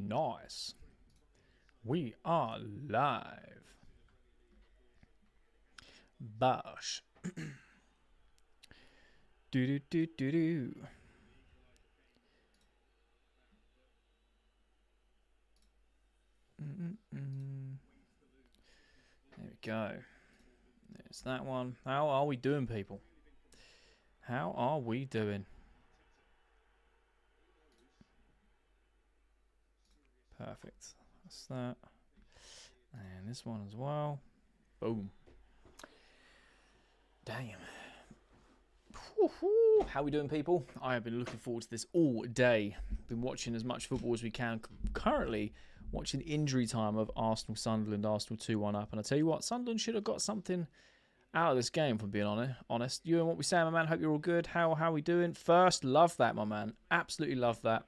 Nice. We are live. Bosh. Do do do do do. There we go. There's that one. How are we doing, people? How are we doing? Perfect. That's that. And this one as well. Boom. Damn. How we doing, people? I have been looking forward to this all day. Been watching as much football as we can. Currently watching injury time of Arsenal Sunderland. Arsenal 2-1 up. And I tell you what, Sunderland should have got something out of this game, if I'm being honest. You and what we say, my man. Hope you're all good. How are we doing? First, love that, my man. Absolutely love that.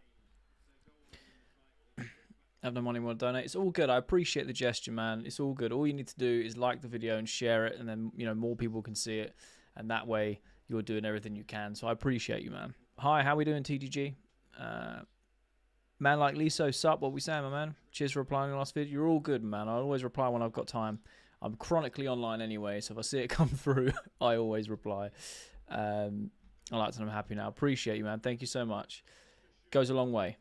Have no money, want to donate. It's all good. I appreciate the gesture, man. It's all good. All you need to do is like the video and share it, and then more people can see it, and that way you're doing everything you can. So I appreciate you, man. Hi, how we doing, TDG? Man like Liso, sup? What we saying, my man? Cheers for replying to the last video. You're all good, man. I always reply when I've got time. I'm chronically online anyway, so if I see it come through, I always reply. I like to know I'm happy now. Appreciate you, man. Thank you so much. Goes a long way.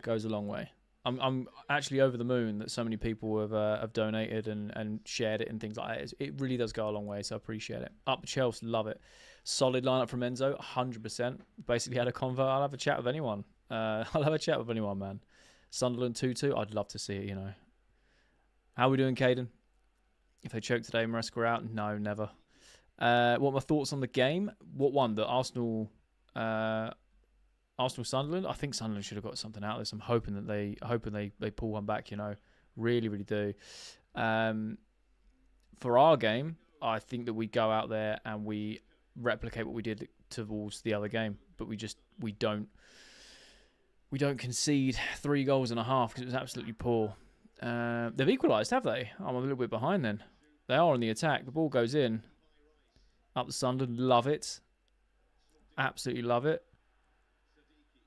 Goes a long way. I'm actually over the moon that so many people have donated and shared it and things like that. It really does go a long way, so I appreciate it. Up the Chelsea, love it. Solid lineup from Enzo, 100%. Basically had a convo. I'll have a chat with anyone. I'll have a chat with anyone, man. Sunderland 2-2, I'd love to see it, How are we doing, Caden? If they choke today, Maresca out? No, never. What are my thoughts on the game? What one? The Arsenal Sunderland. I think Sunderland should have got something out of this. I'm hoping that they pull one back. Really, really do. For our game, I think that we go out there and we replicate what we did towards the other game, but we don't concede 3 goals and a half because it was absolutely poor. They've equalised, have they? I'm a little bit behind then. They are on the attack. The ball goes in. Up the Sunderland. Love it. Absolutely love it.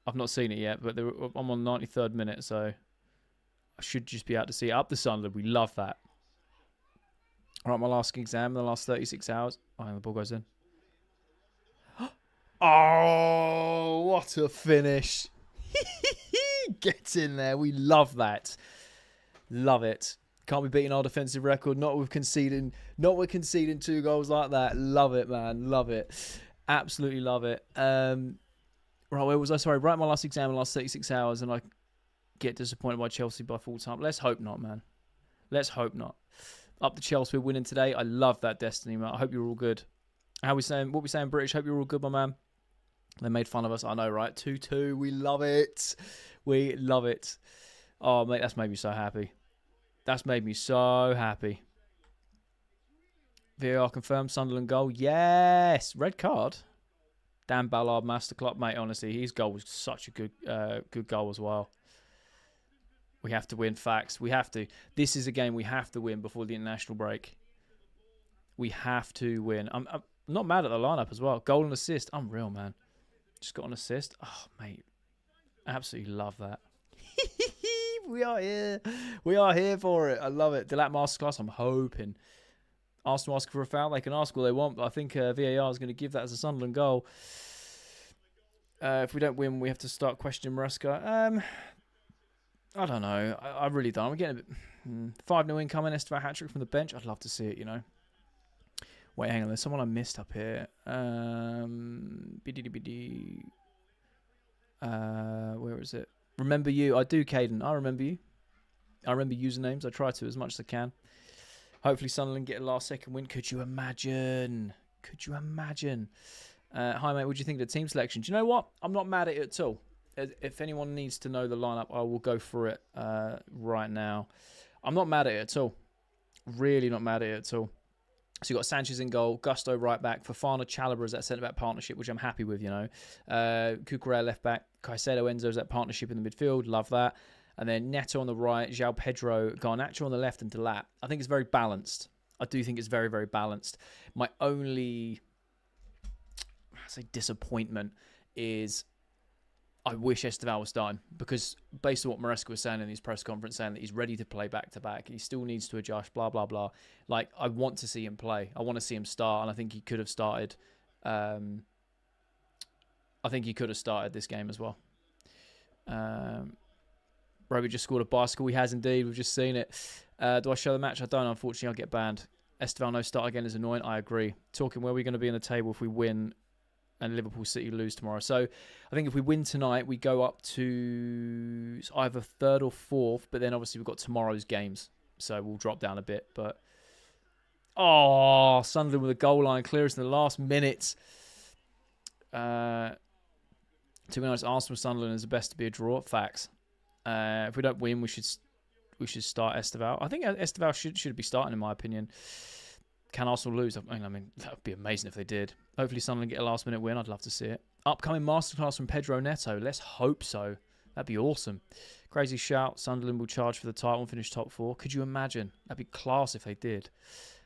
I've not seen it yet, but I'm on 93rd minute, so I should just be able to see it. Up the Sunderland. We love that. All right, my last exam, the last 36 hours. Oh, and the ball goes in. Oh, what a finish. Gets in there. We love that. Love it. Can't be beating our defensive record. Not with conceding 2 goals like that. Love it, man. Love it. Absolutely love it. Right, where was I? Sorry, right, my last exam in the last 36 hours, and I get disappointed by Chelsea by full time. Let's hope not, man. Let's hope not. Up the Chelsea, we're winning today. I love that destiny, man. I hope you're all good. How we saying? What we saying, British? Hope you're all good, my man. They made fun of us. I know, right? 2-2. We love it. We love it. Oh, mate, that's made me so happy. That's made me so happy. VAR confirmed. Sunderland goal. Yes. Red card. Dan Ballard, masterclass, mate. Honestly, his goal was such a good goal as well. We have to win. Facts. We have to. This is a game we have to win before the international break. We have to win. I'm not mad at the lineup as well. Goal and assist. Unreal, man. Just got an assist. Oh, mate. Absolutely love that. We are here. We are here for it. I love it. Delat masterclass. I'm hoping. Arsenal ask for a foul. They can ask all they want, but I think VAR is going to give that as a Sunderland goal. If we don't win, we have to start questioning Maresca. I don't know. I really don't. I'm getting a bit... 5-0 incoming. Estevan hat-trick from the bench. I'd love to see it, Wait, hang on. There's someone I missed up here. Where is it? Remember you. I do, Caden. I remember you. I remember usernames. I try to as much as I can. Hopefully Sunderland get a last-second win. Could you imagine? Could you imagine? Hi, mate. What do you think of the team selection? Do you know what? I'm not mad at it at all. If anyone needs to know the lineup, I will go through it right now. I'm not mad at it at all. Really not mad at it at all. So you've got Sanchez in goal, Gusto right back, Fofana, Chalobah as that centre-back partnership, which I'm happy with, Cucurella left back, Caicedo, Enzo as that partnership in the midfield. Love that. And then Neto on the right, João Pedro, Garnacho on the left, and Delat. I think it's very balanced. I do think it's very, very balanced. My only, disappointment is I wish Esteval was starting, because based on what Maresca was saying in his press conference, saying that he's ready to play back-to-back, he still needs to adjust, blah, blah, blah. Like, I want to see him play. I want to see him start, and I think he could have started. I think he could have started this game as well. Roby just scored a bicycle. He has indeed. We've just seen it. Do I show the match? I don't. Unfortunately, I'll get banned. Esteval no start again is annoying. I agree. Talking where we're going to be in the table if we win and Liverpool City lose tomorrow. So I think if we win tonight, we go up to either third or fourth, but then obviously we've got tomorrow's games. So we'll drop down a bit. But Sunderland with a goal line clearance in the last minute. To be honest, Arsenal Sunderland is the best to be a draw. Facts. If we don't win, we should start Esteval. I think Esteval should be starting, in my opinion. Can Arsenal lose? I mean, that would be amazing if they did. Hopefully Sunderland get a last-minute win. I'd love to see it. Upcoming masterclass from Pedro Neto. Let's hope so. That'd be awesome. Crazy shout. Sunderland will charge for the title and finish top 4. Could you imagine? That'd be class if they did.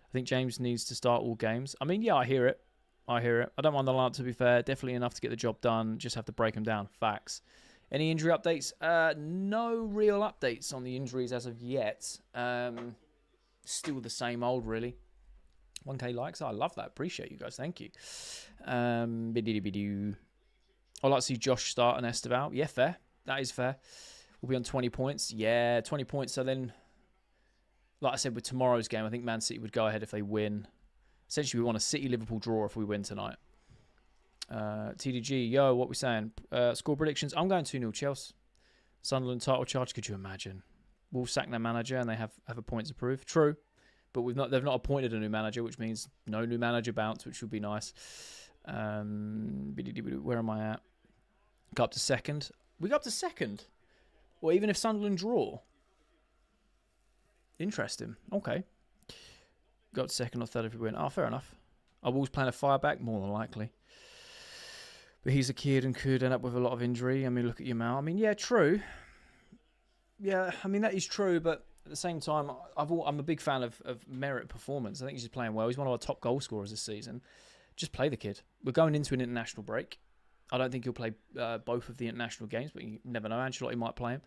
I think James needs to start all games. I mean, yeah, I hear it. I don't mind the lineup, to be fair. Definitely enough to get the job done. Just have to break them down. Facts. Any injury updates? No real updates on the injuries as of yet. Still the same old, really. 1K likes. I love that. Appreciate you guys. Thank you. I'd like to see Josh start and Esteval. Yeah, fair. That is fair. We'll be on 20 points. Yeah, 20 points. So then, like I said, with tomorrow's game, I think Man City would go ahead if they win. Essentially, we want a City-Liverpool draw if we win tonight. TDG, yo, what we saying? Score predictions. I'm going 2-0 Chelsea. Sunderland title charge. Could you imagine? Wolves sack their manager and they have a points approved. True. But they've not appointed a new manager, which means no new manager bounce, which would be nice. Where am I at? Go up to second. We go up to second. Or even if Sunderland draw. Interesting. Okay. Go up to second or third if we win. Oh, fair enough. Are Wolves playing a fire back? More than likely. But he's a kid and could end up with a lot of injury. I mean, look at Yamal. I mean, yeah, true. Yeah, I mean, that is true, but at the same time, I'm a big fan of Merritt performance. I think he's just playing well. He's one of our top goal scorers this season. Just play the kid. We're going into an international break. I don't think he'll play both of the international games, but you never know. Ancelotti might play him.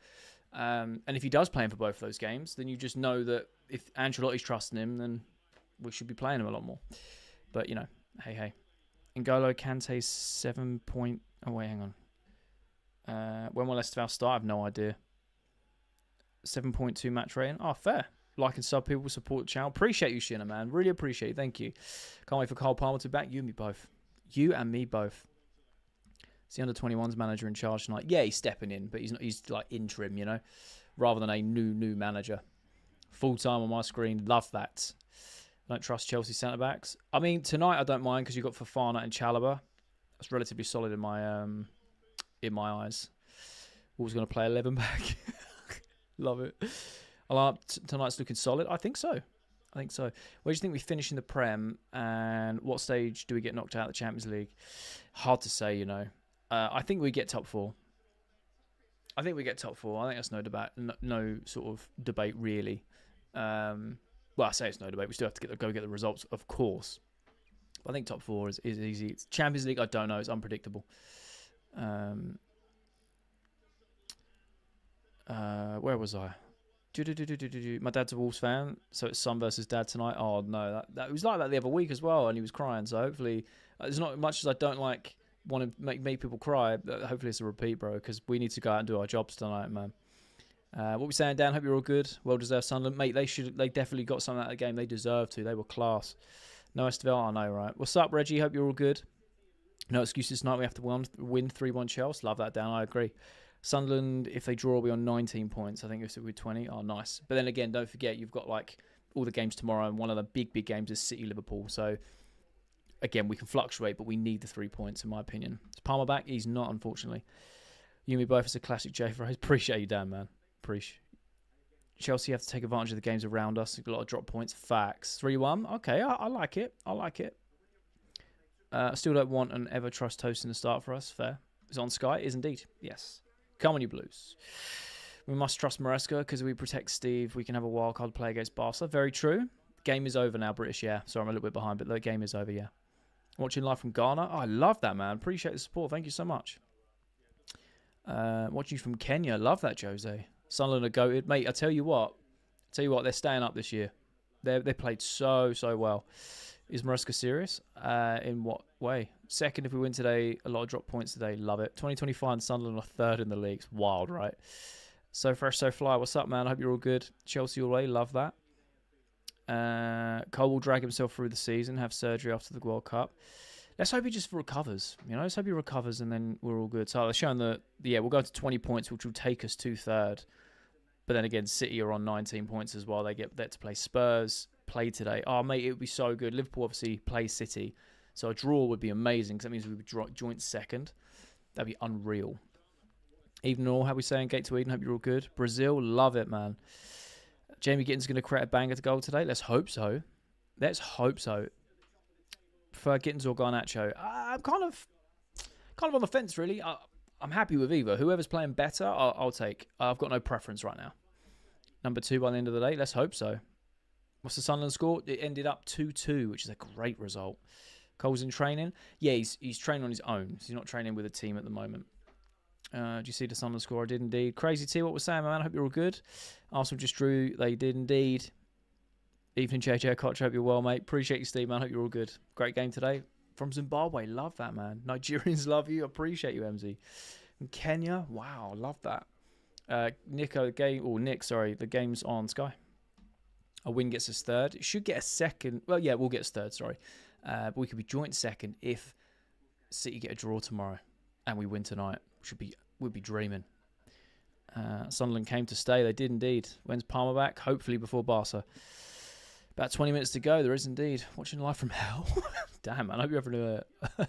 And if he does play him for both of those games, then you just know that if Ancelotti's trusting him, then we should be playing him a lot more. But, you know, hey. N'Golo Kante's 7 point... Oh, wait, hang on. When will Esteval start? I have no idea. 7.2 match rating. Oh, fair. Like and sub people, support the channel. Appreciate you, Shinna, man. Really appreciate it. Thank you. Can't wait for Kyle Palmer to be back. You and me both. You and me both. It's the under-21s manager in charge tonight. Yeah, he's stepping in, but he's not. He's like interim, you know, rather than a new manager. Full-time on my screen. Love that. I don't trust Chelsea centre-backs. I mean, tonight I don't mind because you've got Fofana and Chalobah. That's relatively solid in my eyes. Always going to play 11 back. Love it. Tonight's looking solid. I think so. Where do you think we finish in the Prem? And what stage do we get knocked out of the Champions League? Hard to say, you know. I think we get top 4. I think that's no debate. No sort of debate, really. Well, I say it's no debate. We still have to go get the results, of course. But I think top 4 is easy. It's Champions League, I don't know. It's unpredictable. Where was I? My dad's a Wolves fan, so it's son versus dad tonight. Oh, no. That it was like that the other week as well, and he was crying. So hopefully, there's not much as I don't want to make people cry. Hopefully it's a repeat, bro, because we need to go out and do our jobs tonight, man. What we saying, Dan? Hope you're all good. Well-deserved Sunderland. Mate, they definitely got something out of the game. They deserve to. They were class. No Esteval? I know, right? What's up, Reggie? Hope you're all good. No excuses tonight. We have to win 3-1 Chelsea. Love that, Dan. I agree. Sunderland, if they draw, will be on 19 points. I think it's with 20. Oh, nice. But then again, don't forget, you've got like all the games tomorrow, and one of the big games is City-Liverpool. So, again, we can fluctuate, but we need the 3 points, in my opinion. Is Palmer back? He's not, unfortunately. You and me both as a classic J for us. Appreciate you, Dan, man. Appreciate. Chelsea have to take advantage of the games around us. A lot of drop points. Facts. 3-1. Okay, I like it. I still don't want and ever trust Toast in the start for us. Fair. Is it on Sky? It is indeed. Yes. Come on, you Blues. We must trust Maresca because if we protect Steve, we can have a wild card play against Barca. Very true. Game is over now, British. Yeah. Sorry, I'm a little bit behind, but the game is over, yeah. Watching live from Ghana. Oh, I love that, man. Appreciate the support. Thank you so much. Watching you from Kenya. Love that, Jose. Sunderland are goated. Mate, I tell you what, they're staying up this year. They played so well. Is Maresca serious? In what way? Second if we win today. A lot of drop points today. Love it. 2025 Sunderland are third in the league. It's wild, right? So fresh, so fly. What's up, man? I hope you're all good. Chelsea all the way. Love that. Cole will drag himself through the season, have surgery after the World Cup. Let's hope he just recovers. Let's hope he recovers and then we're all good. So they're showing we'll go to 20 points, which will take us to third. But then again, City are on 19 points as well. They get there to play Spurs. Play today. Oh, mate, it would be so good. Liverpool obviously play City. So a draw would be amazing because that means we would joint second. That'd be unreal. Even all, how we saying? Gate to Eden. Hope you're all good. Brazil, love it, man. Jamie Gittins going to create a banger to goal today. Let's hope so. Prefer Gittins or Garnacho. I'm kind of on the fence, really. I'm happy with either. Whoever's playing better, I'll take. I've got no preference right now. Number 2 by the end of the day. Let's hope so. What's the Sunderland score? It ended up 2-2, which is a great result. Cole's in training. Yeah, he's training on his own. He's not training with a team at the moment. Do you see the Sunderland score? I did indeed. Crazy T, what was saying, man? I hope you're all good. Arsenal just drew. They did indeed. Evening, JJ Koch. Hope you're well, mate. Appreciate you, Steve, man. Hope you're all good. Great game today. From Zimbabwe. Love that, man. Nigerians love you. Appreciate you, MZ. And Kenya. Wow, love that. Nick, the game's on Sky. A win gets us third. It should get a second. Well, yeah, we'll get us third, sorry. But we could be joint second if City get a draw tomorrow and we win tonight. We'd be dreaming. Sunderland came to stay. They did indeed. When's Palmer back? Hopefully before Barca. About 20 minutes to go. There is indeed. Watching live from hell. Damn, man. I hope you're having I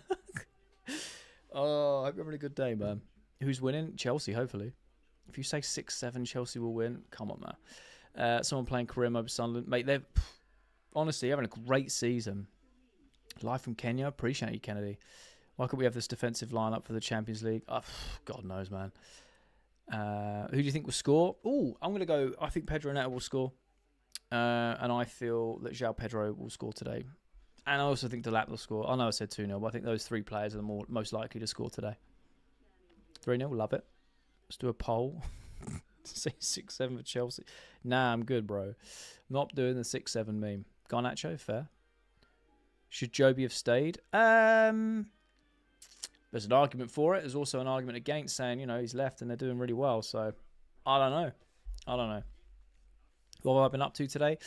hope you're having a good day, man. Who's winning? Chelsea, hopefully. If you say 6-7, Chelsea will win. Come on, man. Someone playing Karim over Sunderland. Mate, they're honestly having a great season. Live from Kenya. Appreciate you, Kennedy. Why can't we have this defensive lineup for the Champions League? Oh, God knows, man. Who do you think will score? Oh, I'm going to go. I think Pedro Neto will score. And I feel that João Pedro will score today. And I also think Delap will score. I know I said 2-0, but I think those 3 players are the most likely to score today. 3-0, love it. Let's do a poll. Say 6-7 for Chelsea. Nah, I'm good, bro. Not doing the 6-7 meme. Garnacho, fair. Should Joby have stayed? There's an argument for it. There's also an argument against saying, he's left and they're doing really well. So, I don't know. What have I been up to today?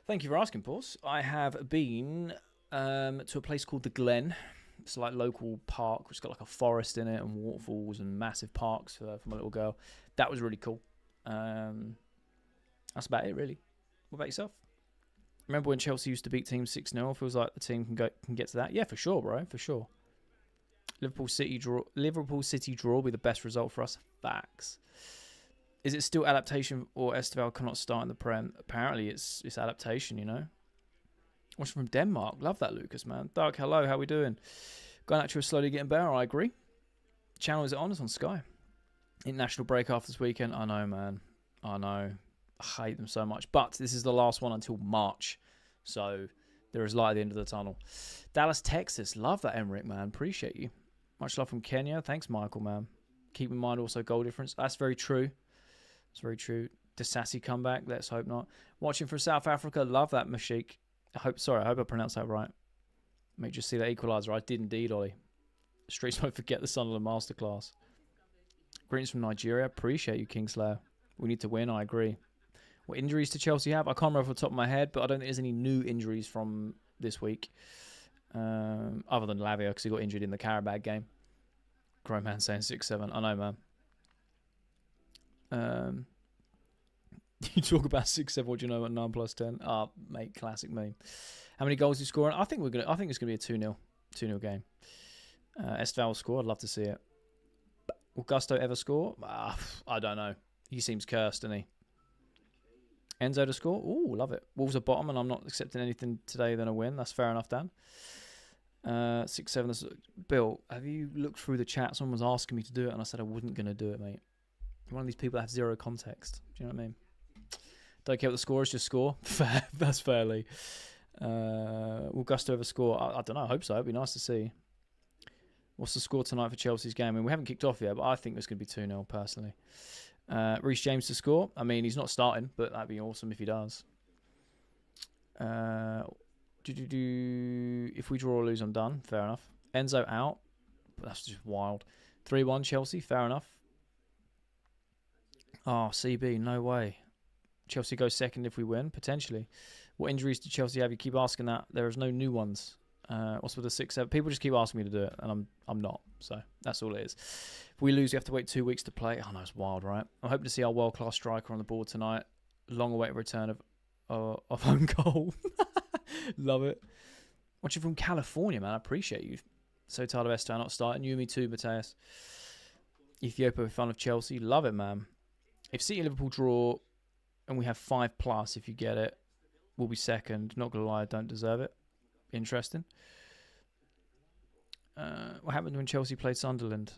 Thank you for asking, Pauls. I have been to a place called The Glen. It's like local park, which has got like a forest in it and waterfalls and massive parks for my little girl. That was really cool. That's about it, really. What about yourself? Remember when Chelsea used to beat teams 6-0? Feels like the team can get to that. Yeah, for sure, bro. For sure. Liverpool City draw will be the best result for us. Facts. Is it still adaptation or Esteval cannot start in the Prem? Apparently it's adaptation, Watching from Denmark. Love that, Lucas, man. Dark, hello. How we doing? Garnacho is slowly getting better. I agree. Channel is it on? It's on Sky. International break after this weekend. I know, man. I know. I hate them so much. But this is the last one until March. So there is light at the end of the tunnel. Dallas, Texas. Love that, Emmerich, man. Appreciate you. Much love from Kenya. Thanks, Michael, man. Keep in mind also goal difference. That's very true. It's very true. Disassi comeback. Let's hope not. Watching from South Africa. Love that, Mashik. I hope I pronounced that right. May just see that equaliser. I did indeed, Ollie. Streets won't forget the Sunderland masterclass. Greetings from Nigeria. Appreciate you, Kingslayer. We need to win. I agree. What injuries did Chelsea have? I can't remember off the top of my head, but I don't think there's any new injuries from this week. Other than Lavia, because he got injured in the Carabao game. Grown man saying 6-7. I know, man. You talk about 6-7. What do you know at 9+10? Ah, mate, classic meme. How many goals are you scoring? I think it's gonna be a 2-0 game. Esteval will score. I'd love to see it. Will Gusto ever score? I don't know. He seems cursed, doesn't he? Enzo to score? Ooh, love it. Wolves are bottom, and I'm not accepting anything today than a win. That's fair enough, Dan. 6-7. Bill, have you looked through the chat? Someone was asking me to do it, and I said I wasn't going to do it, mate. I'm one of these people that have zero context. Do you know what I mean? Don't care what the score is, just score. Fair. That's fairly. Will Gusto ever score? I don't know. I hope so. It'd be nice to see. What's the score tonight for Chelsea's game? I mean, we haven't kicked off yet, but I think it's going to be 2-0 personally. Reece James to score. I mean, he's not starting, but that'd be awesome if he does. If we draw or lose, I'm done. Fair enough. Enzo out. But that's just wild. 3-1 Chelsea. Fair enough. Oh, CB. No way. Chelsea goes second if we win, potentially. What injuries did Chelsea have? You keep asking that. There is no new ones. What's with the 6-7? People just keep asking me to do it, and I'm not. So that's all it is. If we lose, we have to wait 2 weeks to play. Oh no, it's wild, right? I'm hoping to see our world-class striker on the board tonight. Long-awaited return of own goal. Love it. Watching from California, man. I appreciate you. So tired of Esther not starting. You and me too, Mateus. Ethiopia with fun of Chelsea. Love it, man. If City and Liverpool draw and we have 5+, if you get it, we'll be second. Not going to lie, I don't deserve it. Interesting. What happened when Chelsea played Sunderland?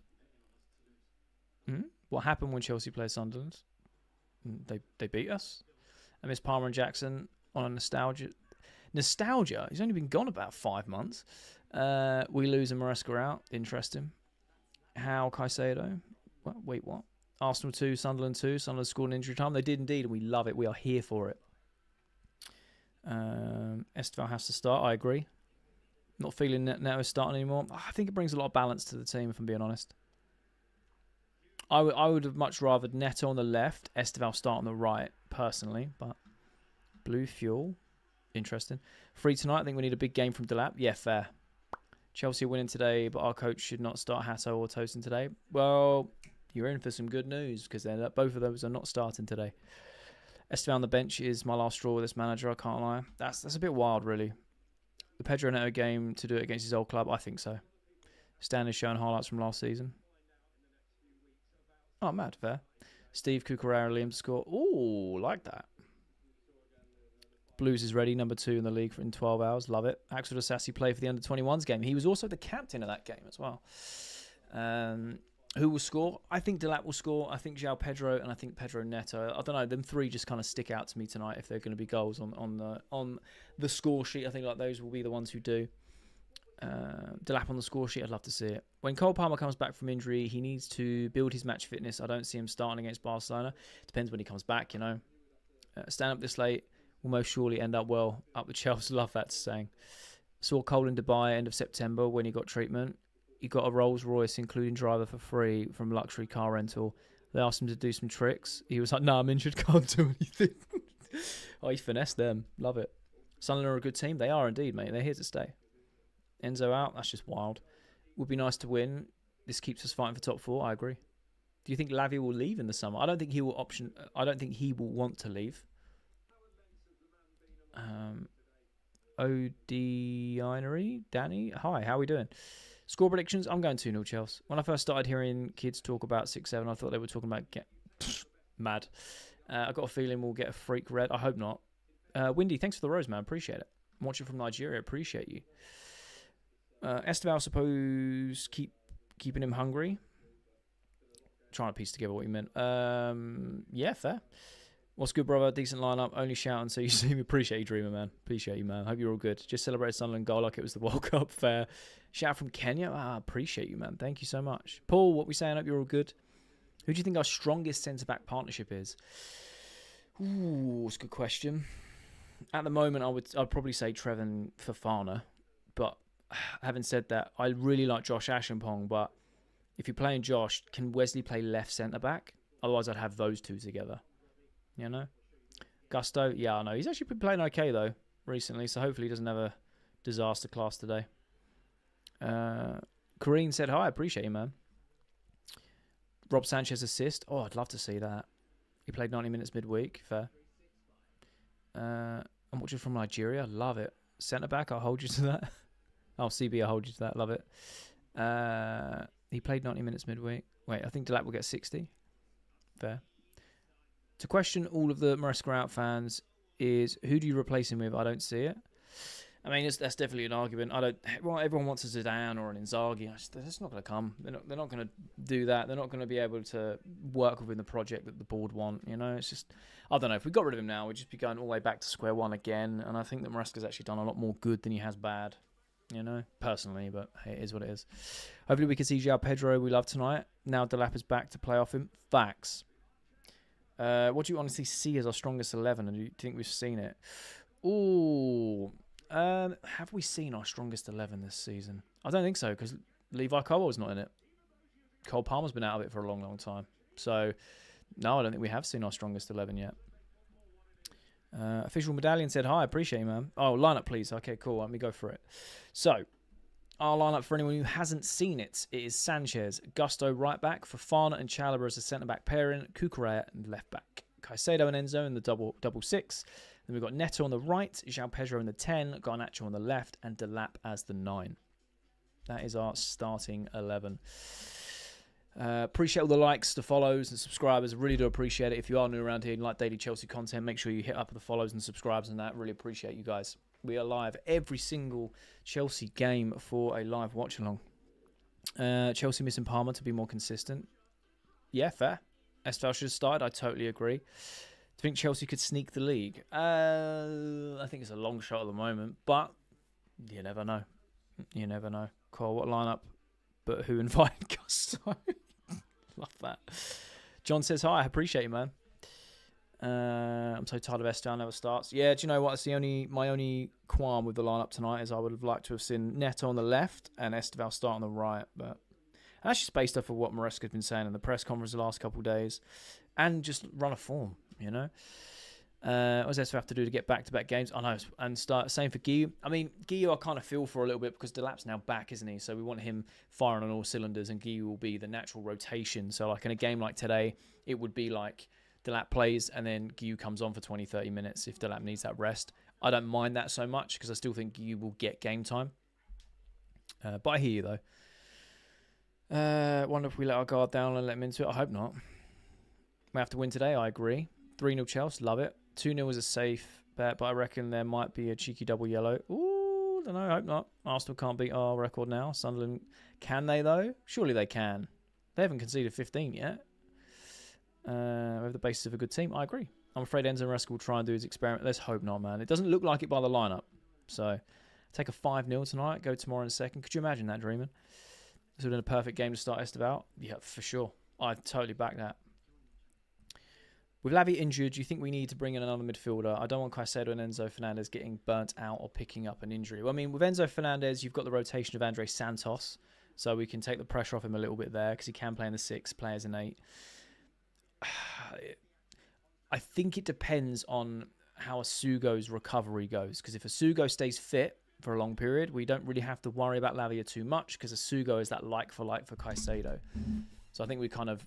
What happened when Chelsea played Sunderland? They beat us. I miss Palmer and Jackson on a nostalgia. Nostalgia? He's only been gone about 5 months. We lose and Maresca out. Interesting. How Caicedo? Wait, what? Arsenal 2, Sunderland 2. Sunderland scored in injury time. They did indeed, and we love it. We are here for it. Esteval has to start. I agree. Not feeling Neto starting anymore. I think it brings a lot of balance to the team, if I'm being honest. I would have much rather Neto on the left, Esteval start on the right, personally. But Blue Fuel, interesting. Free tonight. I think we need a big game from Delap. Yeah, fair. Chelsea are winning today, but our coach should not start Hato or Tosin today. Well, you're in for some good news because both of those are not starting today. Esteban on the bench is my last straw with this manager, I can't lie. That's a bit wild, really. The Pedro Neto game to do it against his old club, I think so. Stan is showing highlights from last season. Oh, mad, fair. Steve Cucurella, Liam to score. Ooh, like that. Blues is ready, number 2 in the league in 12 hours. Love it. Axel Sassy played for the under-21s game. He was also the captain of that game as well. Who will score? I think Delap will score. I think João Pedro and I think Pedro Neto. I don't know. Them three just kind of stick out to me tonight if they're going to be goals on the score sheet. I think like those will be the ones who do. Delap on the score sheet, I'd love to see it. When Cole Palmer comes back from injury, he needs to build his match fitness. I don't see him starting against Barcelona. Depends when he comes back, you know. Stand up this late will most surely end up well up with Chelsea. Love that saying. Saw Cole in Dubai end of September when he got treatment. He got a Rolls Royce, including driver, for free from luxury car rental. They asked him to do some tricks. He was like, "No, I'm injured, can't do anything." Oh, he finessed them. Love it. Sunderland are a good team. They are indeed, mate. They're here to stay. Enzo out. That's just wild. Would be nice to win. This keeps us fighting for top 4. I agree. Do you think Lavia will leave in the summer? I don't think he will I don't think he will want to leave. Odinery, Danny. Hi, how are we doing? Score predictions, I'm going 2-0 Chelsea. When I first started hearing kids talk about 6-7, I thought they were talking about mad. I got a feeling we'll get a freak red. I hope not. Windy, thanks for the rose, man. Appreciate it. I'm watching from Nigeria. Appreciate you. Esteval, suppose keeping him hungry. Trying to piece together what you meant. Yeah, fair. What's good, brother? Decent lineup. Only shouting so you see me. Appreciate you, Dreamer, man. Appreciate you, man. Hope you're all good. Just celebrated Sunderland goal like it was the World Cup. Fair. Shout from Kenya. Appreciate you, man. Thank you so much. Paul, what we saying? Hope you're all good. Who do you think our strongest centre-back partnership is? Ooh, it's a good question. At the moment, I'd probably say Trevin Fofana. But having said that, I really like Josh Ashenpong. But if you're playing Josh, can Wesley play left centre-back? Otherwise, I'd have those two together. You know? Gusto, yeah, I know. He's actually been playing okay, though, recently, so hopefully he doesn't have a disaster class today. Kareen said, hi, I appreciate you, man. Rob Sanchez assist. Oh, I'd love to see that. He played 90 minutes midweek. Fair. I'm watching from Nigeria. Love it. Centre-back, I'll hold you to that. Oh, CB, I'll hold you to that. Love it. He played 90 minutes midweek. Wait, I think Delap will get 60. Fair. To question all of the Maresca out fans is, who do you replace him with? I don't see it. I mean, that's definitely an argument. Everyone wants a Zidane or an Inzaghi. That's not going to come. They're not going to do that. They're not going to be able to work within the project that the board want. You know, it's just, I don't know. If we got rid of him now, we'd just be going all the way back to square one again. And I think that Maresca's actually done a lot more good than he has bad. you know, personally, but hey, it is what it is. Hopefully we can see João Pedro we love tonight. Now Delap is back to play off him. Facts. What do you honestly see as our strongest 11, and do you think we've seen it? Ooh. Have we seen our strongest 11 this season? I don't think so, because Levi Colwell's not in it. Cole Palmer's been out of it for a long, long time. So, no, I don't think we have seen our strongest 11 yet. Official Medallion said, hi, appreciate you, man. Oh, lineup, please. Okay, cool. Let me go for it. So, our lineup for anyone who hasn't seen it, it is Sanchez, Gusto right back, Fofana and Chalobah as a centre-back pairing, Cucurella and left back, Caicedo and Enzo in the double six. Then we've got Neto on the right, João Pedro in the 10, Garnacho on the left, and Delap as the 9. That is our starting 11. Appreciate all the likes, the follows, and subscribers. I really do appreciate it. If you are new around here and like daily Chelsea content, make sure you hit up the follows and subscribes and that. Really appreciate you guys. We are live every single Chelsea game for a live watch along. Chelsea missing Palmer to be more consistent. Yeah, fair. Estelle should have started. I totally agree. Do you think Chelsea could sneak the league? I think it's a long shot at the moment, but you never know. You never know. Cole, what lineup? But who invited Gusto? Love that. John says, hi, I appreciate you, man. I'm so tired of Estelle never starts. Yeah, do you know what? That's my only qualm with the lineup tonight is I would have liked to have seen Neto on the left and Esteval start on the right. But that's just based off of what Maresca's been saying in the press conference the last couple of days. And just run a form, you know? What does Esteval have to do to get back-to-back games? I know. And start. Same for Guillou. I mean, Guillou I kind of feel for a little bit because Delap's now back, isn't he? So we want him firing on all cylinders and Guillou will be the natural rotation. So like in a game like today, it would be like Delap plays and then Guillou comes on for 20, 30 minutes if Delap needs that rest. I don't mind that so much because I still think Guillou will get game time. But I hear you, though. Wonder if we let our guard down and let him into it. I hope not. We have to win today, I agree. 3-0 Chelsea, love it. 2-0 is a safe bet, but I reckon there might be a cheeky double yellow. Ooh, don't know, I hope not. Arsenal can't beat our record now. Sunderland, can they, though? Surely they can. They haven't conceded 15 yet. We have the basis of a good team. I agree. I'm afraid Enzo Maresca will try and do his experiment. Let's hope not, man. It doesn't look like it by the lineup. So, take a 5-0 tonight, go tomorrow in second. Could you imagine that, Dreaming? This would have been a perfect game to start Esteval. Yeah, for sure. I'd totally back that. With Lavia injured, do you think we need to bring in another midfielder? I don't want Caicedo and Enzo Fernandez getting burnt out or picking up an injury. Well, I mean, with Enzo Fernandez, you've got the rotation of Andre Santos, so we can take the pressure off him a little bit there because he can play in the 6, play as an 8. I think it depends on how Asugo's recovery goes, because if Asugo stays fit for a long period, we don't really have to worry about Lavia too much because Asugo is that like for Caicedo. So I think we kind of,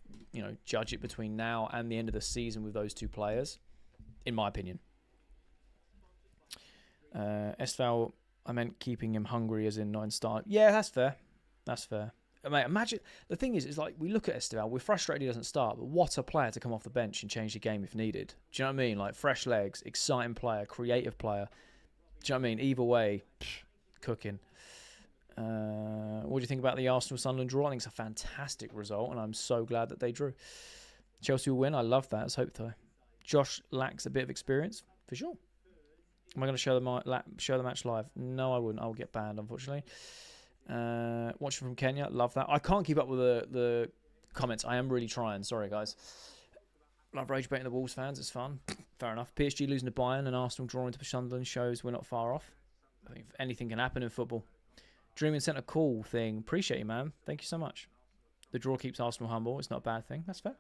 judge it between now and the end of the season with those two players, in my opinion. Estval, I meant keeping him hungry as in 9 start. Yeah, that's fair. That's fair. Mate, imagine, the thing is like we look at Estval, we're frustrated he doesn't start, but what a player to come off the bench and change the game if needed. Do you know what I mean? Like fresh legs, exciting player, creative player. Do you know what I mean? Either way, cooking. What do you think about the Arsenal-Sunderland draw? I think it's a fantastic result, and I'm so glad that they drew. Chelsea will win. I love that. Let's hope so. Josh lacks a bit of experience, for sure. Am I going to show the match live? No, I wouldn't. I'll get banned, unfortunately. Watching from Kenya. Love that. I can't keep up with the comments. I am really trying. Sorry, guys. Love rage baiting the Wolves fans. It's fun. Fair enough. PSG losing to Bayern and Arsenal drawing to Sunderland shows we're not far off. I think anything can happen in football. Dreaming sent a call thing. Appreciate you, man. Thank you so much. The draw keeps Arsenal humble. It's not a bad thing. That's fair.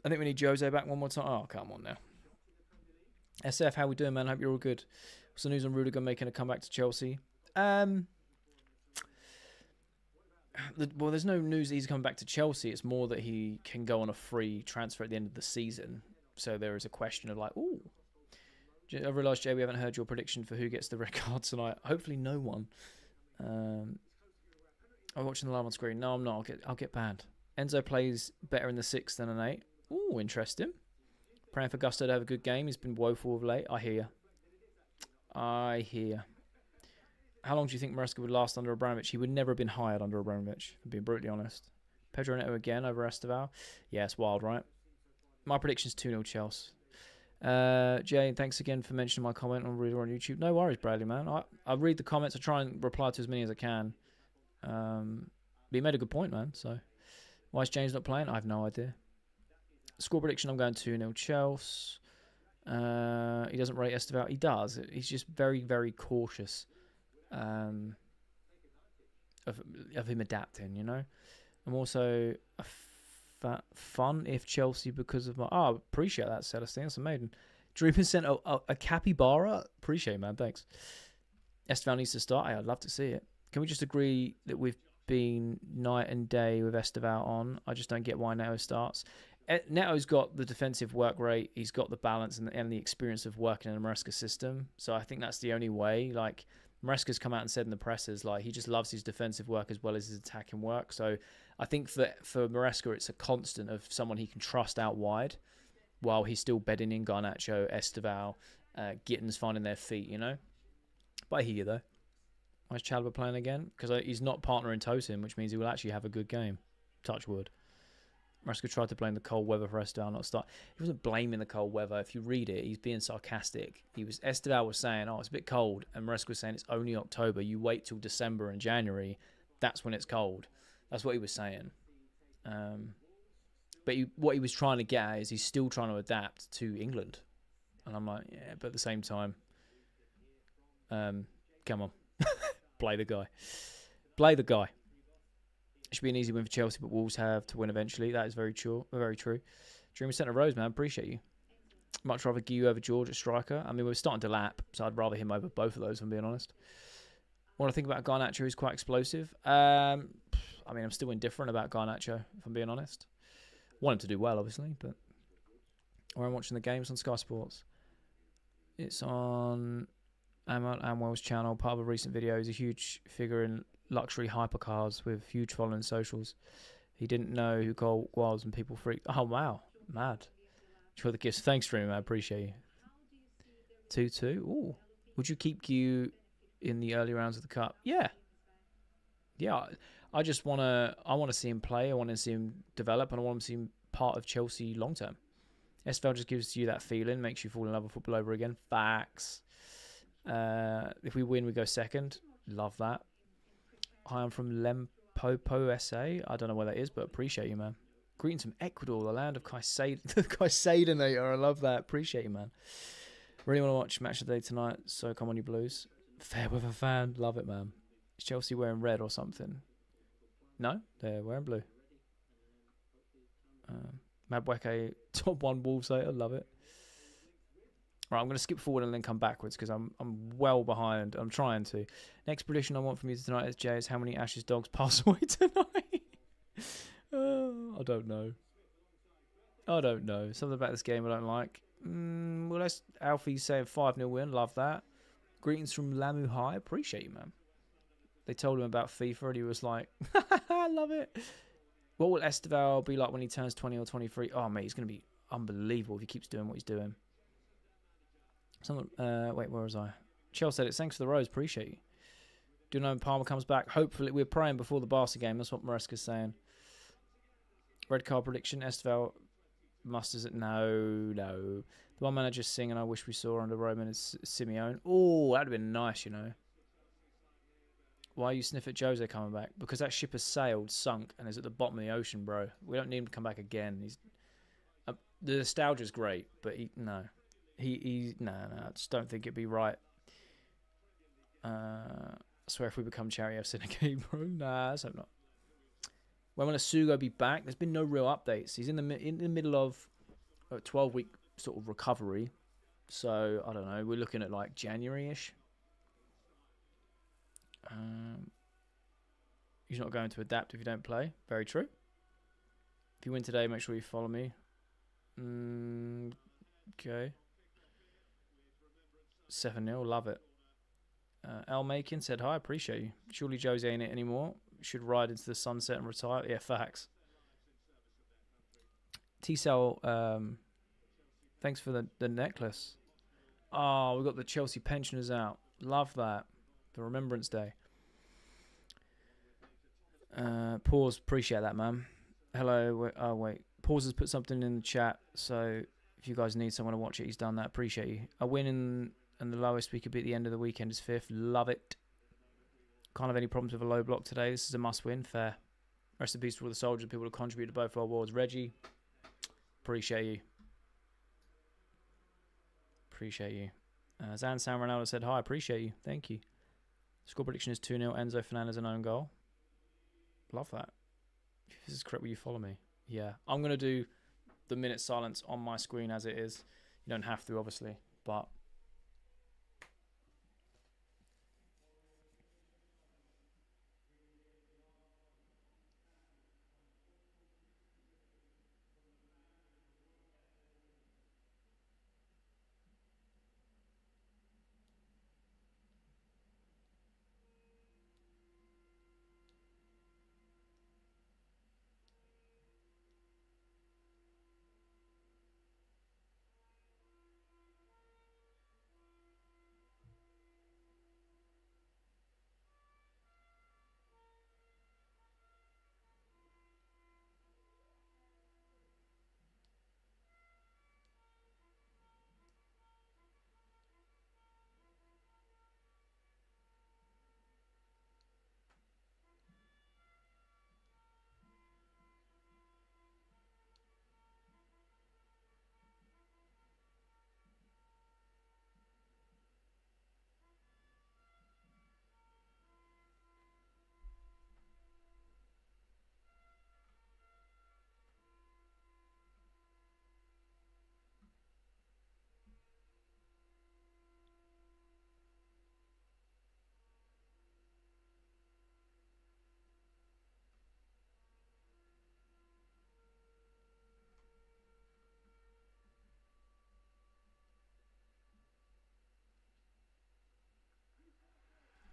I think we need Jose back one more time. Oh, come on now. SF, how we doing, man? Hope you're all good. What's the news on Rudiger making a comeback to Chelsea? Well, there's no news he's coming back to Chelsea. It's more that he can go on a free transfer at the end of the season. So there is a question of like, ooh. I realised, Jay, we haven't heard your prediction for who gets the red card tonight. Hopefully no one. I'm watching the live on screen. No, I'm not. I'll get banned. Enzo plays better in the 6 than an 8. Ooh, interesting. Praying for Gusto to have a good game. He's been woeful of late. I hear. How long do you think Maresca would last under Abramovich? He would never have been hired under Abramovich, to be brutally honest. Pedro Neto again over Esteval. Yeah, it's wild, right? My prediction is 2-0 Chelsea. Jay, thanks again for mentioning my comment on Reader on YouTube. No worries, Bradley, man. I read the comments. I try and reply to as many as I can. But you made a good point, man. So, why is James not playing? I have no idea. Score prediction, I'm going 2-0 Chelsea. He doesn't rate Esteval. He does. He's just very, very cautious of him adapting, you know. I'm also fun if Chelsea because of my... Oh, appreciate that, Celestine. That's amazing. Dreamer sent a capybara. Appreciate it, man. Thanks. Esteval needs to start. I'd love to see it. Can we just agree that we've been night and day with Esteval on? I just don't get why Neto starts. Neto's got the defensive work rate. He's got the balance and the experience of working in a Maresca system. So I think that's the only way. Like, Maresca's come out and said in the presses, like, he just loves his defensive work as well as his attacking work. So I think for Maresca, it's a constant of someone he can trust out wide while he's still bedding in Garnacho, Esteval, Gittins finding their feet, you know? But I hear you, though. Why is Chalobah playing again? Because he's not partnering Tosin, which means he will actually have a good game. Touch wood. Maresca tried to blame the cold weather for Esteval not start. He wasn't blaming the cold weather. If you read it, he's being sarcastic. Esteval was saying, "Oh, it's a bit cold," and Maresca was saying, "It's only October. You wait till December and January. That's when it's cold." That's what he was saying. But what he was trying to get at is he's still trying to adapt to England, and I'm like, yeah, but at the same time, come on, play the guy, play the guy. It should be an easy win for Chelsea, but Wolves have to win eventually. That is very true. Very true. Dreamer Centre Rose, man. Appreciate you. Much rather Guiu over George at striker. I mean, we're starting to lap, so I'd rather him over both of those, if I'm being honest. What I think about Garnacho, who's quite explosive. I mean, I'm still indifferent about Garnacho, if I'm being honest. Want him to do well, obviously, but... Or I'm watching the games on Sky Sports. It's on Amwell's channel. Part of a recent video. He's a huge figure in luxury hypercars with huge following socials. He didn't know who Cole was and people freaked. Oh, wow. Mad. For the gifts. Thanks, streamer, man. Appreciate you. 2-2. Ooh. Would you keep Q in the early rounds of the Cup? Yeah. Yeah. I just want to see him play. I want to see him develop, and I want to see him part of Chelsea long term. Esteval just gives you that feeling, makes you fall in love with football over again. Facts. If we win, we go second. Love that. Hi, I'm from Lempopo, SA. I don't know where that is, but appreciate you, man. Greetings from Ecuador, the land of Caicedonator. I love that. Appreciate you, man. Really want to watch Match of the Day tonight, so come on, you Blues. Fair weather fan. Love it, man. Is Chelsea wearing red or something? No, they're wearing blue. Mabweke, top 1 Wolves hater. Love it. Right, I'm going to skip forward and then come backwards because I'm well behind. I'm trying to. Next prediction I want from you tonight is, Jay, is how many Ashes dogs pass away tonight? I don't know. Something about this game I don't like. Well, that's Alfie saying 5-0 win. Love that. Greetings from Lamu High. Appreciate you, man. They told him about FIFA and he was like, I love it. What will Esteval be like when he turns 20 or 23? Oh, mate, he's going to be unbelievable if he keeps doing what he's doing. Wait, where was I? Chell said it. Thanks for the rose. Appreciate you. Do you know when Palmer comes back? Hopefully, we're praying before the Barca game. That's what Maresca's saying. Red card prediction. Esteval musters it. No. The one manager singing I wish we saw under Roman is Simeone. Oh, that'd have been nice, you know. Why you sniff at Jose coming back? Because that ship has sailed, sunk, and is at the bottom of the ocean, bro. We don't need him to come back again. The nostalgia's great, but no. I just don't think it'd be right. I swear if we become Charity FC in a game, bro. Nah, let's hope not. When will Asugo be back? There's been no real updates. He's in the middle of a 12-week sort of recovery. So, I don't know. We're looking at like January-ish. He's not going to adapt if you don't play. Very true. If you win today, make sure you follow me. Okay. 7-0, love it. Al Makin said, hi, appreciate you. Surely Jose ain't it anymore. Should ride into the sunset and retire. Yeah, facts. T-Cell, thanks for the necklace. Oh, we've got the Chelsea pensioners out. Love that. For Remembrance Day. Pause, appreciate that, man. Hello, wait. Pause has put something in the chat, so If you guys need someone to watch it, he's done that. Appreciate you. A win and the lowest we could be at the end of the weekend is 5th. Love it. Can't have any problems with a low block today. This is a must-win. Fair. Rest in peace to all the soldiers, people who contribute to both our wars. Reggie, appreciate you. Appreciate you. Zan San Ronaldo said, hi, appreciate you. Thank you. Score prediction is 2-0. Enzo Fernandez an own goal. Love that. If this is correct, will you follow me? Yeah. I'm going to do the minute silence on my screen as it is. You don't have to, obviously, but...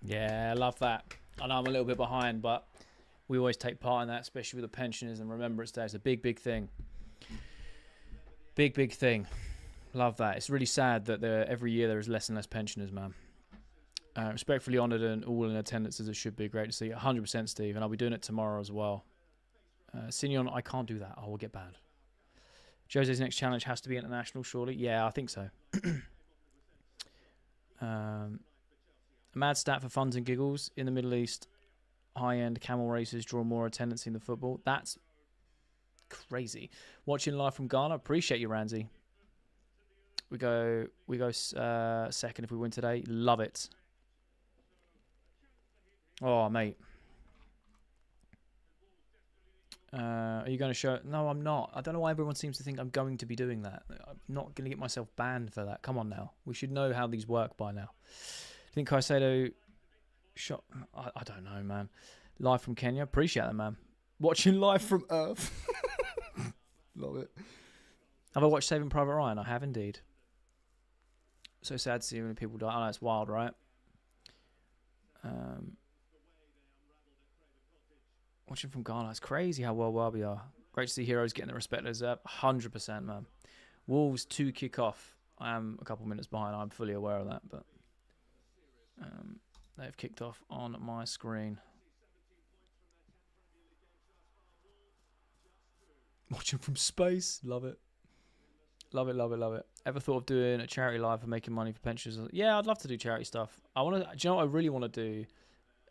Yeah, I love that. I know I'm a little bit behind, but we always take part in that, especially with the pensioners and Remembrance Day. It's a big, big thing. Big, big thing. Love that. It's really sad that every year there is less and less pensioners, man. Respectfully honoured and all in attendance as it should be. Great to see you. 100%, Steve. And I'll be doing it tomorrow as well. Signon, I can't do that. I will get banned. Jose's next challenge has to be international, surely? Yeah, I think so. A mad stat for funs and giggles. In the Middle East, high-end camel races draw more attendance in the football. That's crazy. Watching live from Ghana. Appreciate you, Ranzi. We go second if we win today. Love it. Oh, mate. Are you going to show... No, I'm not. I don't know why everyone seems to think I'm going to be doing that. I'm not going to get myself banned for that. Come on now. We should know how these work by now. I think Caicedo shot... I don't know, man. Live from Kenya. Appreciate that, man. Watching live from Earth. Love it. Have I watched Saving Private Ryan? I have indeed. So sad to see when people die. I know it's wild, right? Watching from Ghana. It's crazy how well we are. Great to see heroes getting the respect they deserve. 100%, man. Wolves 2 kick off. I am a couple minutes behind. I'm fully aware of that, but they've kicked off on my screen. Watching from space. Love it. Love it, love it, love it. Ever thought of doing a charity live for making money for pensioners? Yeah, I'd love to do charity stuff. Do you know what I really want to do?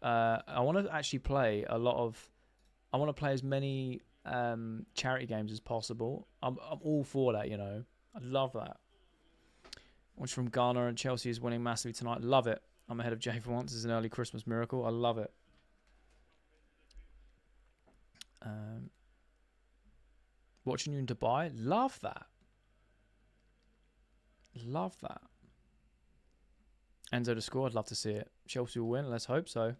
I want to actually play a lot of... I want to play as many charity games as possible. I'm all for that, you know. I love that. Watch from Ghana and Chelsea is winning massively tonight. Love it. I'm ahead of Jay for once. It's an early Christmas miracle. I love it. Watching you in Dubai. Love that. Love that. Enzo to score. I'd love to see it. Chelsea will win. Let's hope so.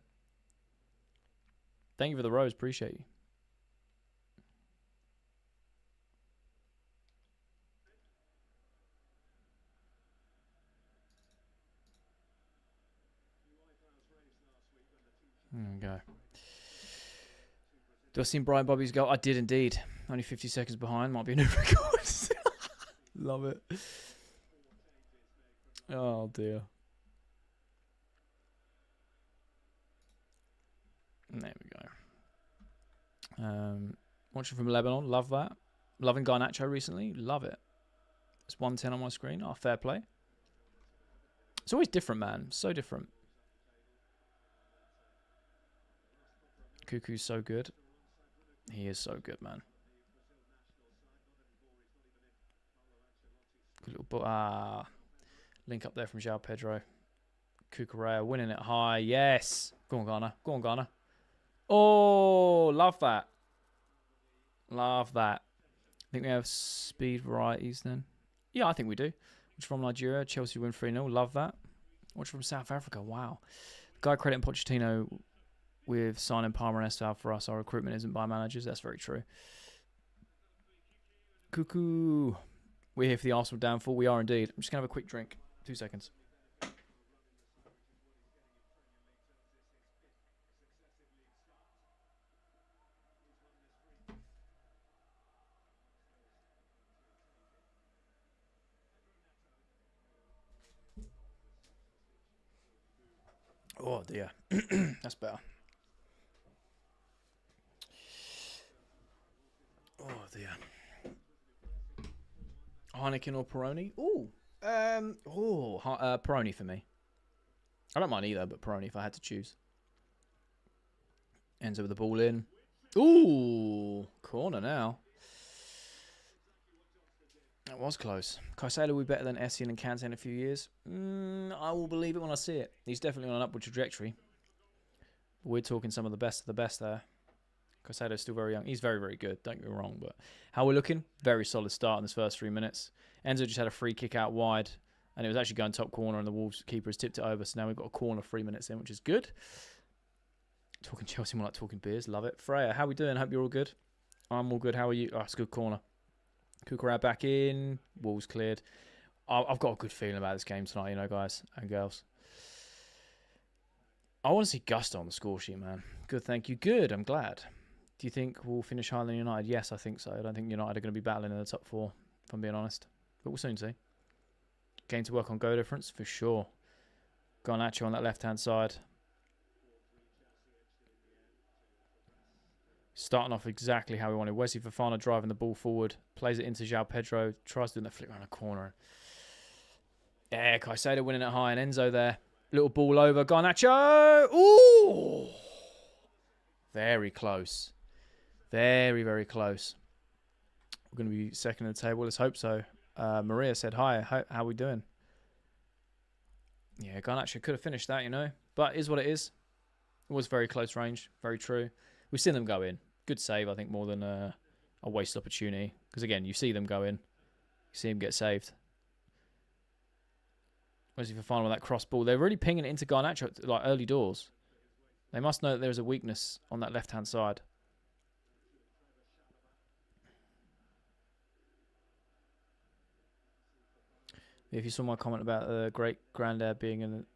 Thank you for the rose. Appreciate you. There we go. Do I see Brian Bobby's goal? I did indeed. Only 50 seconds behind. Might be a new record. Love it. Oh, dear. There we go. Watching from Lebanon. Love that. Loving Garnacho recently. Love it. It's 110 on my screen. Oh, fair play. It's always different, man. So different. Cuckoo's so good. He is so good, man. Good little link up there from João Pedro. Cucurella winning it high. Yes. Go on, Ghana. Go on, Ghana. Oh, love that. Love that. I think we have speed varieties then. Yeah, I think we do. Which from Nigeria. Chelsea win 3-0. Love that. Which from South Africa. Wow. Guy crediting Pochettino with signing Palmer and Estal for us. Our recruitment isn't by managers. That's very true. Cuckoo. We're here for the Arsenal downfall. We are indeed. I'm just going to have a quick drink. 2 seconds. Oh, dear. That's better. Oh, dear. Heineken or Peroni? Ooh. Peroni for me. I don't mind either, but Peroni if I had to choose. Enzo with the ball in. Ooh. Corner now. That was close. Caicedo will be better than Essien and Kante in a few years. I will believe it when I see it. He's definitely on an upward trajectory. We're talking some of the best there. Caicedo's still very young. He's very, very good. Don't get me wrong. But how we're looking? Very solid start in this first 3 minutes. Enzo just had a free kick out wide. And it was actually going top corner. And the Wolves keeper has tipped it over. So now we've got a corner 3 minutes in, which is good. Talking Chelsea more like talking beers. Love it. Freya, how we doing? Hope you're all good. I'm all good. How are you? Oh, it's a good corner. Cucurella back in. Wolves cleared. I've got a good feeling about this game tonight, you know, guys and girls. I want to see Gusto on the score sheet, man. Good, thank you. Good, I'm glad. Do you think we'll finish higher than United? Yes, I think so. I don't think United are going to be battling in the top 4, if I'm being honest. But we'll soon see. Game to work on goal difference, for sure. Garnacho on that left-hand side. Starting off exactly how we wanted. Wesley Fofana driving the ball forward. Plays it into João Pedro. Tries doing the flick around the corner. Yeah, Caicedo winning it high. And Enzo there. Little ball over. Garnacho. Ooh. Very close. Very, very close. We're going to be second in the table. Let's hope so. Maria said, hi. How are we doing? Yeah, Garnacho could have finished that, you know. But it is what it is. It was very close range. Very true. We've seen them go in. Good save, I think, more than a wasted opportunity. Because, again, you see them go in. You see them get saved. Wesley Fofana with that cross ball. They're really pinging it into Garnacho like early doors. They must know that there's a weakness on that left-hand side. If you saw my comment about the great granddad being in...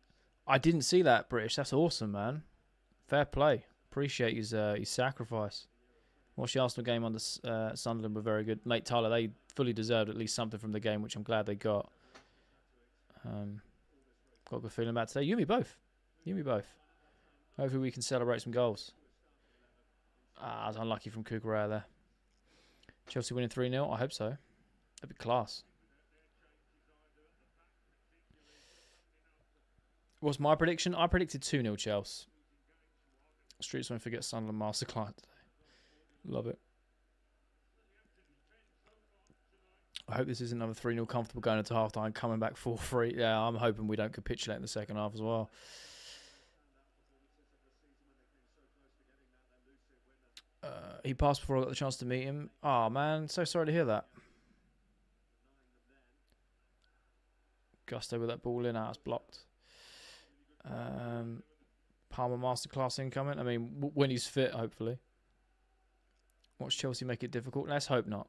I didn't see that, British. That's awesome, man. Fair play. Appreciate his sacrifice. Watched the Arsenal game under Sunderland were very good. Mate, Tyler, they fully deserved at least something from the game, which I'm glad they got. Got a good feeling about today. You and me both. You and me both. Hopefully we can celebrate some goals. I was unlucky from Cucurella there. Chelsea winning 3-0. I hope so. That'd be class. What's my prediction? I predicted 2-0 Chelsea. Streets won't forget Sunderland masterclass today. Love it. I hope this isn't another 3-0 comfortable going into half-time, coming back 4-3. Yeah, I'm hoping we don't capitulate in the second half as well. He passed before I got the chance to meet him. Oh, man. So sorry to hear that. Gusto with that ball in. It's blocked. Palmer masterclass incoming. I mean, when he's fit, hopefully. Watch Chelsea make it difficult. Let's hope not.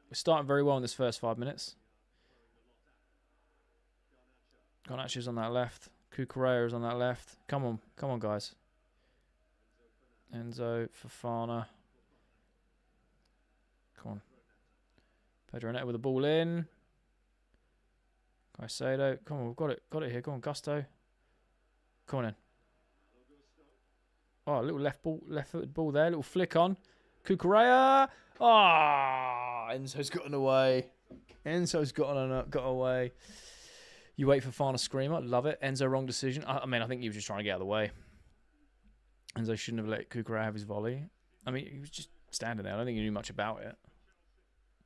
We're starting very well in this first 5 minutes. Garnacho's on that left. Cucurella is on that left. Come on. Come on, guys. Enzo, Fofana. Come on. Pedro Neto with the ball in. Caicedo. Come on, we've got it. Got it here. Go on, Gusto. Come on in. Oh, a little left-footed ball there. Little flick on. Cucurella. Ah, Enzo's gotten away. Enzo's got away. You wait for final screamer. Love it. Enzo, wrong decision. I mean, I think he was just trying to get out of the way. Enzo shouldn't have let Kukura have his volley. I mean, he was just standing there. I don't think he knew much about it.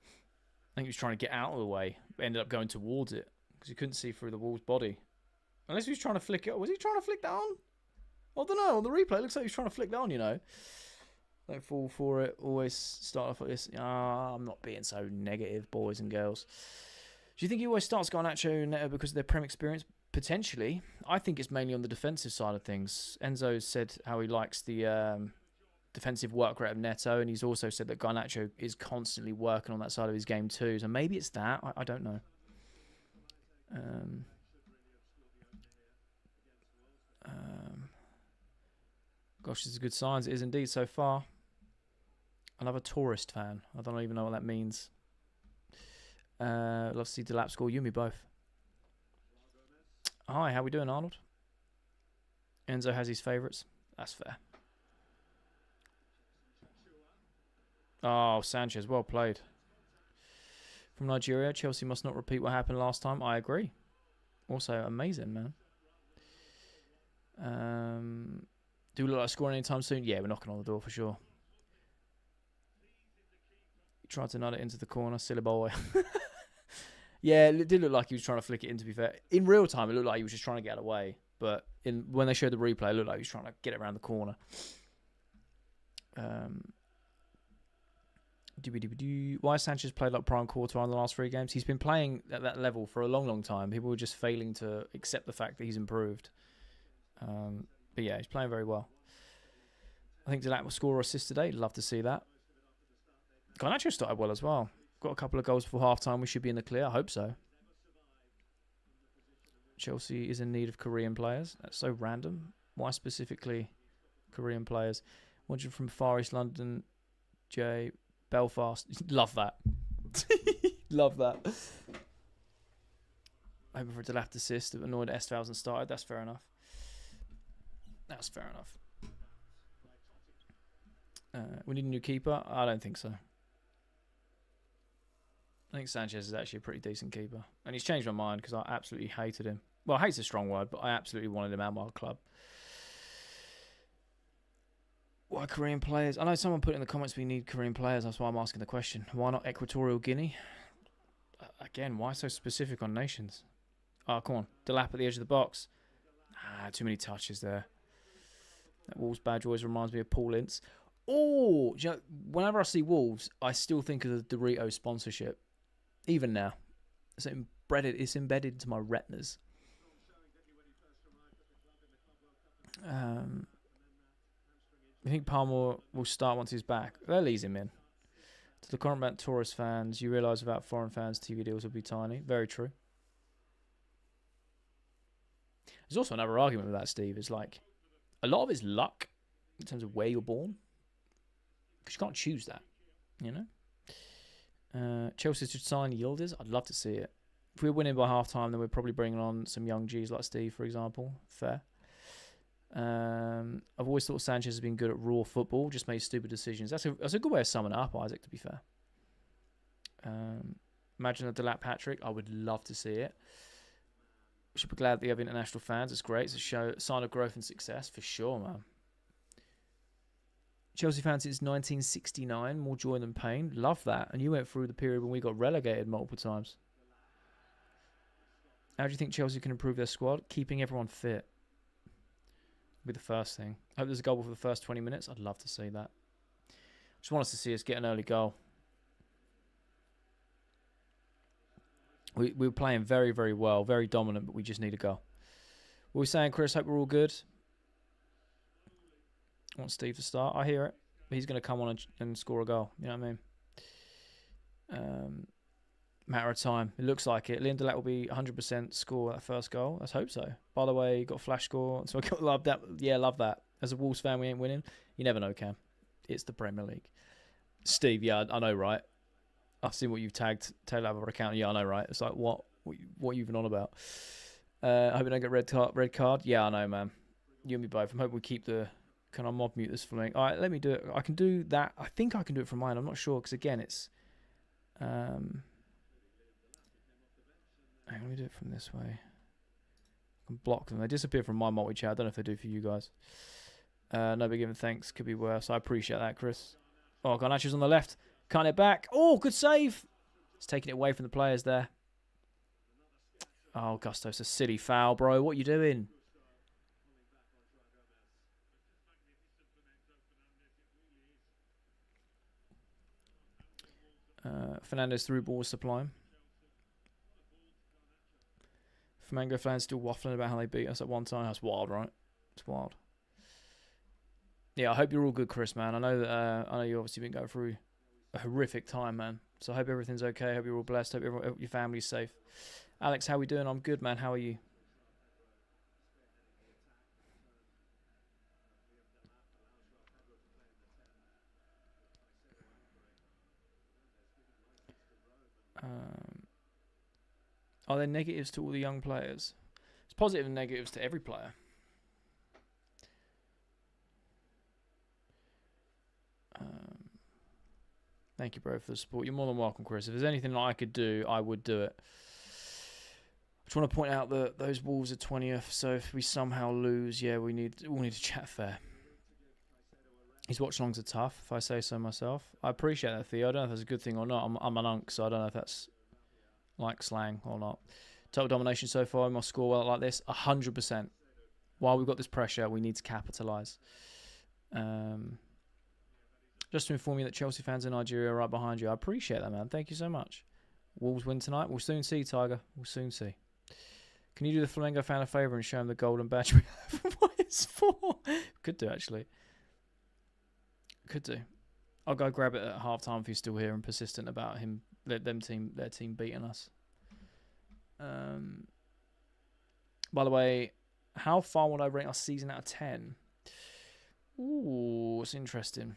I think he was trying to get out of the way, but ended up going towards it because he couldn't see through the wall's body. Unless he was trying to flick it. Was he trying to flick that on? I don't know. On the replay, it looks like he was trying to flick that on, you know. Don't fall for it. Always start off like this. I'm not being so negative, boys and girls. Do you think he always starts Garnacho and Neto because of their Prem experience? Potentially. I think it's mainly on the defensive side of things. Enzo said how he likes the defensive work rate of Neto, and he's also said that Garnacho is constantly working on that side of his game too. So maybe it's that. I don't know. Gosh, this is good signs. It is indeed so far. Another tourist fan. I don't even know what that means. Love to see Delap score. You and me both. Hi, how we doing, Arnold? Enzo has his favourites. That's fair. Oh, Sanchez, well played. From Nigeria, Chelsea must not repeat what happened last time. I agree. Also, amazing, man. Do we look like scoring anytime soon? Yeah, we're knocking on the door for sure. He tried to nut it into the corner. Silly boy. Yeah, it did look like he was trying to flick it in, to be fair. In real time, it looked like he was just trying to get away. But when they showed the replay, it looked like he was trying to get it around the corner. Why has Sanchez played like prime Courtois in the last 3 games? He's been playing at that level for a long, long time. People were just failing to accept the fact that he's improved. But yeah, he's playing very well. I think Delap will score or assist today. Love to see that. Garnacho started well as well. Got a couple of goals before half-time. We should be in the clear. I hope so. Chelsea is in need of Korean players. That's so random. Why specifically Korean players? Watching from Far East London, Jay, Belfast. Love that. Love that. Hoping for a Delap assist. Annoyed Estevao hasn't started. That's fair enough. That's fair enough. We need a new keeper? I don't think so. I think Sanchez is actually a pretty decent keeper. And he's changed my mind because I absolutely hated him. Well, hate's a strong word, but I absolutely wanted him out of my club. Why Korean players? I know someone put in the comments we need Korean players. That's why I'm asking the question. Why not Equatorial Guinea? Again, why so specific on nations? Oh, come on. Delap at the edge of the box. Too many touches there. That Wolves badge always reminds me of Paul Ince. Oh, you know, whenever I see Wolves, I still think of the Doritos sponsorship. Even now. It's embedded into my retinas. I think Palmer will start once he's back. They'll ease him in. To the comment about tourist fans, you realise without foreign fans, TV deals will be tiny. Very true. There's also another argument with that, Steve. It's like, a lot of it's luck in terms of where you're born. Because you can't choose that, you know? Chelsea should sign Yildiz. I'd love to see it. If we're winning by half-time, then we're probably bringing on some young Gs like Steve, for example. Fair. I've always thought Sanchez has been good at raw football, just made stupid decisions. That's a good way of summing it up, Isaac, to be fair. Imagine a Delap hat-trick. I would love to see it. We should be glad that you have international fans. It's great. It's a sign of growth and success, for sure, man. Chelsea fans since 1969, more joy than pain. Love that. And you went through the period when we got relegated multiple times. How do you think Chelsea can improve their squad? Keeping everyone fit will be the first thing. I hope there's a goal for the first 20 minutes. I'd love to see that. Just want us to see us get an early goal. We were playing very, very well, very dominant, but we just need a goal. What are we saying, Chris? Hope we're all good. I want Steve to start. I hear it. But he's going to come on and score a goal. You know what I mean? Matter of time. It looks like it. Liam Delap will be 100% score that first goal. Let's hope so. By the way, got a flash score. So I got love that. Yeah, love that. As a Wolves fan, we ain't winning. You never know, Cam. It's the Premier League. Steve, yeah, I know, right? I've seen what you've tagged Taylor Abbott account. Yeah, I know, right? It's like, what are you even on about? I hope we don't get red card. Yeah, I know, man. You and me both. I'm hoping we keep the... Can I mob mute this for me? All right, let me do it. I can do that. I think I can do it from mine. I'm not sure because, again, it's... Let me do it from this way. I can block them. They disappear from my multi-chat. I don't know if they do for you guys. No big given thanks. Could be worse. I appreciate that, Chris. Oh, Garnacho's on the left. Cutting it back. Oh, good save. It's taking it away from the players there. Oh, Gusto, it's a silly foul, bro. What are you doing? Fernandez through ball sublime. Flamengo fans still waffling about how they beat us at one time. That's wild, right? It's wild. Yeah, I hope you're all good, Chris, man. I know that I know you've obviously been going through a horrific time, man. So I hope everything's okay. I hope you're all blessed. Hope your family's safe. Alex, how we doing? I'm good, man. How are you? Are there negatives to all the young players? It's positive and negatives to every player. Thank you, bro, for the support. You're more than welcome, Chris. If there's anything that I could do, I would do it. I just want to point out that those Wolves are 20th, so if we somehow lose, yeah, we all need to chat fair. His watch-alongs are tough, if I say so myself. I appreciate that, Theo. I don't know if that's a good thing or not. I'm an unk, so I don't know if that's like slang or not. Total domination so far. We must score well like this. 100%. While we've got this pressure, we need to capitalise. Just to inform you that Chelsea fans in Nigeria are right behind you. I appreciate that, man. Thank you so much. Wolves win tonight. We'll soon see, Tiger. We'll soon see. Can you do the Flamengo fan a favour and show him the golden badge we have? What it's for? Could do, actually. Could do. I'll go grab it at half time if he's still here and persistent about him, their team beating us. By the way, how far would I rate our season out of 10? Ooh, it's interesting.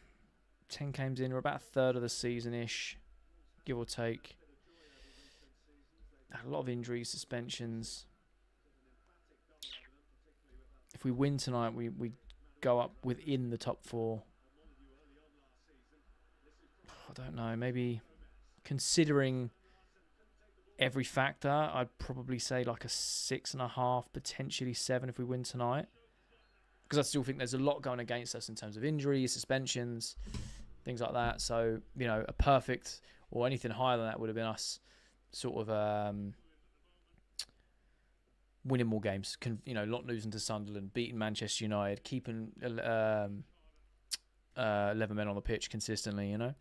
10 games in, we're about a third of the season-ish, give or take. A lot of injuries, suspensions. If we win tonight, we go up within the top 4. I don't know, maybe considering every factor, I'd probably say like a 6.5, potentially 7 if we win tonight. Because I still think there's a lot going against us in terms of injuries, suspensions, things like that. So, you know, a perfect or anything higher than that would have been us sort of winning more games. Not losing to Sunderland, beating Manchester United, keeping 11 men on the pitch consistently, you know.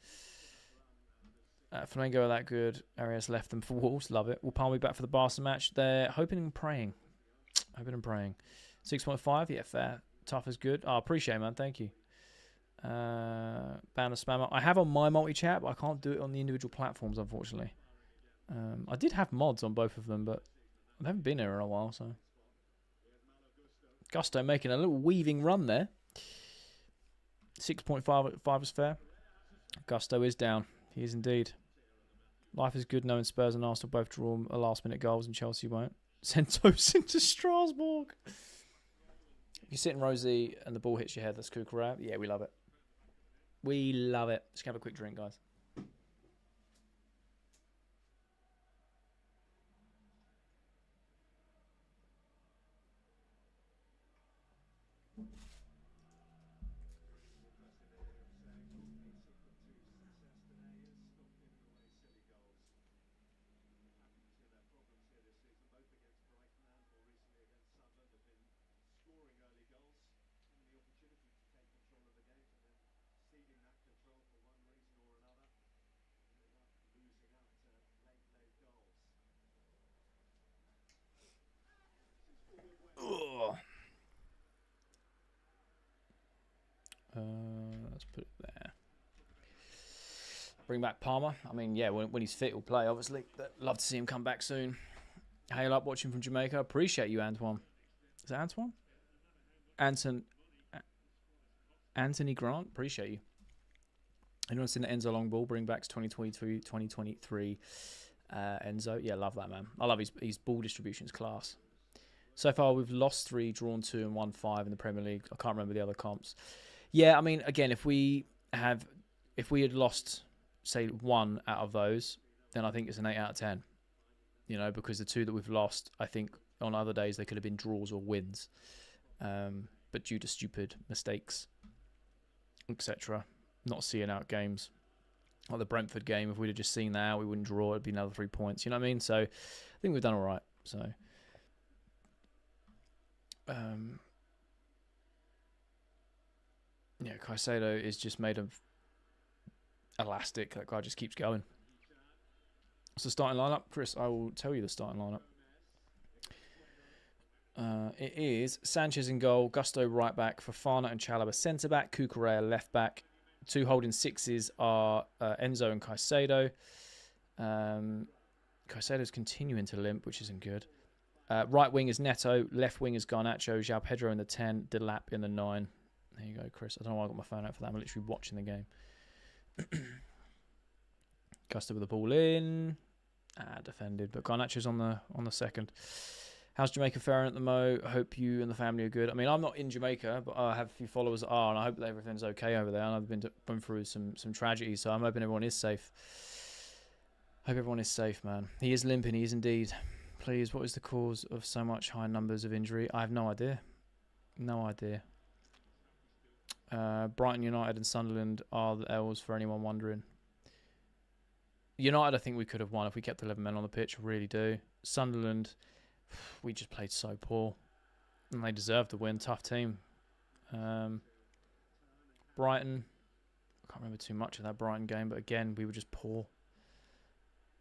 Flamengo are that good. Arias left them for Wolves. Love it. Will Palmer be back for the Barca match? They're hoping and praying. 6.5. Yeah, fair. Tough is good. I appreciate it, man. Thank you. Banner spammer. I have on my multi-chat, but I can't do it on the individual platforms, unfortunately. I did have mods on both of them, but I haven't been here in a while, so. Gusto making a little weaving run there. 6.5 is fair. Gusto is down. He is indeed. Life is good knowing Spurs and Arsenal both draw last-minute goals and Chelsea won't. Send Toast into Strasbourg. You sit in Rosie and the ball hits your head. That's cool, right? Yeah, we love it. We love it. Just have a quick drink, guys. Let's put it there. Bring back Palmer. I mean, yeah, when he's fit, he'll play, obviously. But love to see him come back soon. Hail up, watching from Jamaica. Appreciate you, Antoine. Is that Antoine? Anthony Grant. Appreciate you. Anyone seen the Enzo long ball? Bring backs 2022, 2023. Enzo. Yeah, love that, man. I love his ball distributions class. So far, we've lost 3, drawn 2, and won 5 in the Premier League. I can't remember the other comps. Yeah, I mean, again, if we had lost, say, 1 out of those, then I think it's an 8 out of 10. You know, because the 2 that we've lost, I think on other days they could have been draws or wins, but due to stupid mistakes, etc., not seeing out games. Like the Brentford game, if we'd have just seen that out, we wouldn't draw. It'd be another 3 points. You know what I mean? So I think we've done all right. So yeah, Caicedo is just made of elastic. That guy just keeps going. What's the starting lineup, Chris? I will tell you the starting lineup. It is Sanchez in goal, Gusto right back, Fofana and Chalobah centre back, Cucurella left back. 2 holding 6s are Enzo and Caicedo. Caicedo's continuing to limp, which isn't good. Right wing is Neto, left wing is Garnacho, João Pedro in the 10, Delap in the 9. There you go, Chris. I don't know why I got my phone out for that. I'm literally watching the game. Gusto with the ball in. Defended, but Garnacho's on the second. How's Jamaica faring at the Mo? I hope you and the family are good. I mean, I'm not in Jamaica, but I have a few followers that are, and I hope that everything's okay over there. And I've been through some tragedy, so I'm hoping everyone is safe. Hope everyone is safe, man. He is limping. He is indeed. Please, what is the cause of so much high numbers of injury? I have no idea. No idea. Brighton, United, and Sunderland are the L's for anyone wondering. United, I think we could have won if we kept 11 men on the pitch. I really do. Sunderland, we just played so poor. And they deserved the win. Tough team. Brighton, I can't remember too much of that Brighton game, but again, we were just poor.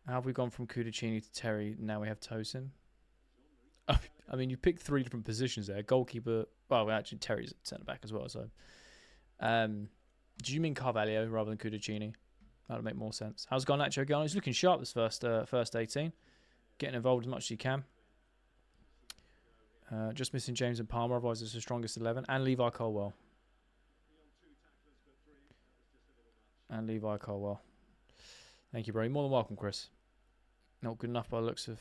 How have we gone from Kudicini to Terry? Now we have Tosin. I mean, you picked 3 different positions there. Goalkeeper, well, actually, Terry's at centre-back as well. So, do you mean Carvalho rather than Kudicini? That would make more sense. How's Garnacho going? He's looking sharp this first 18. Getting involved as much as he can. Just missing James and Palmer, otherwise it's the strongest 11. And Levi Colwell. Thank you, bro. You're more than welcome, Chris. Not good by the looks of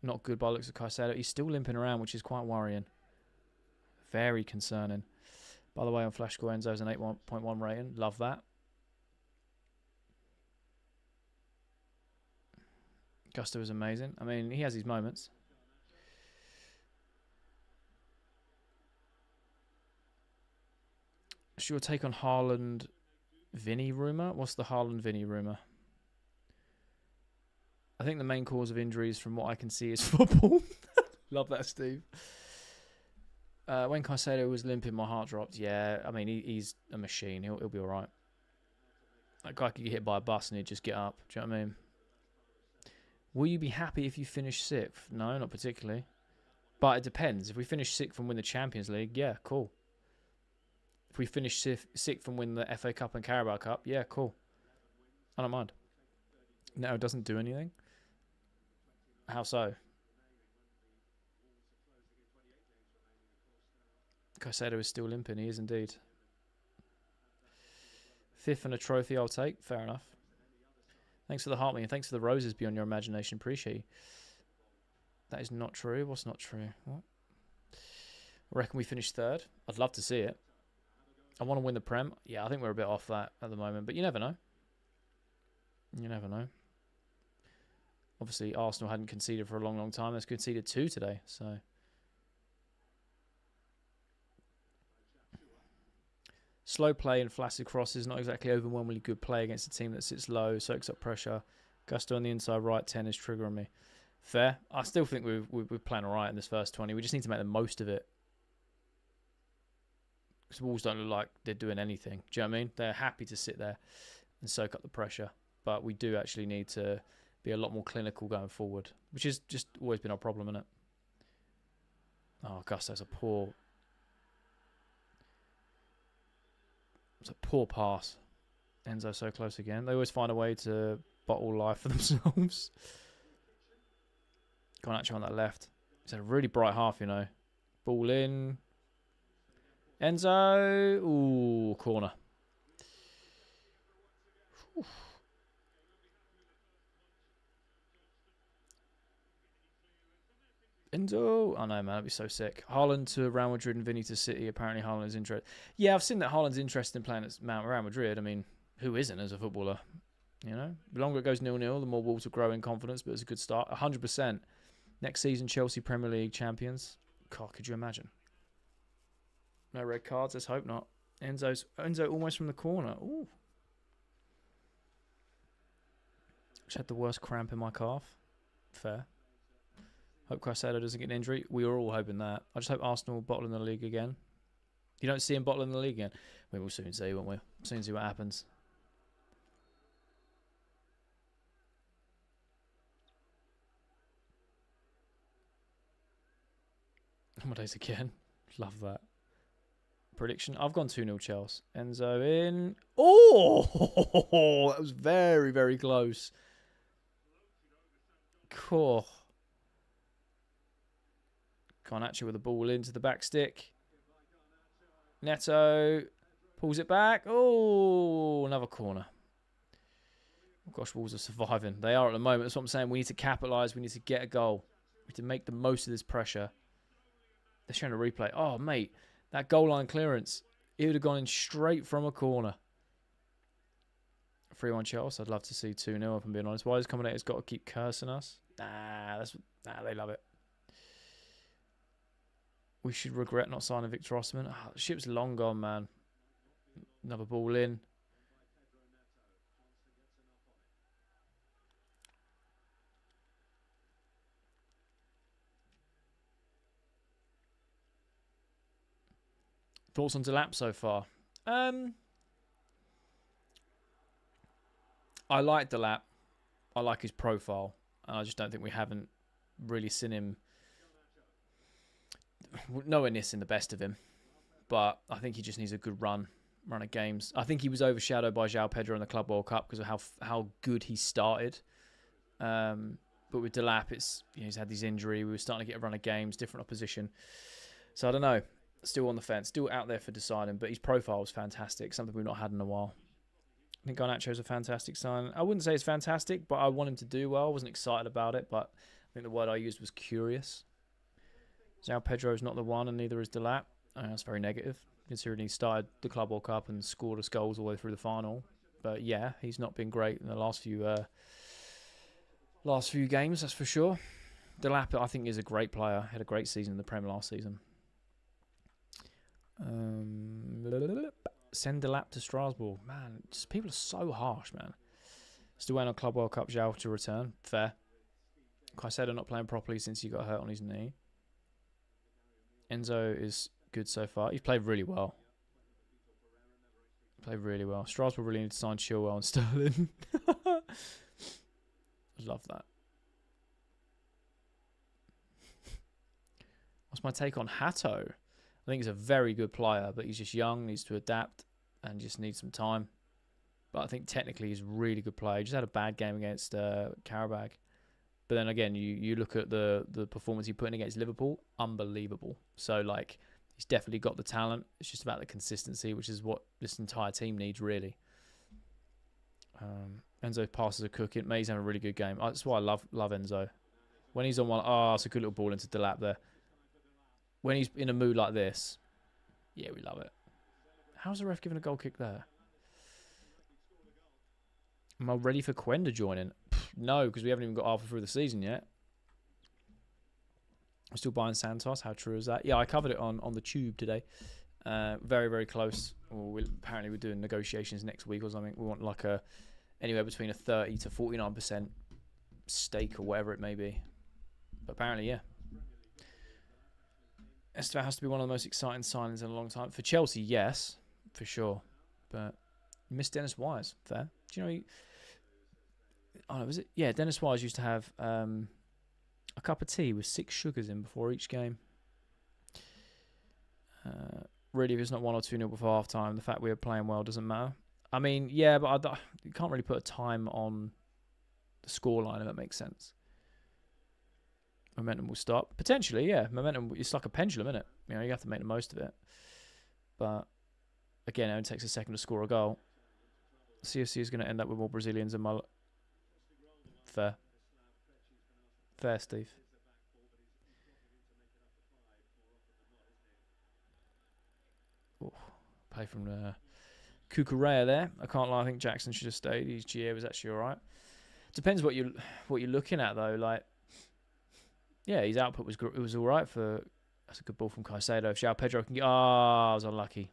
Caicedo. He's still limping around, which is quite worrying. Very concerning. By the way, on Flash Score, Enzo's an 8.1 rating. Love that. Gusto is amazing. I mean, he has his moments. What's your take on Haaland Vinny rumour? What's the Haaland Vinny rumour? I think the main cause of injuries from what I can see is football. Love that, Steve. When Caicedo was limping, my heart dropped. Yeah, I mean, he's a machine. He'll be all right. That guy could get hit by a bus and he'd just get up. Do you know what I mean? Will you be happy if you finish 6th? No, not particularly. But it depends. If we finish 6th and win the Champions League, yeah, cool. If we finish 6th and win the FA Cup and Carabao Cup, yeah, cool. I don't mind. No, it doesn't do anything. How so? Caicedo is still limping. He is indeed. 5th and a trophy I'll take. Fair enough. Thanks for the heart, and thanks for the roses beyond your imagination. Appreciate you. That is not true. What's not true? What? I reckon we finish 3rd. I'd love to see it. I want to win the Prem. Yeah, I think we're a bit off that at the moment, but you never know. You never know. Obviously, Arsenal hadn't conceded for a long, long time. They've conceded 2 today, so. Slow play and flaccid crosses, not exactly overwhelmingly good play against a team that sits low, soaks up pressure. Gusto on the inside right 10 is triggering me. Fair. I still think we're playing all right in this first 20. We just need to make the most of it. Because Wolves don't look like they're doing anything. Do you know what I mean? They're happy to sit there and soak up the pressure. But we do actually need to be a lot more clinical going forward, which has just always been our problem, isn't it? Oh, Gusto's a poor... It's a poor pass. Enzo so close again. They always find a way to bottle life for themselves. Garnacho on that left. It's a really bright half, you know. Ball in. Enzo. Ooh, corner. Whew. Enzo. Oh no, man, that'd be so sick. Haaland to Real Madrid and Vinny to City. Apparently Haaland is interested. Yeah, I've seen that Haaland's interested in playing at Real Madrid. I mean, who isn't as a footballer? You know, the longer it goes 0-0, the more Wolves will grow in confidence. But it's a good start. 100%. Next season, Chelsea Premier League champions. God, could you imagine? No red cards. Let's hope not. Enzo almost from the corner. Ooh. Just had the worst cramp in my calf. Fair. Hope Caicedo doesn't get an injury. We were all hoping that. I just hope Arsenal bottle in the league again. You don't see him bottling the league again. We will soon see, won't we? Soon see what happens. Amadeus again. Love that. Prediction. I've gone 2-0 Chelsea. Enzo in. Oh! That was very, very close. Cool. Garnacho with the ball into the back stick. Neto pulls it back. Oh, another corner. Oh, gosh, Wolves are surviving. They are at the moment. That's what I'm saying. We need to capitalise. We need to get a goal. We need to make the most of this pressure. They're showing a replay. Oh, mate, that goal line clearance. It would have gone in straight from a corner. 3-1 Chelsea. I'd love to see 2-0, if I'm being honest. Why has commentators got to keep cursing us? Nah, they love it. We should regret not signing Victor Osimhen. Oh, the ship's long gone, man. Another ball in. Thoughts on Delap so far? I like Delap. I like his profile. I just don't think we haven't really seen him nowhere near seeing the best of him. But I think he just needs a good run of games. I think he was overshadowed by João Pedro in the Club World Cup because of how good he started. But with Delap, he's had this injury. We were starting to get a run of games, different opposition. So I don't know. Still on the fence. Still out there for deciding. But his profile was fantastic. Something we've not had in a while. I think Garnacho's a fantastic sign. I wouldn't say it's fantastic, but I want him to do well. I wasn't excited about it, but I think the word I used was curious. João Pedro is not the one, and neither is Delap. That's very negative, considering he started the Club World Cup and scored us goals all the way through the final. But yeah, he's not been great in the last few games, that's for sure. Delap, I think, is a great player. Had a great season in the Prem last season. Send Delap to Strasbourg. Man, just people are so harsh, man. Still waiting on Club World Cup João to return. Fair. Caicedo not playing properly since he got hurt on his knee. Enzo is good so far. He's played really well. Strasbourg really need to sign Chilwell and Sterling. Love that. What's my take on Hato? I think he's a very good player, but he's just young, needs to adapt, and just needs some time. But I think technically he's a really good player. He just had a bad game against Karabakh. But then again, you look at the performance he put in against Liverpool, unbelievable. So, like, he's definitely got the talent. It's just about the consistency, which is what this entire team needs, really. Enzo passes are cooking. May's having a really good game. That's why I love Enzo. When he's on one, it's a good little ball into Delap there. When he's in a mood like this, yeah, we love it. How's the ref giving a goal kick there? Am I ready for Quen to join in? No, because we haven't even got halfway through the season yet. I'm still buying Santos. How true is that? Yeah, I covered it on the tube today. Very, very close. Apparently we're doing negotiations next week or something. We want like anywhere between a 30 to 49% stake or whatever it may be. But apparently, yeah. Estevao has to be one of the most exciting signings in a long time. For Chelsea, yes, for sure. But you missed Dennis Wise. Fair. Do you know was it? Yeah, Dennis Wise used to have a cup of tea with 6 sugars in before each game. Really, if it's not 1 or 2-0 before half time, the fact we are playing well doesn't matter. I mean, yeah, but you can't really put a time on the scoreline, if that makes sense. Momentum will stop. Potentially, yeah. Momentum, it's like a pendulum, isn't it? You know, you have to make the most of it. But, again, it only takes a second to score a goal. CFC is going to end up with more Brazilians than my... Fair. Fair, Steve. Ooh, play from Cucurella there. I can't lie. I think Jackson should have stayed. His GA was actually all right. Depends what you're looking at though. Like, yeah, his output was all right for. That's a good ball from Caicedo. If João Pedro can get. I was unlucky.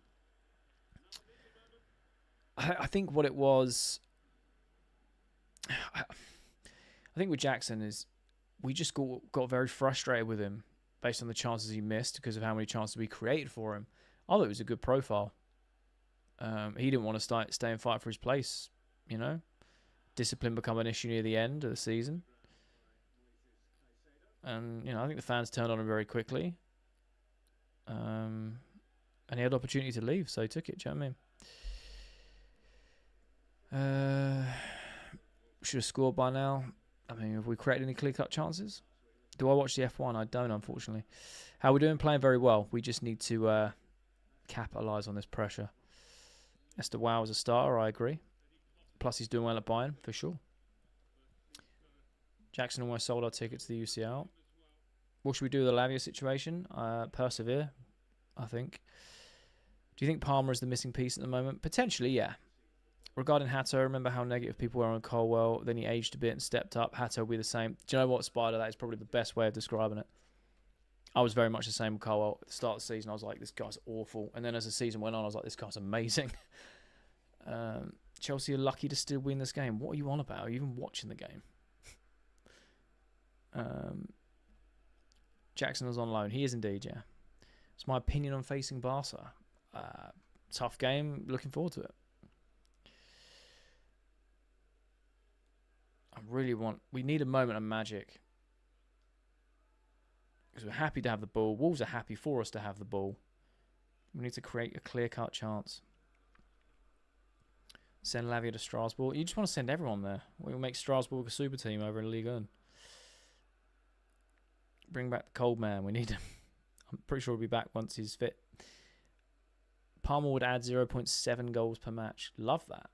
I think what it was. I think with Jackson is we just got very frustrated with him based on the chances he missed because of how many chances we created for him. I thought it was a good profile. He didn't want to stay and fight for his place, you know. Discipline become an issue near the end of the season. And, you know, I think the fans turned on him very quickly. And he had opportunity to leave, so he took it, do you know what I mean? Should have scored by now. I mean, have we created any clear-cut chances? Do I watch the F1? I don't, unfortunately. How are we doing? Playing very well. We just need to capitalise on this pressure. Esther Wow is a starter, I agree. Plus, he's doing well at Bayern, for sure. Jackson almost sold our ticket to the UCL. What should we do with the Lavia situation? Persevere, I think. Do you think Palmer is the missing piece at the moment? Potentially, yeah. Regarding Hato, remember how negative people were on Colwell. Then he aged a bit and stepped up. Hato will be the same. Do you know what, Spider? That is probably the best way of describing it. I was very much the same with Colwell. At the start of the season, I was like, this guy's awful. And then as the season went on, I was like, this guy's amazing. Chelsea are lucky to still win this game. What are you on about? Are you even watching the game? Jackson is on loan. He is indeed, yeah. It's my opinion on facing Barca. Tough game. Looking forward to it. We need a moment of magic. Because we're happy to have the ball. Wolves are happy for us to have the ball. We need to create a clear-cut chance. Send Lavia to Strasbourg. You just want to send everyone there. We'll make Strasbourg a super team over in Ligue 1. Bring back the cold man. We need him. I'm pretty sure he'll be back once he's fit. Palmer would add 0.7 goals per match. Love that.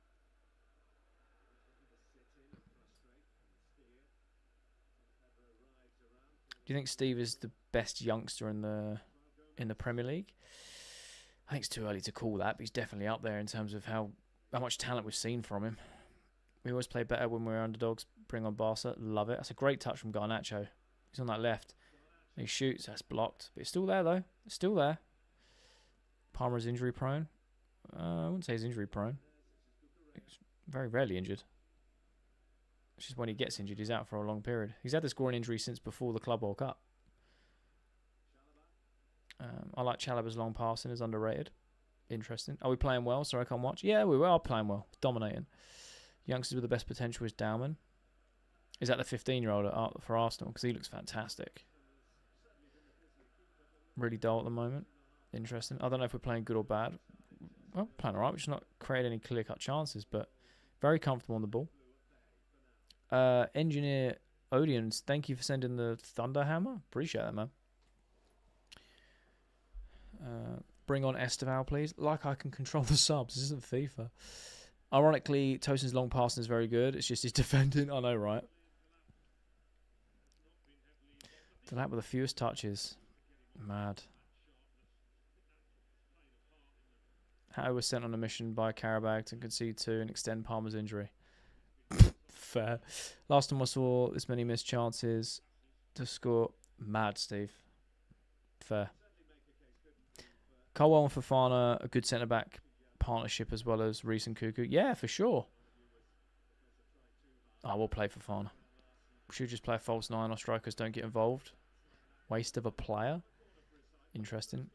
Do you think Steve is the best youngster in the Premier League? I think it's too early to call that, but he's definitely up there in terms of how much talent we've seen from him. We always play better when we're underdogs. Bring on Barca. Love it. That's a great touch from Garnacho. He's on that left. He shoots. That's blocked. But it's still there, though. It's still there. Palmer's injury prone. I wouldn't say he's injury prone. He's very rarely injured. It's just when he gets injured, he's out for a long period. He's had this groin injury since before the Club World Cup. I like Chalaba's long passing. Is underrated. Interesting. Are we playing well? Sorry, I can't watch. Yeah, we are playing well. Dominating. Youngsters with the best potential is Dowman. Is that the 15-year-old for Arsenal? Because he looks fantastic. Really dull at the moment. Interesting. I don't know if we're playing good or bad. Well, playing all right. We're just not creating any clear-cut chances, but very comfortable on the ball. Engineer Odeons, thank you for sending the Thunderhammer. Appreciate that, man. Bring on Esteval, please. Like I can control the subs. This isn't FIFA. Ironically, Tosin's long passing is very good. It's just his defending. I know, right? The lap with the fewest touches. Mad. Hato was sent on a mission by Karabag to concede 2 and extend Palmer's injury. Fair. Last time I saw this many missed chances to score. Mad, Steve. Fair. Colwell and Fofana, a good centre-back partnership as well as Reece and Cuckoo. Yeah, for sure. I will play Fofana. We should just play a false 9 or strikers don't get involved. Waste of a player. Interesting.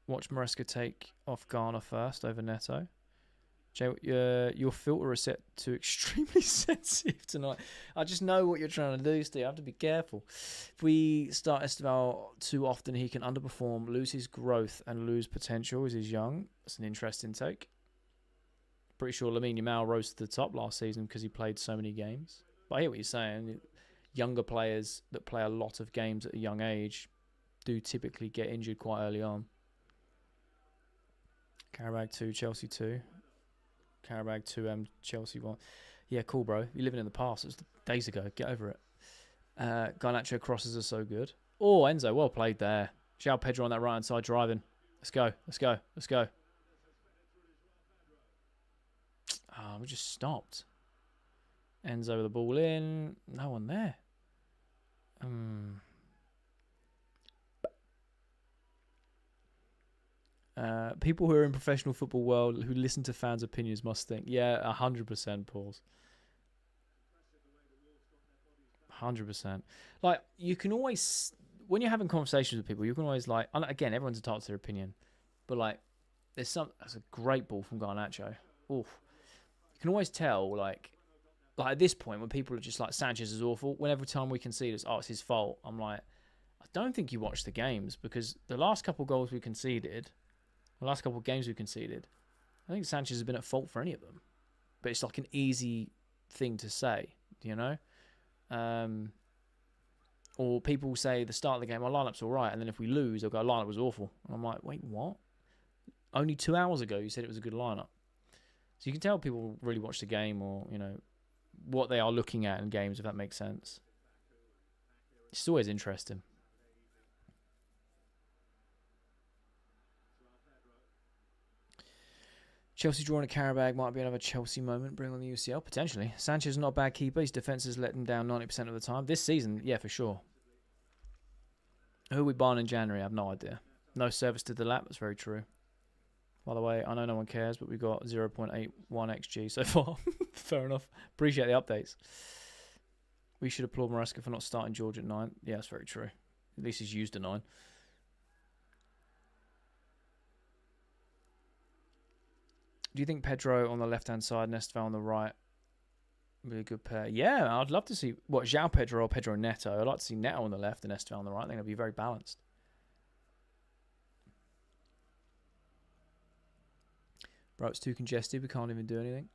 Watch Maresca take off Garner first over Neto. Jay, your filter is set to extremely sensitive tonight. I just know what you're trying to do, Steve. I have to be careful. If we start Esteval too often, he can underperform, lose his growth, and lose potential as he's young. That's an interesting take. Pretty sure Lamine Yamal rose to the top last season because he played so many games. But I hear what you're saying. Younger players that play a lot of games at a young age do typically get injured quite early on. Karabag 2, Chelsea 2. Karabag 2, Chelsea 1. Yeah, cool, bro. You're living in the past. It was days ago. Get over it. Garnacho crosses are so good. Oh, Enzo, well played there. João Pedro on that right-hand side driving. Let's go. Let's go. Let's go. Ah, we just stopped. Ends over the ball in. No one there. People who are in professional football world who listen to fans' opinions must think, yeah, 100%, Pauls. 100%. Like, you can always, when you're having conversations with people, you can always, like, again, everyone's entitled to their opinion, but, like, that's a great ball from Garnacho. Oof. You can always tell, like at this point, when people are just like, Sanchez is awful, when every time we concede, it's his fault. I'm like, I don't think you watched the games, because the last couple goals we conceded, the last couple of games we conceded, I think Sanchez has been at fault for any of them. But it's like an easy thing to say, you know? Or people say the start of the game, our lineup's all right, and then if we lose, they'll go, lineup was awful. And I'm like, wait, what? Only 2 hours ago you said it was a good lineup. So you can tell people really watch the game, or, you know, what they are looking at in games, if that makes sense. It's always interesting. Chelsea drawing a Carabag might be another Chelsea moment. Bring on the UCL, potentially. Sanchez is not a bad keeper. His defence has let him down 90% of the time. This season, yeah, for sure. Who are we buying in January? I have no idea. No service to the lap. That's very true. By the way, I know no one cares, but we've got 0.81 XG so far. Fair enough. Appreciate the updates. We should applaud Maresca for not starting George at 9. Yeah, that's very true. At least he's used a 9. Do you think Pedro on the left-hand side and Esteval on the right would be a good pair? Yeah, I'd love to see, João Pedro or Pedro Neto. I'd like to see Neto on the left and Esteval on the right. I think that'd be very balanced. Bro, it's too congested. We can't even do anything.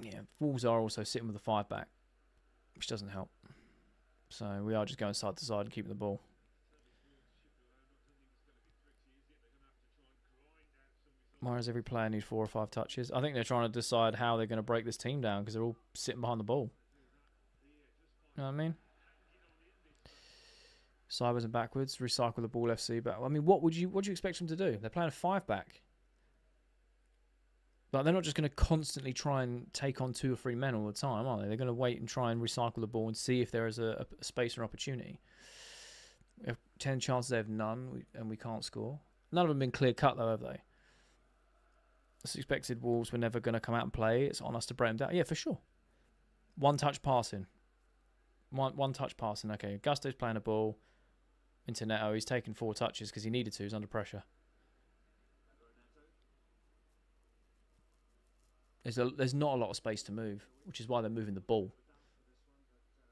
Yeah, Wolves are also sitting with the 5 back, which doesn't help. So we are just going side to side and keeping the ball. Why does every player need 4 or 5 touches? I think they're trying to decide how they're going to break this team down, because they're all sitting behind the ball. You know what I mean? Sideways and backwards, recycle the ball FC back. I mean, what do you expect them to do? They're playing a 5 back. Like, they're not just going to constantly try and take on 2 or 3 men all the time, are they? They're going to wait and try and recycle the ball and see if there is a space or opportunity. We have 10 chances, they have none, and we can't score. None of them have been clear cut though, have they? It's expected Wolves were never going to come out and play. It's on us to break them down. Yeah, for sure. One touch passing. One touch passing. Okay, Gusto's playing a ball into Neto. He's taken 4 touches because he needed to. He's under pressure. There's not a lot of space to move, which is why they're moving the ball.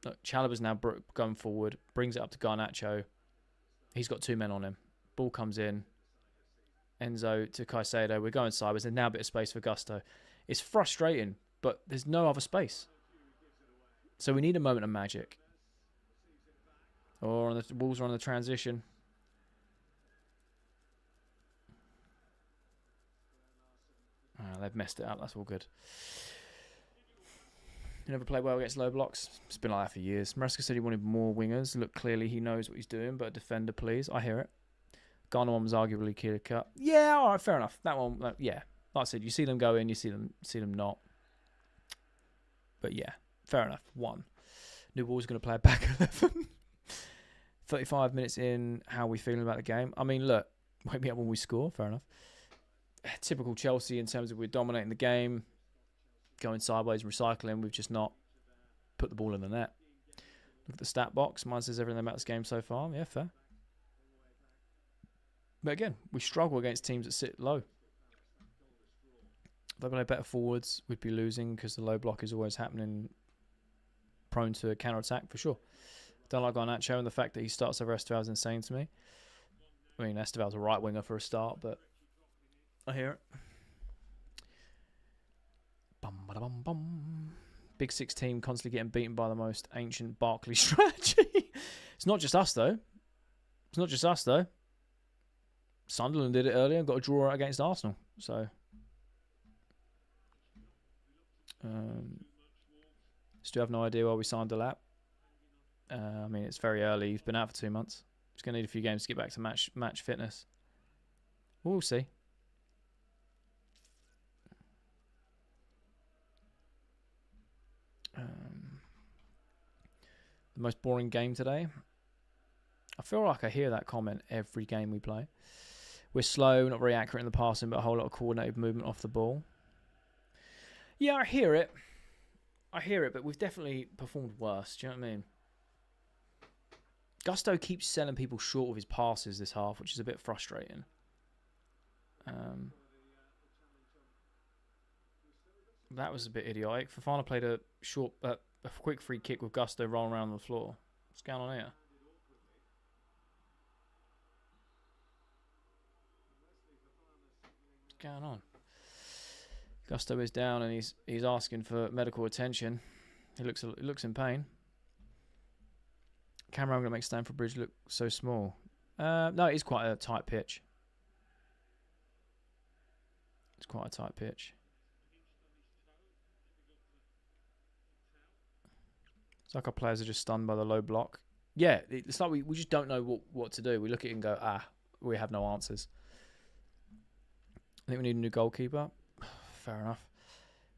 Look, Chalobah's now going forward, brings it up to Garnacho. He's got 2 men on him. Ball comes in. Enzo to Caicedo. We're going sideways. There's now a bit of space for Gusto. It's frustrating, but there's no other space. So we need a moment of magic. Or the Wolves are on the transition. Oh, they've messed it up. That's all good. You never play well against low blocks. It's been like that for years. Maresca said he wanted more wingers. Look, clearly he knows what he's doing, but a defender, please. I hear it. Ghana one was arguably clear cut. Yeah, all right, fair enough. That one, yeah. Like I said, you see them go in, you see them not. But yeah, fair enough. 1. New Ball's going to play back 11. 35 minutes in, how are we feeling about the game? I mean, look, wake me up when we score. Fair enough. Typical Chelsea in terms of we're dominating the game, going sideways, recycling. We've just not put the ball in the net. Look at the stat box. Mine says everything about this game so far. Yeah, fair. But again, we struggle against teams that sit low. If they play better forwards, we'd be losing because the low block is always happening, prone to a counter-attack for sure. Don't like Garnacho, and the fact that he starts over Esteval is insane to me. I mean, Esteval's a right winger for a start, but I hear it. Big 6 team constantly getting beaten by the most ancient Barkley strategy. It's not just us, though. Sunderland did it earlier and got a draw against Arsenal. So, still have no idea why we signed Delap. I mean, it's very early. He's been out for 2 months. He's going to need a few games to get back to match fitness. We'll see. The most boring game today. I feel like I hear that comment every game we play. We're slow, not very accurate in the passing, but a whole lot of coordinated movement off the ball. Yeah, I hear it. But we've definitely performed worse. Do you know what I mean? Gusto keeps selling people short of his passes this half, which is a bit frustrating. That was a bit idiotic. Fofana played a quick free kick with Gusto rolling around on the floor. What's going on here? What's going on? Gusto is down and he's asking for medical attention. He looks in pain. Camera angle makes Stamford Bridge look so small. No, it is quite a tight pitch. It's quite a tight pitch. It's like our players are just stunned by the low block. Yeah, it's like we just don't know what to do. We look at it and go, we have no answers. I think we need a new goalkeeper. Fair enough.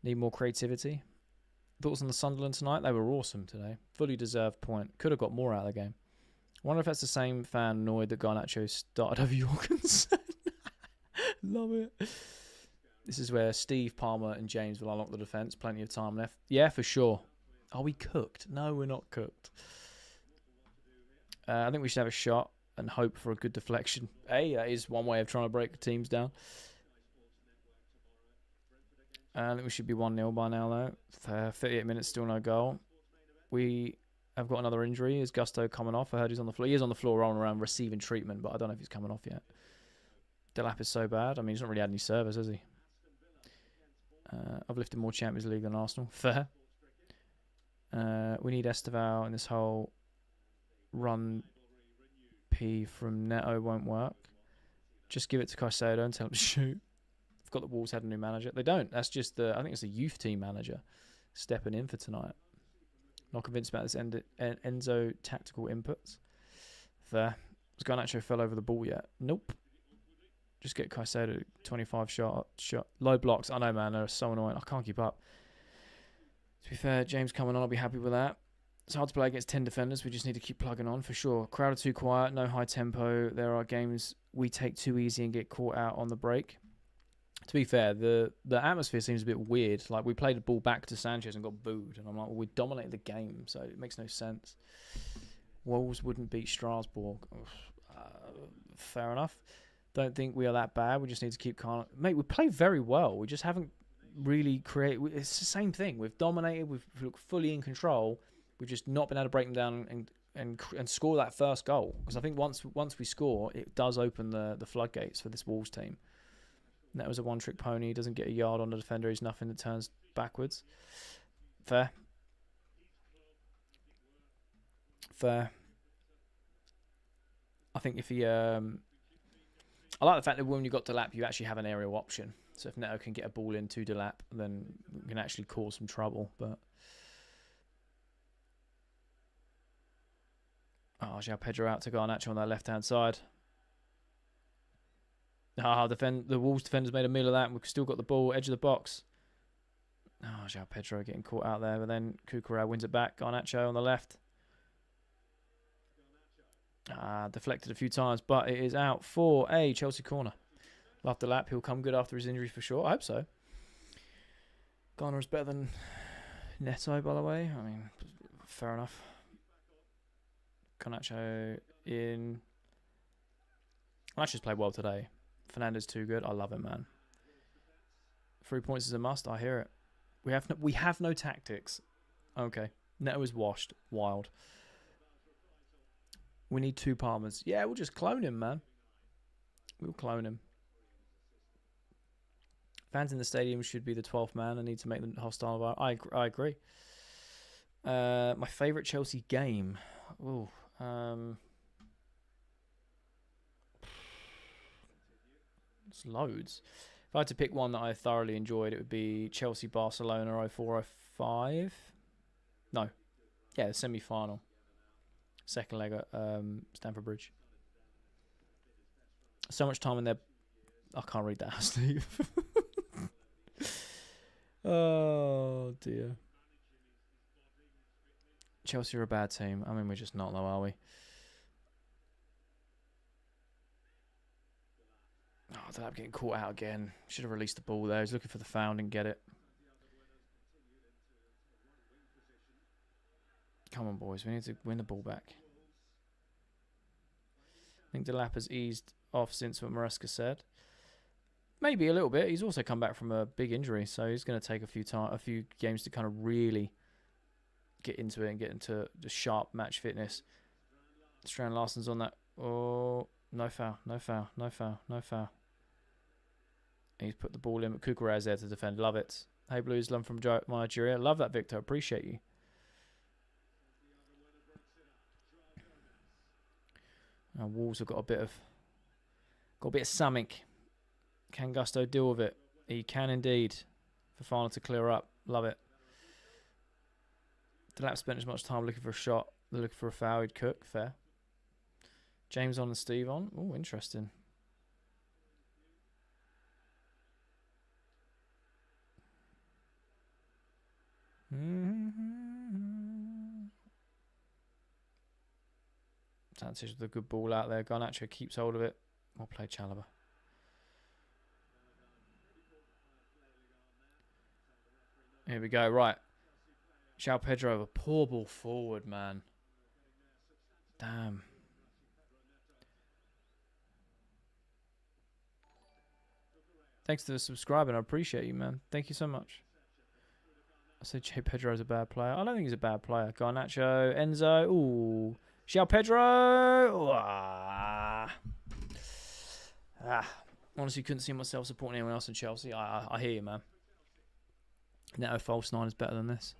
Need more creativity. Thoughts on the Sunderland tonight? They were awesome today. Fully deserved point. Could have got more out of the game. Wonder if that's the same fan annoyed that Garnacho started over Jorgensen. Love it. This is where Steve, Palmer and James will unlock the defence. Plenty of time left. Yeah, for sure. Are we cooked? No, we're not cooked. I think we should have a shot and hope for a good deflection. That is one way of trying to break the teams down. I think we should be 1-0 by now, though. 38 minutes, still no goal. We have got another injury. Is Gusto coming off? I heard he's on the floor. He is on the floor rolling around receiving treatment, but I don't know if he's coming off yet. Delap is so bad. I mean, he's not really had any service, has he? I've lifted more Champions League than Arsenal. Fair. We need Esteval, and this whole run P from Neto won't work. Just give it to Caicedo and tell him to shoot. I've got the Wolves had a new manager. They don't. That's just I think it's a youth team manager stepping in for tonight. Not convinced about this Enzo tactical inputs. Fair. Has Garnacho fell over the ball yet? Nope. Just get Caicedo 25 shot. Low blocks. I know, man. They're so annoying. I can't keep up. To be fair, James coming on, I'll be happy with that. It's hard to play against 10 defenders. We just need to keep plugging on for sure. Crowd are too quiet. No high tempo. There are games we take too easy and get caught out on the break. To be fair, the atmosphere seems a bit weird. Like, we played the ball back to Sanchez and got booed. And I'm like, well, we dominated the game, so it makes no sense. Wolves wouldn't beat Strasbourg. Fair enough. Don't think we are that bad. We just need to keep calm. Mate, we play very well. We just haven't really created... It's the same thing. We've dominated. We've looked fully in control. We've just not been able to break them down and score that first goal. Because I think once we score, it does open the floodgates for this Wolves team. And that was a one-trick pony. He doesn't get a yard on the defender. He's nothing that turns backwards. Fair. I think if he... I like the fact that when you got Delap, you actually have an aerial option. So if Neto can get a ball into Delap, then we can actually cause some trouble. But João Pedro out to Garnacho on that left-hand side. The Wolves defenders made a meal of that, and we've still got the ball, edge of the box. João Pedro getting caught out there, but then Cucurella wins it back. Garnacho on the left. Deflected a few times, but it is out for a Chelsea corner. Love the lap. He'll come good after his injury for sure. I hope so. Garner is better than Neto, by the way. I mean, fair enough. Garnacho in. Garnacho's played well today. Fernandes too good. I love him, man. 3 points is a must. I hear it. We have no tactics. Okay. Neto is washed. Wild. We need 2 Palmers. Yeah, we'll just clone him, man. We'll clone him. Fans in the stadium should be the 12th man. I need to make them hostile. I agree. My favourite Chelsea game. Ooh. It's loads. If I had to pick one that I thoroughly enjoyed, it would be Chelsea-Barcelona 04-05. No. Yeah, the semi-final. Second leg at Stamford Bridge. So much time in their I can't read that, Steve. Oh, dear. Chelsea are a bad team. I mean, we're just not, though, are we? Oh, I'm getting caught out again. Should have released the ball there. He's looking for the foul, didn't get it. Come on, boys. We need to win the ball back. I think Delap has eased off since what Maresca said. Maybe a little bit. He's also come back from a big injury, so he's going to take a few games to kind of really get into it and get into the sharp match fitness. Strand Larsen's on that. Oh, no foul, no foul, no foul, no foul. He's put the ball in, but Kukureya's there to defend. Love it. Hey, Blues, love from Nigeria. Love that, Victor. Appreciate you. Now, Wolves have got a bit of something. Can Gusto deal with it? He can indeed. Fofana to clear up. Love it. Delap spent as much time looking for a shot. They're looking for a foul. He'd cook. Fair. James on and Steve on. Oh, interesting. Sanchez with a good ball out there. Garnacho keeps hold of it. We'll play Chalobah. Here we go. Right. João Pedro, a poor ball forward, man. Damn. Thanks for subscribing. I appreciate you, man. Thank you so much. I said João Pedro is a bad player. I don't think he's a bad player. Garnacho, Enzo. Ooh. João Pedro. Ooh, honestly, couldn't see myself supporting anyone else in Chelsea. I hear you, man. Neto false 9 is better than this.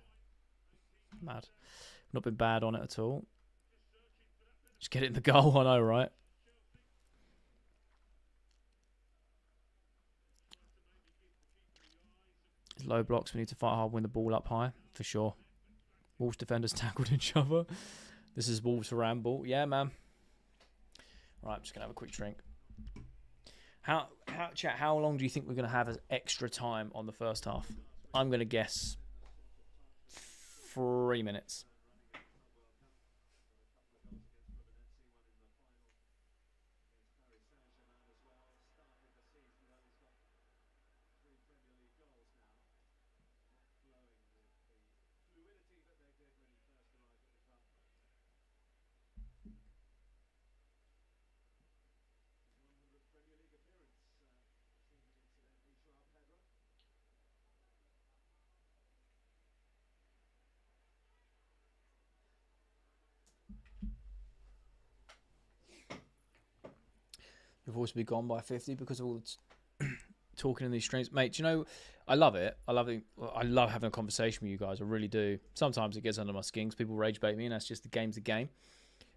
Mad. Not been bad on it at all. Just get it in the goal. I know, right? Low blocks. We need to fight hard, win the ball up high, for sure. Wolves defenders tackled each other. This is Wolves for Ramble. Yeah, man. Right, I'm just going to have a quick drink. Chat, how long do you think we're going to have as extra time on the first half? I'm going to guess 3 minutes. Your voice will be gone by 50 because of all the talking in these streams. Mate, do you know, I love it. I love having a conversation with you guys. I really do. Sometimes it gets under my skin because people rage bait me, and that's just the game's the game.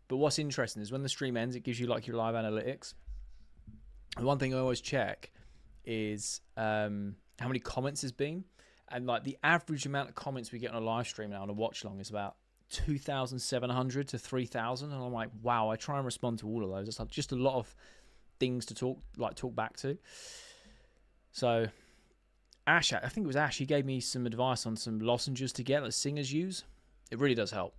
But what's interesting is when the stream ends, it gives you like your live analytics. And one thing I always check is how many comments there's been. And like the average amount of comments we get on a live stream now on a watch long is about 2,700 to 3,000. And I'm like, wow, I try and respond to all of those. It's like just a lot of things to talk back to. So Ash, I think it was Ash, he gave me some advice on some lozenges to get that singers use. It really does help.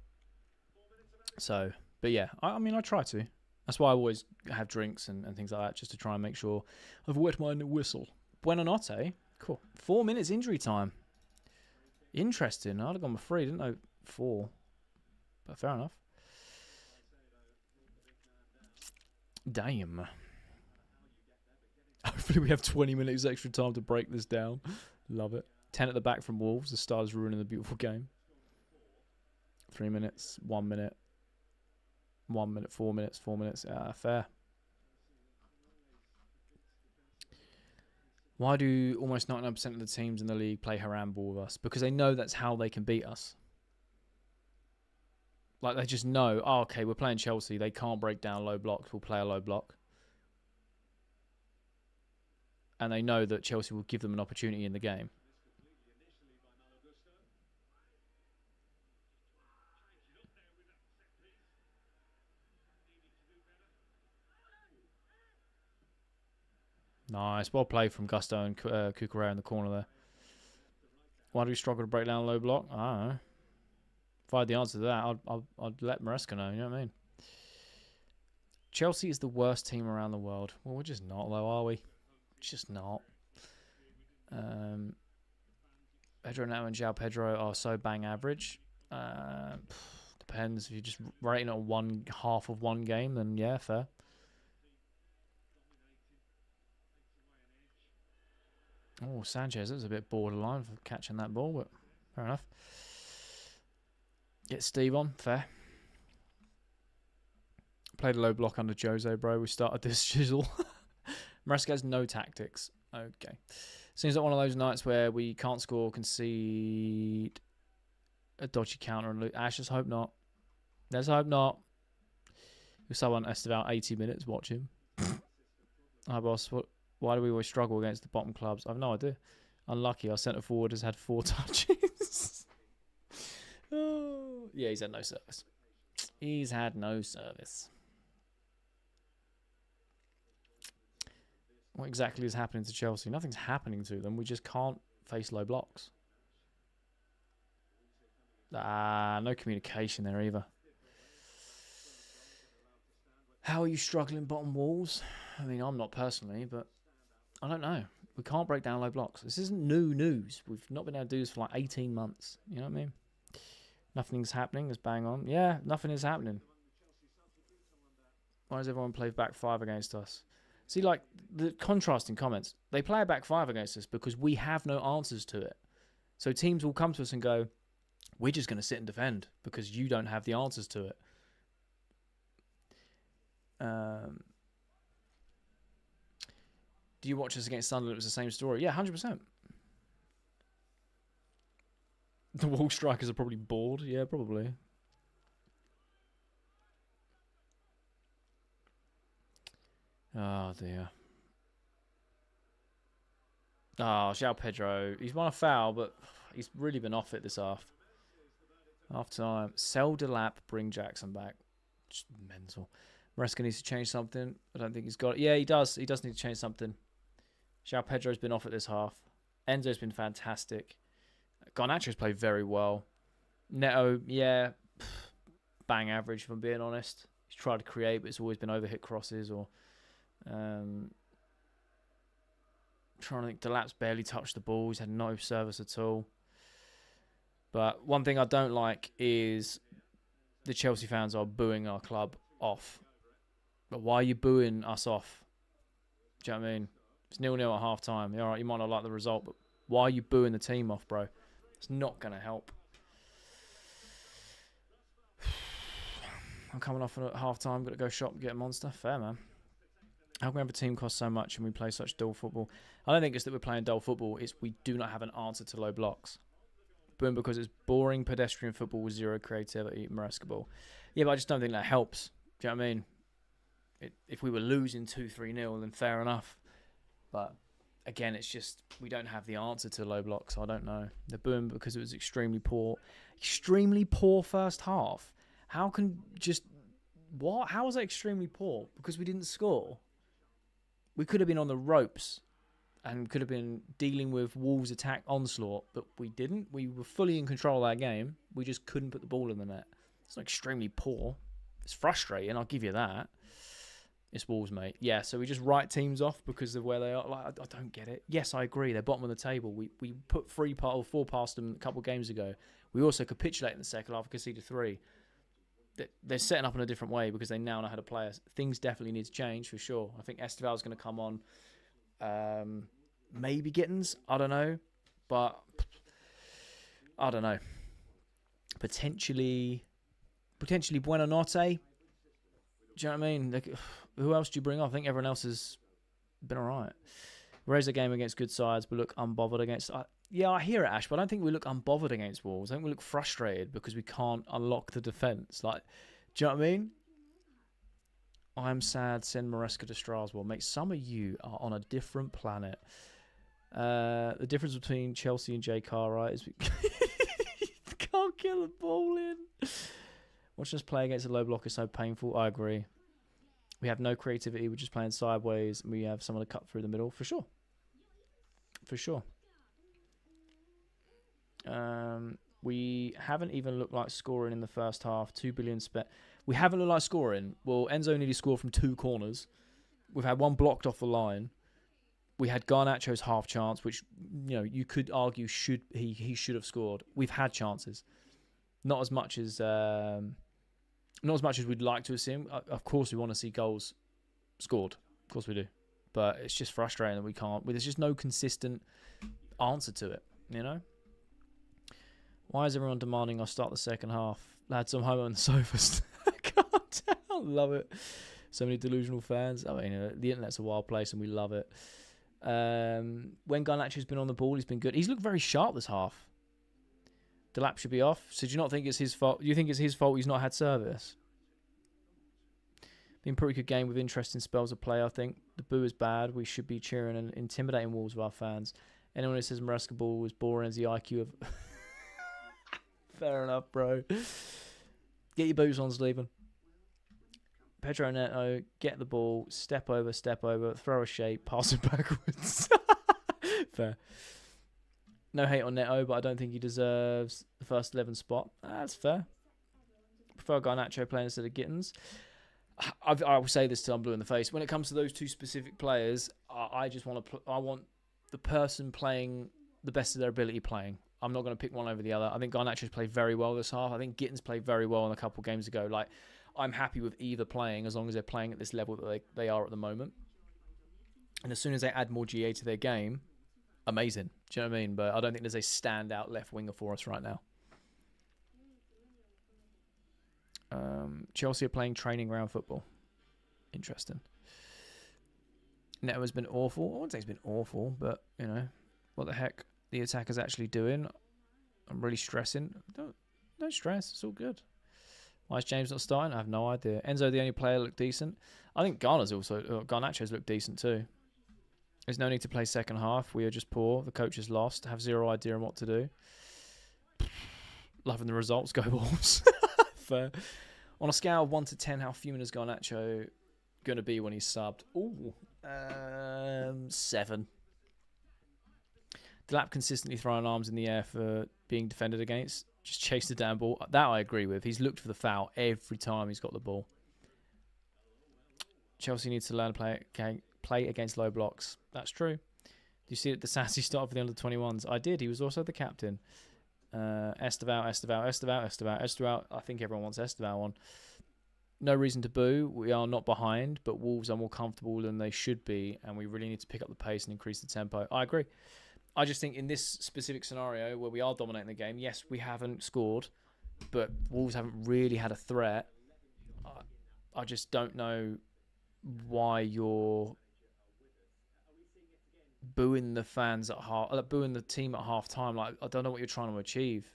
So, but yeah, I mean, I try to. That's why I always have drinks and things like that, just to try and make sure I've wet my whistle. Buena notte. Cool. 4 minutes injury time. Interesting. I'd have gone with 3. Didn't know 4. But fair enough. Damn. Hopefully we have 20 minutes extra time to break this down. Love it. 10 at the back from Wolves. The Stars ruining the beautiful game. 3 minutes. 1 minute. 1 minute. 4 minutes. 4 minutes. Fair. Why do almost 99% of the teams in the league play haram ball with us? Because they know that's how they can beat us. Like, they just know, oh, okay, we're playing Chelsea. They can't break down low blocks. We'll play a low block. And they know that Chelsea will give them an opportunity in the game. Nice. Well played from Gusto and Cucurella in the corner there. Why do we struggle to break down a low block? I don't know. If I had the answer to that, I'd let Maresca know. You know what I mean? Chelsea is the worst team around the world. Well, we're just not, though, are we? Just not. Pedro Neto and João Pedro are so bang average. Depends. If you're just rating it on one half of one game, then yeah, fair. Oh, Sanchez, that was a bit borderline for catching that ball, but fair enough. Get Steve on, fair. Played a low block under Jose, bro. We started this chisel. Maresca has no tactics. Okay. Seems like one of those nights where we can't score, concede a dodgy counter and lose. Ash, let's hope not. Let's hope not. If someone asked about 80 minutes, watch him. Hi, boss. Why do we always struggle against the bottom clubs? I have no idea. Unlucky. Our centre forward has had 4 touches. Oh. Yeah, he's had no service. He's had no service. What exactly is happening to Chelsea? Nothing's happening to them. We just can't face low blocks. No communication there either. How are you struggling bottom walls? I mean, I'm not personally, but I don't know. We can't break down low blocks. This isn't new news. We've not been able to do this for like 18 months. You know what I mean? Nothing's happening. It's bang on. Yeah, nothing is happening. Why does everyone play back 5 against us? See, like, the contrasting comments. They play a back 5 against us because we have no answers to it. So teams will come to us and go, we're just going to sit and defend because you don't have the answers to it. Do you watch us against Sunderland? It was the same story. Yeah, 100%. The wall strikers are probably bored. Yeah, probably. Oh, dear. Oh, João Pedro. He's won a foul, but he's really been off it this half. Half time. Sell Delap, bring Jackson back. Just mental. Maresca needs to change something. I don't think he's got it. Yeah, he does. He does need to change something. João Pedro's been off at this half. Enzo's been fantastic. Garnacho's played very well. Neto, yeah, bang average if I'm being honest. He's tried to create, but it's always been overhit crosses or... trying to think, Delap's barely touched the ball. He's had no service at all. But one thing I don't like is the Chelsea fans are booing our club off. But why are you booing us off? Do you know what I mean? It's 0-0 at half time. All right, you might not like the result, but why are you booing the team off, bro? It's not going to help. I'm coming off at half time. Got to go shop and get a monster. Fair, man. How can we have a team cost so much and we play such dull football? I don't think it's that we're playing dull football. It's we do not have an answer to low blocks. Boom, because it's boring pedestrian football with zero creativity, Maresca ball. Yeah, but I just don't think that helps. Do you know what I mean? If we were losing 2-3-0, then fair enough. But again, it's just we don't have the answer to low blocks. So I don't know. The boom because it was extremely poor first half. How can just what? How was that extremely poor? Because we didn't score. We could have been on the ropes and could have been dealing with Wolves' attack onslaught, but we didn't. We were fully in control of that game. We just couldn't put the ball in the net. It's not extremely poor. It's frustrating, I'll give you that. It's Wolves, mate. Yeah, so we just write teams off because of where they are. Like, I don't get it. Yes, I agree. They're bottom of the table. We put 4 past them a couple of games ago. We also capitulated in the second half and conceded 3. They're setting up in a different way because they now know how to play us. Things definitely need to change for sure. I think Estival's going to come on. Maybe Gittins. I don't know. But I don't know. Potentially Buonanotte. Do you know what I mean? Like, who else do you bring on? I think everyone else has been all right. Raise a game against good sides, but look unbothered against... yeah, I hear it, Ash, but I don't think we look unbothered against Wolves. I think we look frustrated because we can't unlock the defence. Like, do you know what I mean? I'm sad. Send Maresca to Strasbourg. Mate, some of you are on a different planet. The difference between Chelsea and Jay Cartwright is we can't get the ball in. Watching us play against a low block is so painful. I agree. We have no creativity. We're just playing sideways. And we have someone to cut through the middle for sure. For sure. We haven't even looked like scoring in the first half. 2 billion spent. We haven't looked like scoring. Well, Enzo nearly scored from 2 corners. We've had one blocked off the line. We had Garnacho's half chance, which you could argue he should have scored. We've had chances, not as much as we'd like to have seen. Of course, we want to see goals scored. Of course, we do. But it's just frustrating that we can't. There's just no consistent answer to it. Why is everyone demanding I start the second half? Lads, I'm home on the sofas. Calm down. Love it. So many delusional fans. I mean, the internet's a wild place and we love it. When Garnacho's been on the ball, he's been good. He's looked very sharp this half. Delap should be off. So do you not think it's his fault? Do you think it's his fault he's not had service? Been a pretty good game with interesting spells of play, I think. The boo is bad. We should be cheering and intimidating Wolves with our fans. Anyone who says Maresca ball was boring as the IQ of... Fair enough, bro. Get your boots on, Stephen. Pedro Neto, get the ball, step over, throw a shape, pass it backwards. Fair. No hate on Neto, but I don't think he deserves the first 11 spot. That's fair. Prefer Garnacho playing instead of Gittins. I will say this till I'm blue in the face. When it comes to those two specific players, I just want to. I want the person playing the best of their ability playing. I'm not going to pick one over the other. I think Garnacho's played very well this half. I think Gittins played very well in a couple of games ago. Like, I'm happy with either playing as long as they're playing at this level that they are at the moment. And as soon as they add more GA to their game, amazing. Do you know what I mean? But I don't think there's a standout left winger for us right now. Chelsea are playing training ground football. Interesting. Neto has been awful. I wouldn't say it's been awful, but, what the heck the attacker's actually doing. I'm really stressing. Don't stress. It's all good. Why is James not starting? I have no idea. Enzo, the only player, looked decent. I think Garnacho's looked decent too. There's no need to play second half. We are just poor. The coach is lost. Have zero idea on what to do. Loving the results. Go Wolves. Fair. On a scale of 1 to 10, how fuming is Garnacho going to be when he's subbed? Ooh, 7. Delap consistently throwing arms in the air for being defended against. Just chase the damn ball. That I agree with. He's looked for the foul every time he's got the ball. Chelsea needs to learn to play against low blocks. That's true. Do you see the sassy start for the under-21s? I did. He was also the captain. Esteval. I think everyone wants Esteval on. No reason to boo. We are not behind, but Wolves are more comfortable than they should be, and we really need to pick up the pace and increase the tempo. I agree. I just think in this specific scenario where we are dominating the game, yes, we haven't scored, but Wolves haven't really had a threat. I just don't know why you're booing the fans at booing the team at half time. Like, I don't know what you're trying to achieve.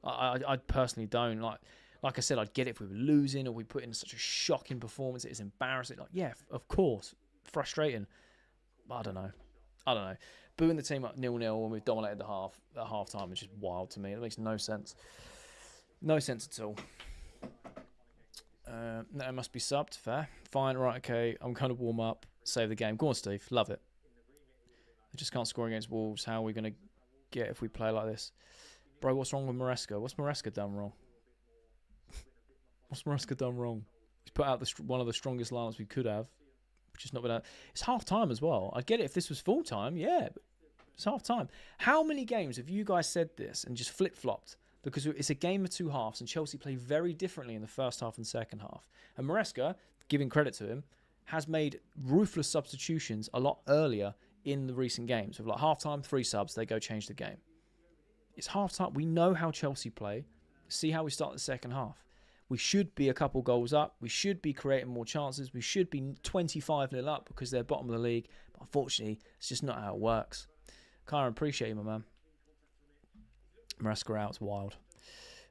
I personally don't. Like I said, I'd get it if we were losing or we put in such a shocking performance. It's embarrassing. Like, yeah, of course, frustrating. But I don't know. Booing the team up 0-0 when we've dominated the half at half time is just wild to me. It makes no sense. No sense at all. No, it must be subbed. Fair. Fine. Right. Okay. I'm going to warm up. Save the game. Go on, Steve. Love it. I just can't score against Wolves. How are we going to get if we play like this? Bro, what's wrong with Maresca? What's Maresca done wrong? What's Maresca done wrong? He's put out one of the strongest lineups we could have, which has not been out. It's half time as well. I get it if this was full time, yeah, but it's half time. How many games have you guys said this and just flip flopped? Because it's a game of two halves, and Chelsea play very differently in the first half and second half. And Maresca, giving credit to him, has made ruthless substitutions a lot earlier in the recent games. With like half time, 3 subs, they go change the game. It's half time. We know how Chelsea play. See how we start the second half. We should be a couple goals up. We should be creating more chances. We should be 25-0 up because they're bottom of the league. But unfortunately, it's just not how it works. Kyron, appreciate you, my man. Maresca out's wild.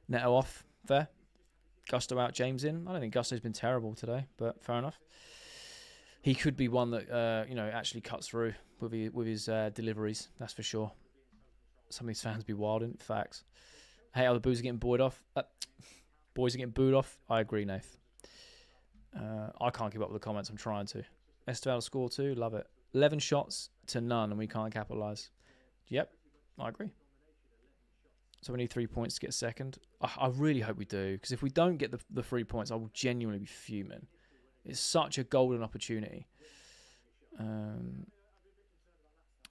Neto off. Fair. Gusto out, James in. I don't think Gusto's been terrible today, but fair enough. He could be one that actually cuts through with his deliveries. That's for sure. Some of these fans be wild in facts. Hey, how the boos are getting booed off. Boys are getting booed off. I agree, Nath. I can't keep up with the comments. I'm trying to. Esteval score 2. Love it. 11 shots to none, and we can't capitalise. Yep, I agree. So we need 3 points to get second. I really hope we do, because if we don't get the 3 points, I will genuinely be fuming. It's such a golden opportunity.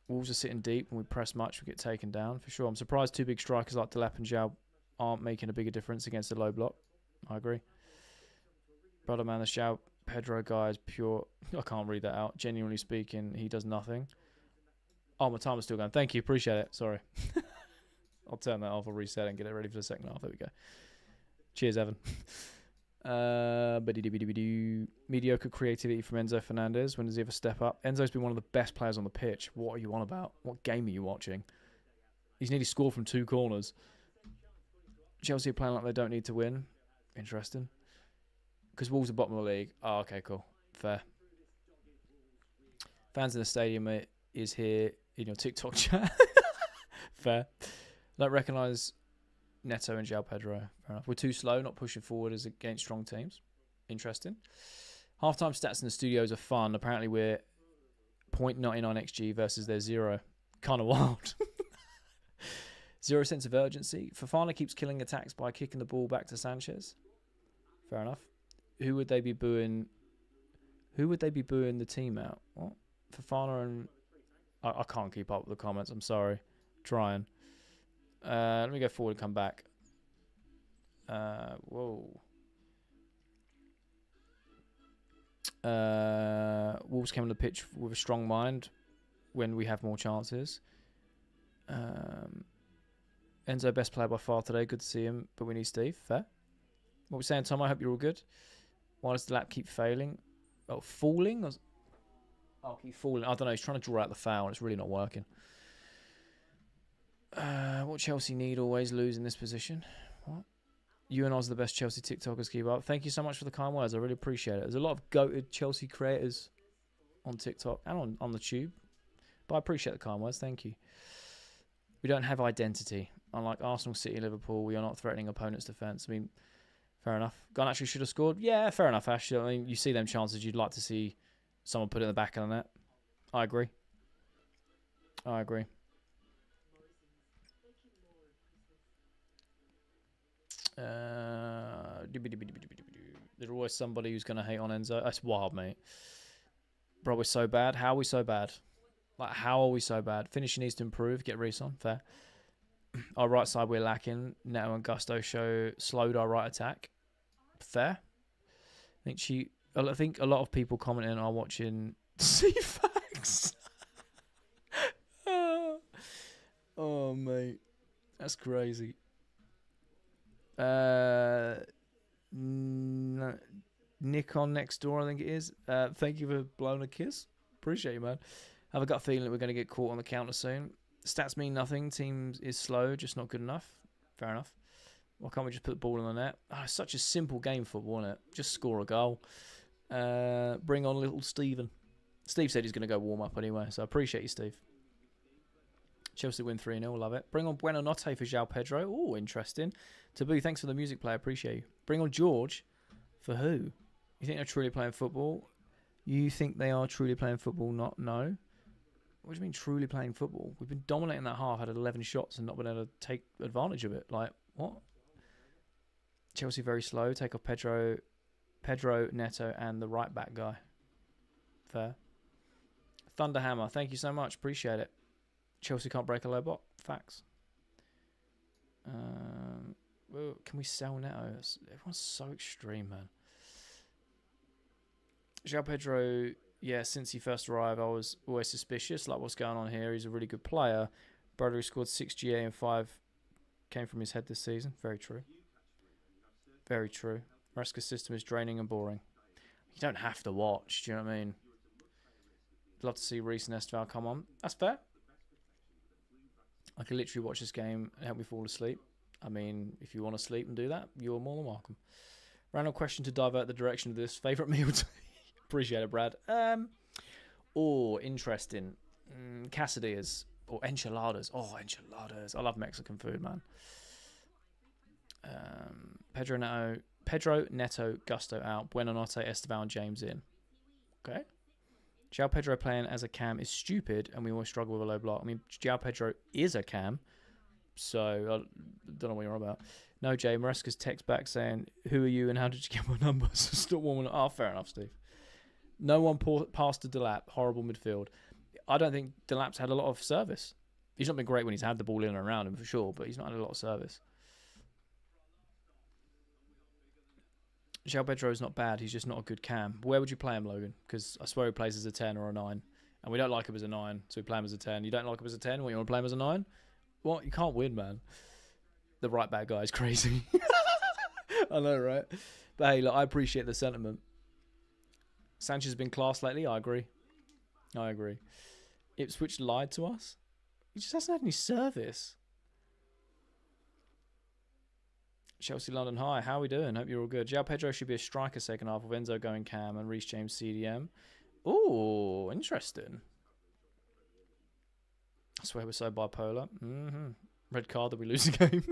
Wolves are sitting deep. When we press much, we get taken down, for sure. I'm surprised two big strikers like Delap and Zhao aren't making a bigger difference against the low block. I agree. Brother man, the Zhao Pedro guy is pure. I can't read that out. Genuinely speaking, he does nothing. Oh, my timer's still going. Thank you. Appreciate it. Sorry. I'll turn that off. I'll reset it and get it ready for the second half. There we go. Cheers, Evan. Mediocre creativity from Enzo Fernandez. When does he ever step up? Enzo's been one of the best players on the pitch. What are you on about? What game are you watching? He's nearly scored from 2 corners. Chelsea are playing like they don't need to win. Interesting. Because Wolves are bottom of the league. Oh, okay, cool. Fair. Fans in the stadium is here in your TikTok chat. Fair. Don't recognise Neto and João Pedro. Fair enough. We're too slow, not pushing forward as against strong teams. Interesting. Half-time stats in the studios are fun. Apparently we're 0.99 XG versus their 0. Kind of wild. 0 sense of urgency. Fofana keeps killing attacks by kicking the ball back to Sanchez. Fair enough. Who would they be booing? Who would they be booing the team out? What? Fofana and... I can't keep up with the comments. I'm sorry. Trying. Let me go forward and come back. Whoa. Wolves came on the pitch with a strong mind when we have more chances. Enzo, best player by far today. Good to see him, but we need Steve. Fair. What we're saying, Tom, I hope you're all good. Why does the lap keep failing? Oh, falling? Oh, keep falling. I don't know. He's trying to draw out the foul. It's really not working. What Chelsea need always lose in this position. What? You and Oz are the best Chelsea TikTokers. Keep up. Thank you so much for the kind words. I really appreciate it. There's a lot of goated Chelsea creators on TikTok and on the tube. But I appreciate the kind words. Thank you. We don't have identity. Unlike Arsenal, City, Liverpool, we are not threatening opponents' defence. I mean, fair enough. Gunn actually should have scored. Yeah, fair enough, Ash. I mean, you see them chances. You'd like to see someone put it in the back of the net. I agree. I agree. There's always somebody who's going to hate on Enzo. That's wild, mate. Bro, we're so bad. How are we so bad? Like, how are we so bad? Finishing needs to improve. Get Reece on. Fair. Our right side we're lacking. Neto and Gusto slowed our right attack. Fair. I think a lot of people commenting are watching CFAX. Oh, mate. That's crazy. Nick on next door, I think it is. Thank you for blowing a kiss. Appreciate you, man. I have a gut feeling that we're going to get caught on the counter soon. Stats mean nothing. Team is slow, just not good enough. Fair enough. Why can't we just put the ball in the net? Oh, it's such a simple game football, isn't it? Just score a goal. Bring on little Steven. Steve said he's going to go warm up anyway, so I appreciate you, Steve. Chelsea win 3-0. Love it. Bring on Bueno Notte for João Pedro. Oh, interesting. Taboo, thanks for the music play. Appreciate you. Bring on George. For who? You think they're truly playing football? You think they are truly playing football? Not no. What do you mean truly playing football? We've been dominating that half, had 11 shots and not been able to take advantage of it. Like, what? Chelsea very slow. Take off Pedro, Neto, and the right back guy. Fair. Thunderhammer, thank you so much. Appreciate it. Chelsea can't break a low block. Facts. Well, can we sell Neto? Everyone's so extreme, man. João Pedro, yeah, since he first arrived, I was always suspicious. Like, what's going on here? He's a really good player. Brother who scored 6 GA and 5 came from his head this season. Very true. Very true. Maresca's system is draining and boring. You don't have to watch, do you know what I mean? I'd love to see Reece and Esteval come on. That's fair. I could literally watch this game and help me fall asleep. I mean, if you want to sleep and do that, you're more than welcome. Random question to divert the direction of this. Favourite meal? Appreciate it, Brad. Interesting. Quesadillas or enchiladas. Oh, enchiladas. I love Mexican food, man. Pedro, Neto, Gusto out. Buonanotte, Esteban, and James in. Okay. João Pedro playing as a cam is stupid, and we always struggle with a low block. I mean, João Pedro is a cam, so I don't know what you're on about. No, Jay. Maresca's text back saying, "Who are you and how did you get my number?" So stop warming up. Oh, fair enough, Steve. No one passed to Delap. Horrible midfield. I don't think Delap's had a lot of service. He's not been great when he's had the ball in and around him for sure, but he's not had a lot of service. João Pedro's not bad. He's just not a good cam. Where would you play him, Logan? Because I swear he plays as a 10 or a 9. And we don't like him as a 9, so we play him as a 10. You don't like him as a 10? What, you want to play him as a 9? What? You can't win, man. The right back guy is crazy. I know, right? But hey, look, I appreciate the sentiment. Sanchez has been class lately. I agree. Ipswich lied to us. He just hasn't had any service. Chelsea London, hi. How are we doing? Hope you're all good. João Pedro should be a striker second half with Enzo going cam and Reece James CDM. Ooh, interesting. I swear we're so bipolar. Red card that we lose the game.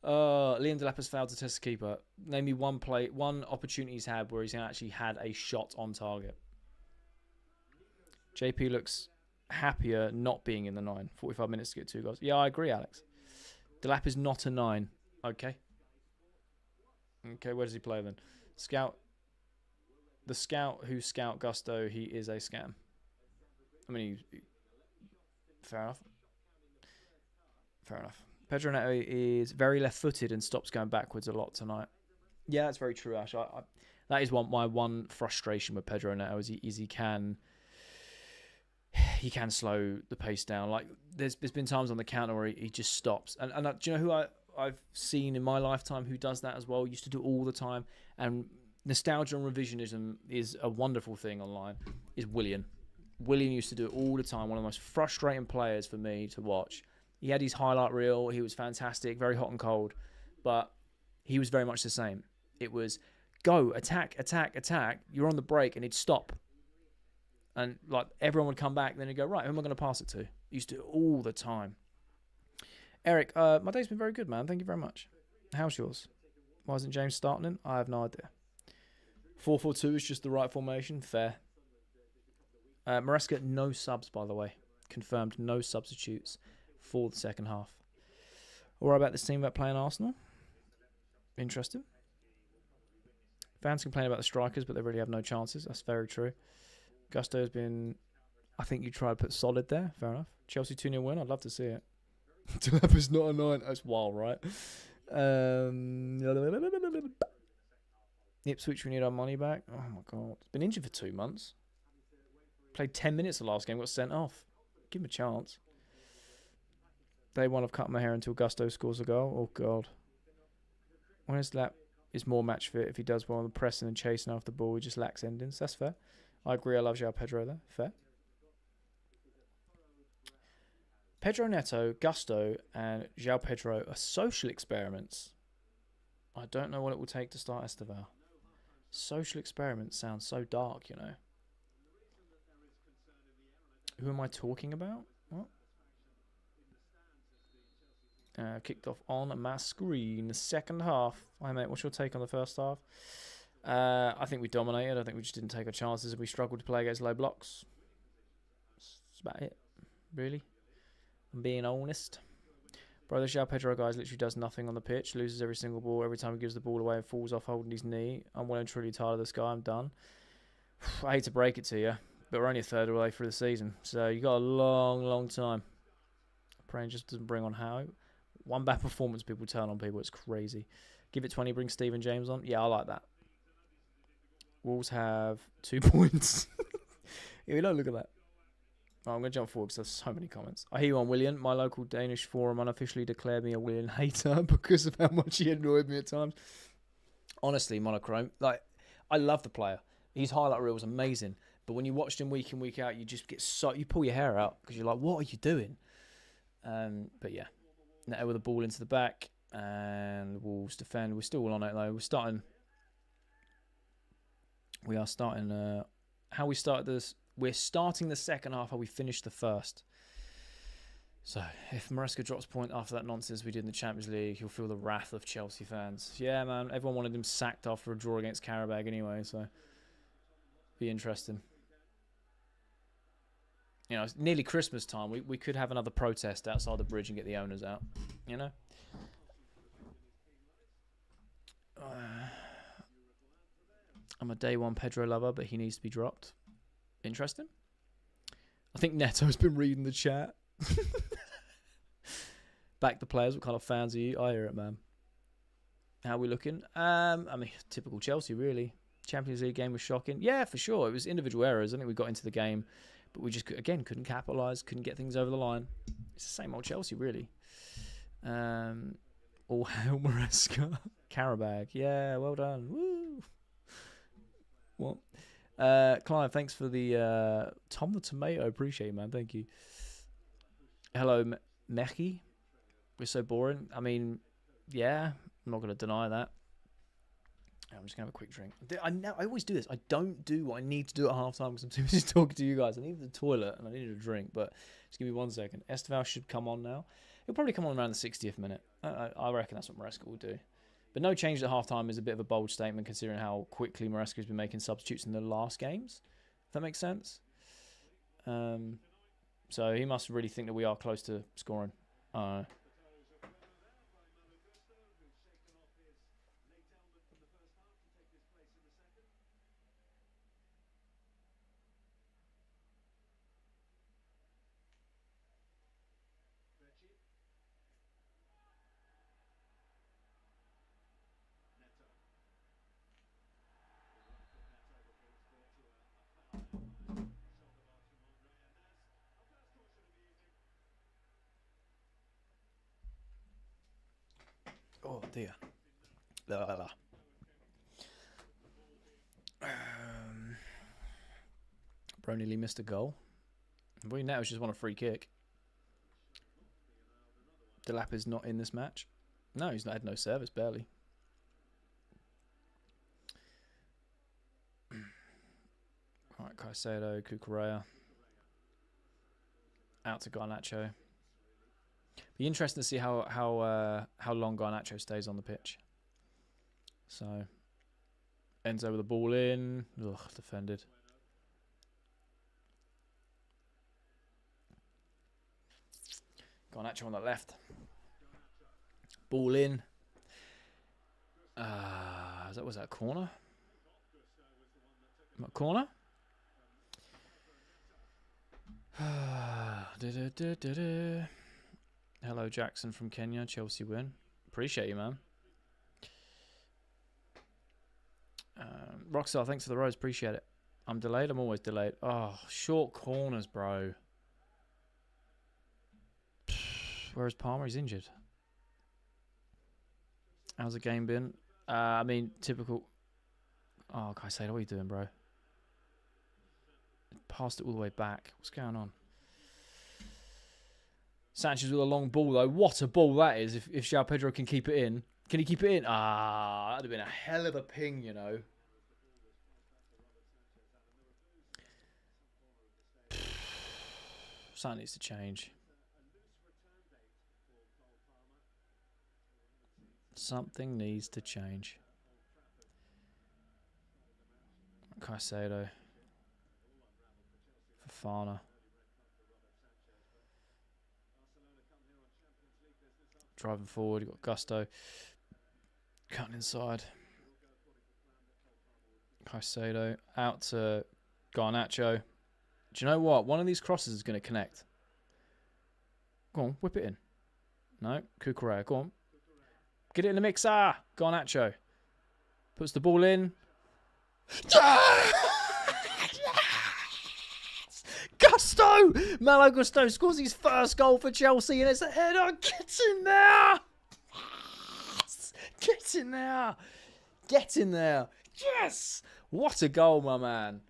Liam Delap has failed to test the keeper. Name me one opportunity he's had where he's actually had a shot on target. JP looks happier not being in the 9. 45 minutes to get 2 goals. Yeah, I agree, Alex. Delap is not a 9. Okay. Okay, where does he play then? Scout. The scout who scout Gusto, he is a scam. I mean, fair enough. Fair enough. Pedro Neto is very left-footed and stops going backwards a lot tonight. Yeah, that's very true, Ash. That is my one frustration with Pedro Neto is he can slow the pace down. Like there's been times on the counter where he just stops. And do you know who I've seen in my lifetime who does that as well? Used to do it all the time. And nostalgia and revisionism is a wonderful thing online. Is Willian. Willian used to do it all the time. One of the most frustrating players for me to watch. He had his highlight reel. He was fantastic, very hot and cold. But he was very much the same. It was go, attack, attack, attack. You're on the break and he'd stop. And like everyone would come back, then he'd go, right, who am I going to pass it to? He used to do it all the time. Eric, my day's been very good, man. Thank you very much. How's yours? Why isn't James starting in? I have no idea. 4-4-2 is just the right formation. Fair. Maresca, no subs, by the way. Confirmed, no substitutes for the second half. All right about this team about playing Arsenal? Interesting. Fans complain about the strikers, but they really have no chances. That's very true. Gusto has been... I think you tried to put solid there. Fair enough. Chelsea 2-0 win. I'd love to see it. Delap is not a 9. That's wild, right? Ipswich, we need our money back. Oh, my God. He's been injured for 2 months. Played 10 minutes the last game. Got sent off. Give him a chance. Day one, I've cut my hair until Gusto scores a goal. Oh, God. When his lap is more match fit, if he does well on the pressing and chasing after the ball, he just lacks endings. That's fair. I agree. I love João Pedro there. Fair. Pedro Neto, Gusto, and João Pedro are social experiments. I don't know what it will take to start Esteval. Social experiments sounds so dark, you know. Who am I talking about? What? Kicked off on my screen. The second half. Hi, mate. What's your take on the first half? I think we dominated. I think we just didn't take our chances and we struggled to play against low blocks. That's about it, really. I'm being honest. Bro, the João Pedro guy literally does nothing on the pitch. Loses every single ball. Every time he gives the ball away and falls off holding his knee. I'm well and truly tired of this guy. I'm done. I hate to break it to you, but we're only a third of the way through the season. So you got a long, long time. Praying just doesn't bring on how. One bad performance, people turn on people. It's crazy. Give it 20, bring Stephen James on. Yeah, I like that. Wolves have 2 points. Yeah, we don't look at that. Oh, I'm going to jump forward because there's so many comments. I hear you on William. My local Danish forum unofficially declared me a William hater because of how much he annoyed me at times. Honestly, Monochrome, like, I love the player. His highlight reel was amazing. But when you watched him week in, week out, you just get so... You pull your hair out because you're like, what are you doing? But yeah. Neto with the ball into the back. And the Wolves defend. We're still on it, though. We are starting... how we started this... We're starting the second half how we finished the first. So, if Maresca drops point after that nonsense we did in the Champions League, he'll feel the wrath of Chelsea fans. Yeah, man, everyone wanted him sacked after a draw against Karabag anyway, so be interesting. You know, it's nearly Christmas time. We could have another protest outside the bridge and get the owners out, you know? I'm a day one Pedro lover, but he needs to be dropped. Interesting. I think Neto's been reading the chat. Back the players. What kind of fans are you? I hear it, man. How are we looking? I mean, typical Chelsea, really. Champions League game was shocking. Yeah, for sure. It was individual errors. I think we got into the game, but we just, again, couldn't capitalise, couldn't get things over the line. It's the same old Chelsea, really. All hail Maresca. Karabag. Yeah, well done. Woo. What? Clive, thanks for the Tom the Tomato. Appreciate it, man. Thank you. Hello, Mechi. We're so boring. I mean, yeah, I'm not going to deny that. I'm just going to have a quick drink. I always do this. I don't do what I need to do at half time because I'm too busy talking to you guys. I need the toilet and I need a drink, but just give me 1 second. Esteval should come on now. He'll probably come on around the 60th minute. I reckon that's what Maresca will do. But no change at half-time is a bit of a bold statement considering how quickly Maresca has been making substitutes in the last games. If that makes sense. So he must really think that we are close to scoring. I'm Oh dear. Bro nearly missed a goal. Boy, Neto's just won a free kick. Delap is not in this match. No, he's not had no service, barely. Alright, Caicedo, Cucurella. Out to Garnacho. Be interesting to see how long Garnacho stays on the pitch. So, Enzo with the ball in. Ugh, defended. Garnacho on the left. Ball in. Was that a corner? Corner? Hello, Jackson from Kenya. Chelsea win. Appreciate you, man. Rockstar, thanks for the rose. Appreciate it. I'm delayed. I'm always delayed. Oh, short corners, bro. Where's Palmer? He's injured. How's the game been? I mean, typical. Oh, Caicedo, what are you doing, bro? Passed it all the way back. What's going on? Sanchez with a long ball, though. What a ball that is if João Pedro can keep it in. Can he keep it in? Ah, that'd have been a hell of a ping, you know. Something needs to change. Something needs to change. Caicedo. Fofana. Driving forward, you've got Gusto. Cutting inside. Caicedo. Out to Garnacho. Do you know what? One of these crosses is going to connect. Go on, whip it in. No, Cucurella, go on. Get it in the mixer. Garnacho. Puts the ball in. Gusto! Malo Gusto scores his first goal for Chelsea and it's a header. Get in there! Get in there! Get in there! Yes! What a goal, my man.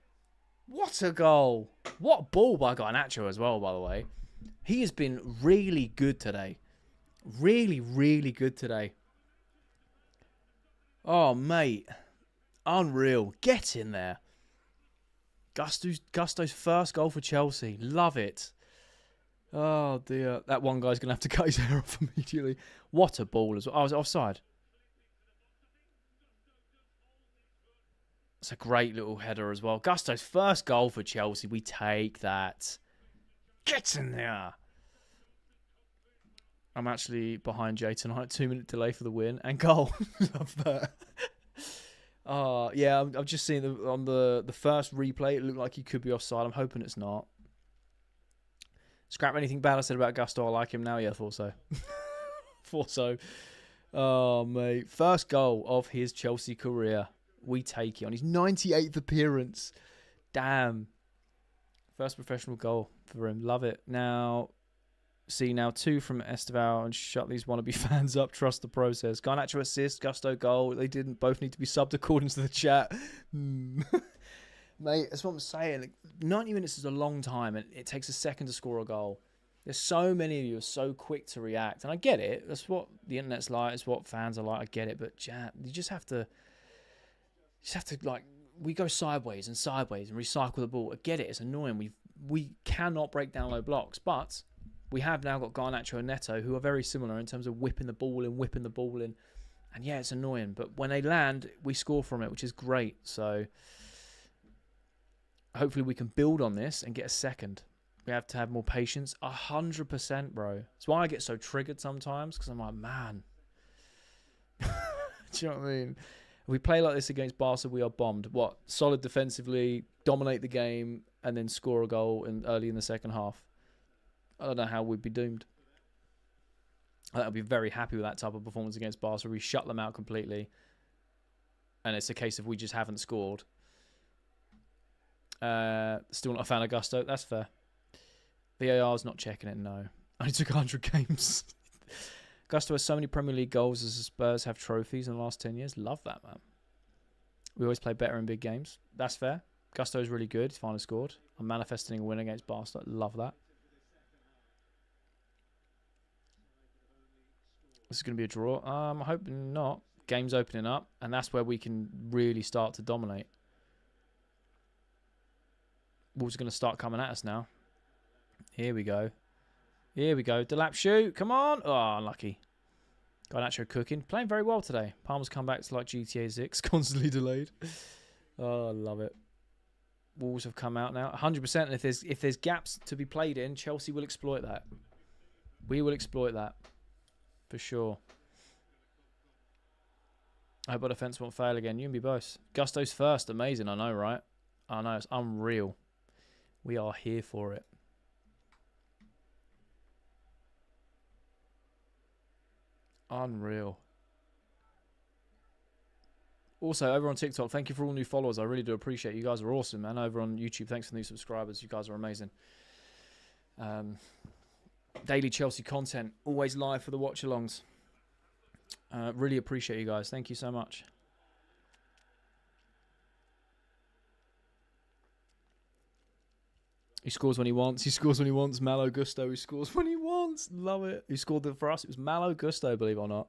What a goal. What ball by Garnacho as well, by the way. He has been really good today. Really, really good today. Oh, mate. Unreal. Get in there. Gusto's first goal for Chelsea. Love it. Oh dear, that one guy's gonna have to cut his hair off immediately. What a ball as well. Oh, I was offside. It's a great little header as well. Gusto's first goal for Chelsea. We take that. Get in there. I'm actually behind Jay tonight. 2-minute delay for the win and goal. Love that. Yeah, I've just seen on the first replay, it looked like he could be offside. I'm hoping it's not. Scrap anything bad I said about Gusto. I like him now. Yeah, thought so. Thought so. Oh, mate. First goal of his Chelsea career. We take it on his 98th appearance. Damn. First professional goal for him. Love it. Now, now 2 from Esteval and shut these wannabe fans up. Trust the process. Garnacho assist, Gusto goal. They didn't both need to be subbed according to the chat. Mate, that's what I'm saying. Like, 90 minutes is a long time and it takes a second to score a goal. There's so many of you are so quick to react. And I get it. That's what the internet's like. It's what fans are like. I get it. But you just have to, like, we go sideways and recycle the ball. I get it. It's annoying. We cannot break down low blocks. But we have now got Garnacho and Neto, who are very similar in terms of whipping the ball in. And yeah, it's annoying. But when they land, we score from it, which is great. So hopefully we can build on this and get a second. We have to have more patience. 100%, bro. That's why I get so triggered sometimes, because I'm like, man. Do you know what I mean? If we play like this against Barca, we are bombed. What? Solid defensively, dominate the game, and then score a goal early in the second half. I don't know how we'd be doomed. I'd be very happy with that type of performance against Barca. We shut them out completely. And it's a case of we just haven't scored. Still not a fan of Gusto. That's fair. VAR's not checking it, no. Only took 100 games. Gusto has so many Premier League goals as the Spurs have trophies in the last 10 years. Love that, man. We always play better in big games. That's fair. Gusto is really good. He's finally scored. I'm manifesting a win against Barca. Love that. This is going to be a draw. I'm hoping not. Game's opening up, and that's where we can really start to dominate. Wolves are going to start coming at us now. Here we go. Here we go. Delap shoot. Come on. Oh, unlucky. Garnacho cooking. Playing very well today. Palmer's come back to like GTA 6. Constantly delayed. Oh, I love it. Wolves have come out now. 100%. And if there's gaps to be played in, Chelsea will exploit that. We will exploit that. For sure. I hope our defence won't fail again. You and me both. Gusto's first. Amazing. I know, right? I know. It's unreal. We are here for it. Unreal. Also, over on TikTok, thank you for all new followers. I really do appreciate it. You guys are awesome, man. Over on YouTube, thanks for the new subscribers. You guys are amazing. Daily Chelsea content, always live for the watch-alongs. Really appreciate you guys. Thank you so much. He scores when he wants. He scores when he wants. Malo Gusto, he scores when he wants. Love it. Who scored for us? It was Malo Gusto, believe it or not.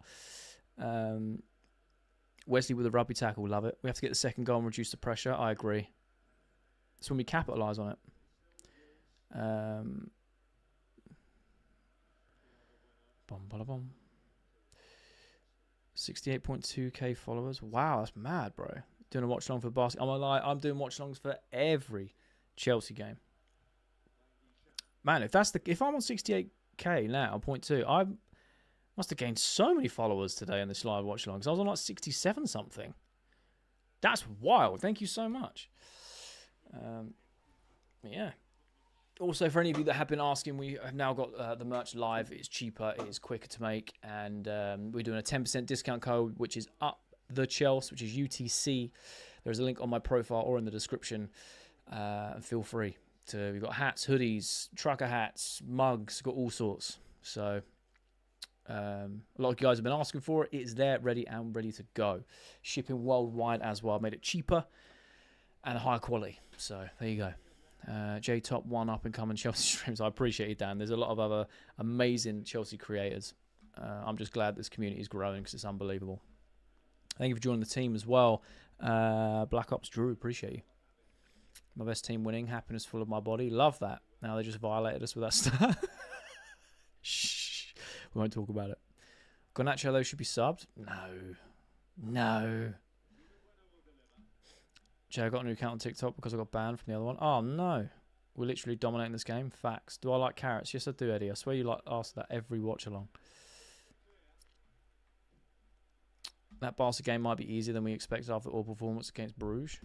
Wesley with a rugby tackle. Love it. We have to get the second goal and reduce the pressure. I agree. That's when we capitalise on it. 68.2k followers. Wow, that's mad, bro. Doing a watch along for basketball. I'm doing watch alongs for every Chelsea game. Man, if I'm on 68k now, 0.2, I must have gained so many followers today on this live watch along because I was on like 67 something. That's wild. Thank you so much. Yeah. Also, for any of you that have been asking, we have now got the merch live. It's cheaper, it is quicker to make, and we're doing a 10% discount code, which is up the Chelsea, which is UTC. There's a link on my profile or in the description. Feel free. We've got hats, hoodies, trucker hats, mugs, got all sorts. So a lot of you guys have been asking for it. It's there, ready to go. Shipping worldwide as well. Made it cheaper and high quality. So there you go. J Top, one up and coming Chelsea streams. I appreciate you, Dan. There's a lot of other amazing Chelsea creators. I'm just glad this community is growing because it's unbelievable. Thank you for joining the team as well. Black Ops Drew, appreciate you. My best team winning, happiness full of my body. Love that. Now they just violated us with that stuff. We won't talk about it. Garnacho, though, should be subbed. No. Jay, I got a new account on TikTok because I got banned from the other one. Oh, no. We're literally dominating this game. Facts. Do I like carrots? Yes, I do, Eddie. I swear you ask that every watch-along. That Barca game might be easier than we expected after all performance against Bruges.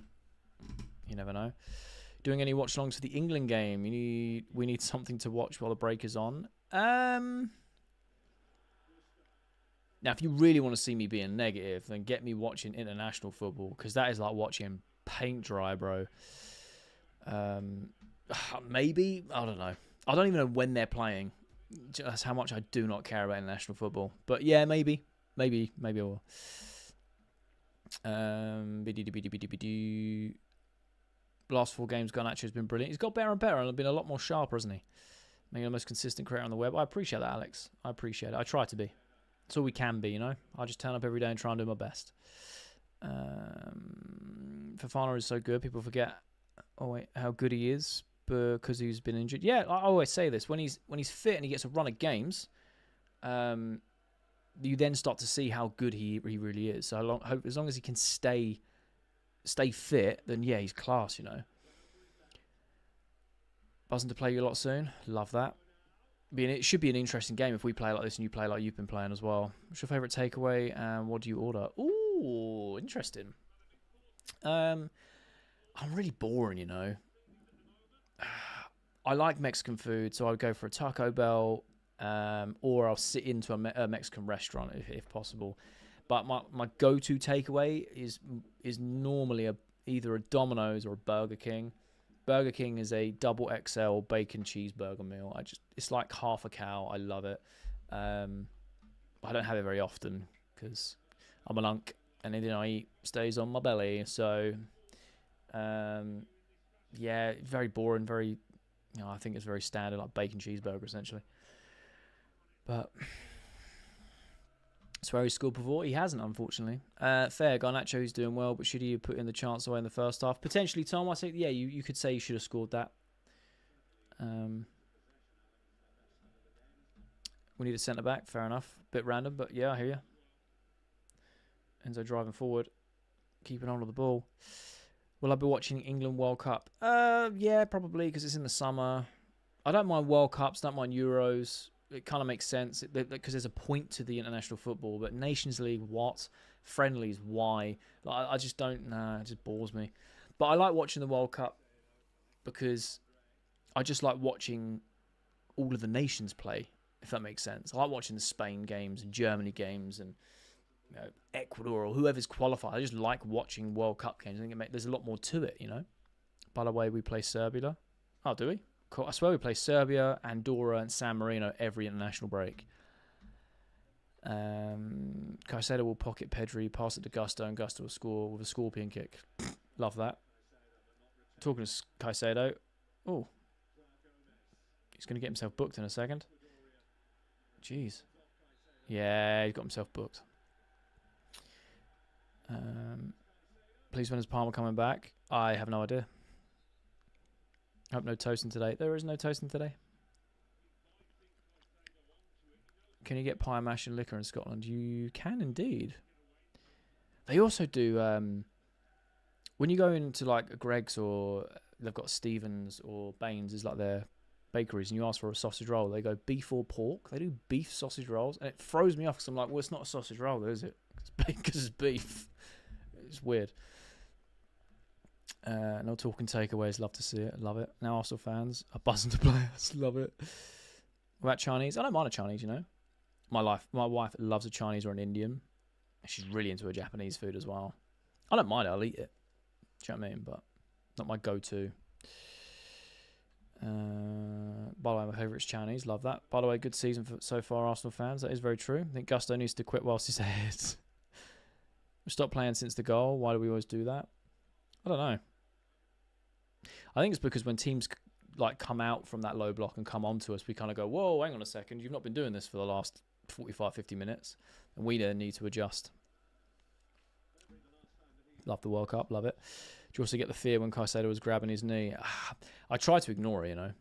You never know. Doing any watch-alongs for the England game? We need something to watch while the break is on. Now, if you really want to see me being negative, then get me watching international football, because that is like watching paint dry, bro. Maybe. I don't know. I don't even know when they're playing. That's how much I do not care about international football. But yeah, maybe I will. Last 4 games, Garnacho has been brilliant. He's got better and better and been a lot more sharper, hasn't he? Making the most consistent creator on the web. I appreciate that, Alex. I appreciate it. I try to be. That's all we can be, you know. I just turn up every day and try and do my best. Fofana is so good. People forget how good he is because he's been injured. Yeah, I always say this. When he's fit and he gets a run of games, you then start to see how good he really is. So as long as he can stay fit, then yeah, he's class, you know. Buzzing to play you a lot soon. Love that. It should be an interesting game if we play like this and you play like you've been playing as well. What's your favourite takeaway and what do you order? Ooh, interesting. I'm really boring, you know. I like Mexican food, so I would go for a Taco Bell, or I'll sit into a Mexican restaurant if possible. But my go-to takeaway is normally either a Domino's or a Burger King. Burger King is a double XL bacon cheeseburger meal. It's like half a cow. I love it. I don't have it very often because I'm a lunk and anything I eat stays on my belly. So, yeah, very boring. Very, I think it's very standard, like bacon cheeseburger essentially. But swear he scored before. He hasn't, unfortunately. Fair. Garnacho's doing well, but should he have put in the chance away in the first half? Potentially, Tom. I think, yeah, you could say he should have scored that. We need a centre-back. Fair enough. Bit random, but yeah, I hear you. Enzo driving forward. Keeping on with the ball. Will I be watching England World Cup? Yeah, probably, because it's in the summer. I don't mind World Cups. Don't mind Euros. It kind of makes sense because there's a point to the international football, but Nations League, what? Friendlies, why? Like, I just don't. Nah, it just bores me. But I like watching the World Cup because I just like watching all of the nations play. If that makes sense, I like watching the Spain games and Germany games and Ecuador or whoever's qualified. I just like watching World Cup games. I think there's a lot more to it, you know. By the way, we play Serbia. Oh, do we? Cool. I swear we play Serbia, Andorra, and San Marino every international break. Caicedo will pocket Pedri, pass it to Gusto, and Gusto will score with a scorpion kick. Love that. Talking to Caicedo. Oh. He's going to get himself booked in a second. Jeez. Yeah, he's got himself booked. Please, when is Palmer coming back? I have no idea. I hope no toasting today. There is no toasting today. Can you get pie, mash and liquor in Scotland? You can indeed. They also do, when you go into like a Greg's or they've got Stevens or Baines is like their bakeries and you ask for a sausage roll, they go beef or pork. They do beef sausage rolls and it throws me off because I'm like, well, it's not a sausage roll, is it? Because it's beef. It's weird. No talking takeaways. Love to see it. Love it. Now Arsenal fans are buzzing to play us. Love it. What about Chinese? I don't mind a Chinese, you know. My wife loves a Chinese or an Indian. She's really into her Japanese food as well. I don't mind it. I'll eat it. Do you know what I mean? But not my go-to. By the way, my favourite is Chinese. Love that. By the way, good season so far, Arsenal fans. That is very true. I think Gusto needs to quit whilst he's ahead. We stopped playing since the goal. Why do we always do that? I don't know. I think it's because when teams like come out from that low block and come onto us, we kind of go, whoa, hang on a second. You've not been doing this for the last 45, 50 minutes. And we then need to adjust. Love the World Cup. Love it. Do you also get the fear when Caicedo was grabbing his knee? I try to ignore it, you know.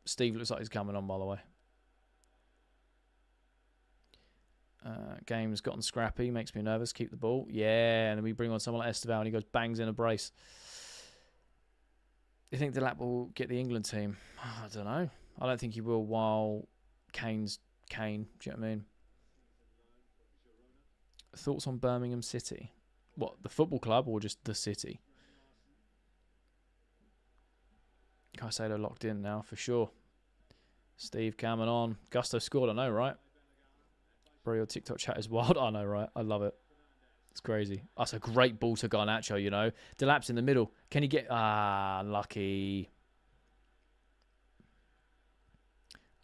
Steve looks like he's coming on, by the way. Game's gotten scrappy. Makes me nervous. Keep the ball. Yeah, and then we bring on someone like Esteval, and he goes bangs in a brace. You think Delap will get the England team? I don't know. I don't think he will while Kane's Kane. Do you know what I mean? Thoughts on Birmingham City? What, the football club or just the city? Caicedo locked in now for sure. Steve coming on. Gusto scored, I know, right? Bro, your TikTok chat is wild. I know, right? I love it. It's crazy. That's a great ball to Garnacho, you know. Delap's in the middle. Can he get... Ah, lucky.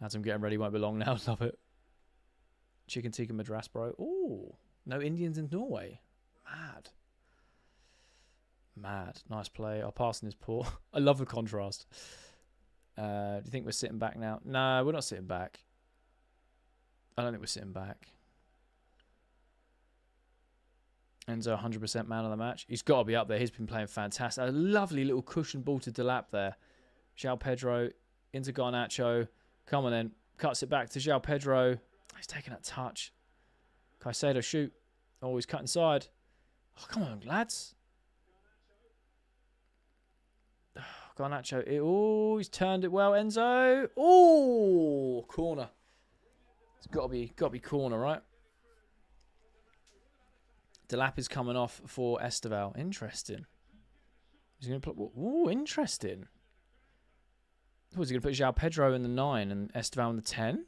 As I'm getting ready, won't be long now. Love it. Chicken tikka madras, bro. Ooh. No Indians in Norway. Mad. Mad. Nice play. Our passing is poor. I love the contrast. Do you think we're sitting back now? No, we're not sitting back. I don't think we're sitting back. Enzo 100% man of the match. He's got to be up there. He's been playing fantastic. A lovely little cushion ball to Delap there. João Pedro into Garnacho. Come on then. Cuts it back to João Pedro. He's taking that touch. Caicedo shoot. Oh, he's cut inside. Oh, come on, lads. Garnacho. Oh, he's turned it well, Enzo. Oh, corner. It's got to be corner, right? Delap is coming off for Esteval. Interesting. He's going to put... Oh, interesting. Oh, is he going to put João Pedro in the 9 and Esteval in the 10?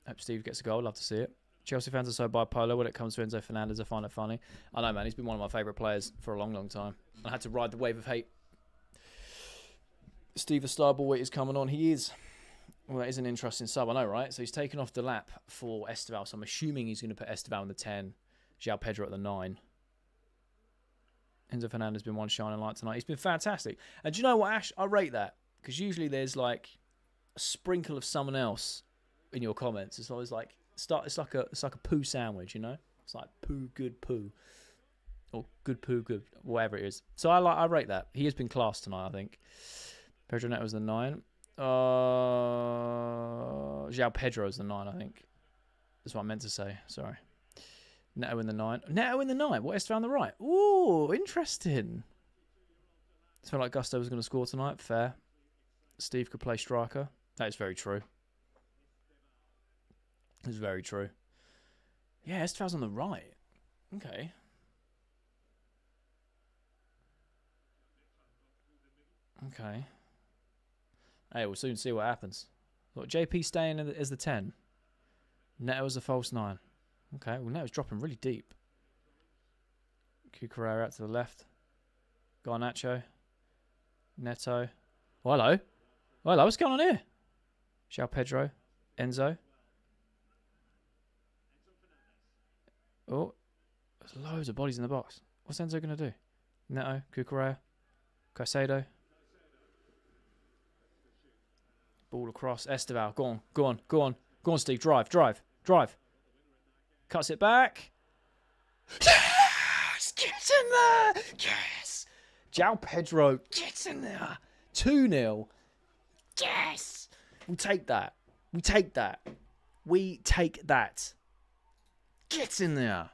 Hope Steve gets a goal. Love to see it. Chelsea fans are so bipolar when it comes to Enzo Fernandez. I find it funny. I know, man. He's been one of my favourite players for a long, long time. I had to ride the wave of hate. Steve the Starboy is coming on. He is. Well, that is an interesting sub. I know, right? So he's taken off Delap for Esteval. So I'm assuming he's going to put Esteval in the 10. João Pedro at the 9. Enzo Fernandez has been one shining light tonight. He's been fantastic. And do you know what, Ash? I rate that. Because usually there's like a sprinkle of someone else in your comments. It's always like it's like a poo sandwich, you know? It's like poo, good poo. Or good poo, good, whatever it is. So I rate that. He has been class tonight, I think. Pedro Neto was the 9. João Pedro is the 9, I think. That's what I meant to say. Sorry. Neto in the 9. Neto in the 9. What is on the right? Ooh, interesting. I felt like Gusto was going to score tonight. Fair. Steve could play striker. That is very true. It's very true. Yeah, Esteval's on the right. Okay. Okay. Hey, we'll soon see what happens. Look, JP staying as the 10. Neto as a false 9. Okay, well, Neto's dropping really deep. Cucurella out to the left. Garnacho. Neto. Oh, hello. Oh, hello, what's going on here? João Pedro. Enzo. Oh, there's loads of bodies in the box. What's Enzo going to do? Neto. Cucurella. Caicedo. Ball across. Esteval. Go on. Go on. Go on. Go on, Steve. Drive. Drive. Drive. Cuts it back. Yes! Get in there! Yes! João Pedro. Get in there. 2-0. Yes! We take that. We take that. We take that. Get in there.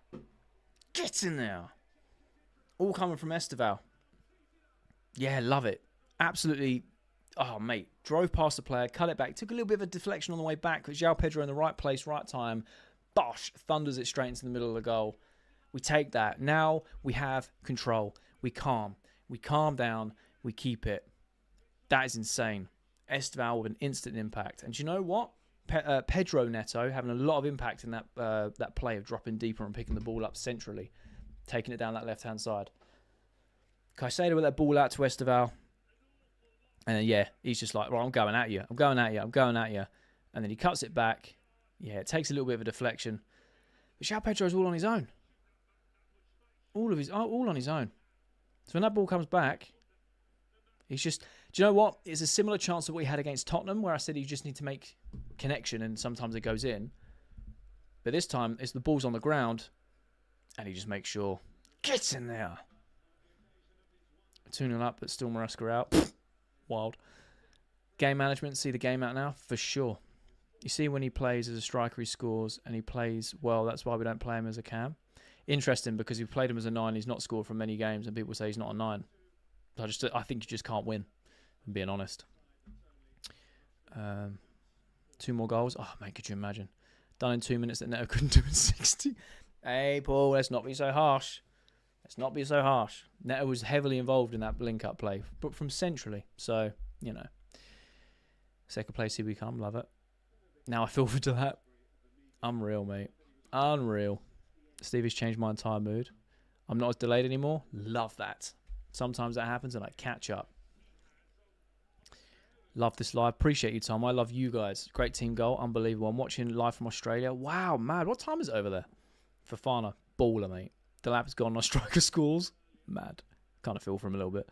Get in there. All coming from Esteval. Yeah, love it. Absolutely. Oh, mate. Drove past the player, cut it back. Took a little bit of a deflection on the way back. But João Pedro in the right place, right time. Bosh. Thunders it straight into the middle of the goal. We take that. Now we have control. We calm. We calm down. We keep it. That is insane. Esteval with an instant impact. And do you know what? Pedro Neto having a lot of impact in that play of dropping deeper and picking the ball up centrally. Taking it down that left-hand side. Caicedo with that ball out to Esteval. And then, yeah, he's just like, well, I'm going at you. I'm going at you. I'm going at you. And then he cuts it back. Yeah, it takes a little bit of a deflection. But João Pedro's all on his own. All on his own. So when that ball comes back, he's just... Do you know what? It's a similar chance to what he had against Tottenham, where I said you just need to make connection and sometimes it goes in. But this time, it's the ball's on the ground and he just makes sure. Gets in there. 2-0 up, but still Maresca out. Wild. Game management, see the game out now? For sure. You see, when he plays as a striker, he scores, and he plays well. That's why we don't play him as a cam. Interesting, because we've played him as a 9. He's not scored from many games, and people say he's not a 9. I think you just can't win, I'm being honest. 2 more goals. Oh, mate, could you imagine? Done in 2 minutes that Neto couldn't do in 60. Hey, Paul, let's not be so harsh. Let's not be so harsh. Neto was heavily involved in that link-up play, but from centrally. So, you know. Second place here we come. Love it. Now I feel for that. Unreal, mate. Unreal. Stevie's changed my entire mood. I'm not as delayed anymore. Love that. Sometimes that happens and I catch up. Love this live. Appreciate you, Tom. I love you guys. Great team goal. Unbelievable. I'm watching live from Australia. Wow, mad. What time is it over there? Fofana. Baller, mate. The lap's gone. Our striker scores. Mad. Kind of feel for him a little bit.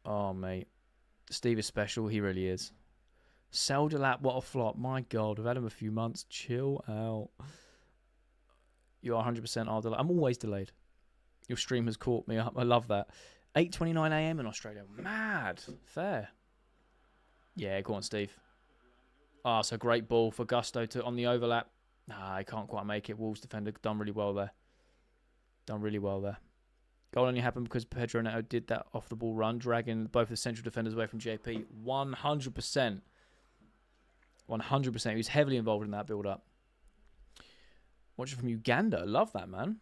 Oh, mate. Steve is special. He really is. Sell Delap. What a flop. My God. We've had him a few months. Chill out. You are 100% are delayed. I'm always delayed. Your stream has caught me up. I love that. 8:29 a.m. in Australia. Mad. Fair. Yeah, go on, Steve. Ah, so great ball for Gusto on the overlap. Nah, I can't quite make it. Wolves defender done really well there. Done really well there. Goal only happened because Pedro Neto did that off the ball run, dragging both the central defenders away from JP. 100%. 100%. He was heavily involved in that build-up. Watching from Uganda. Love that, man.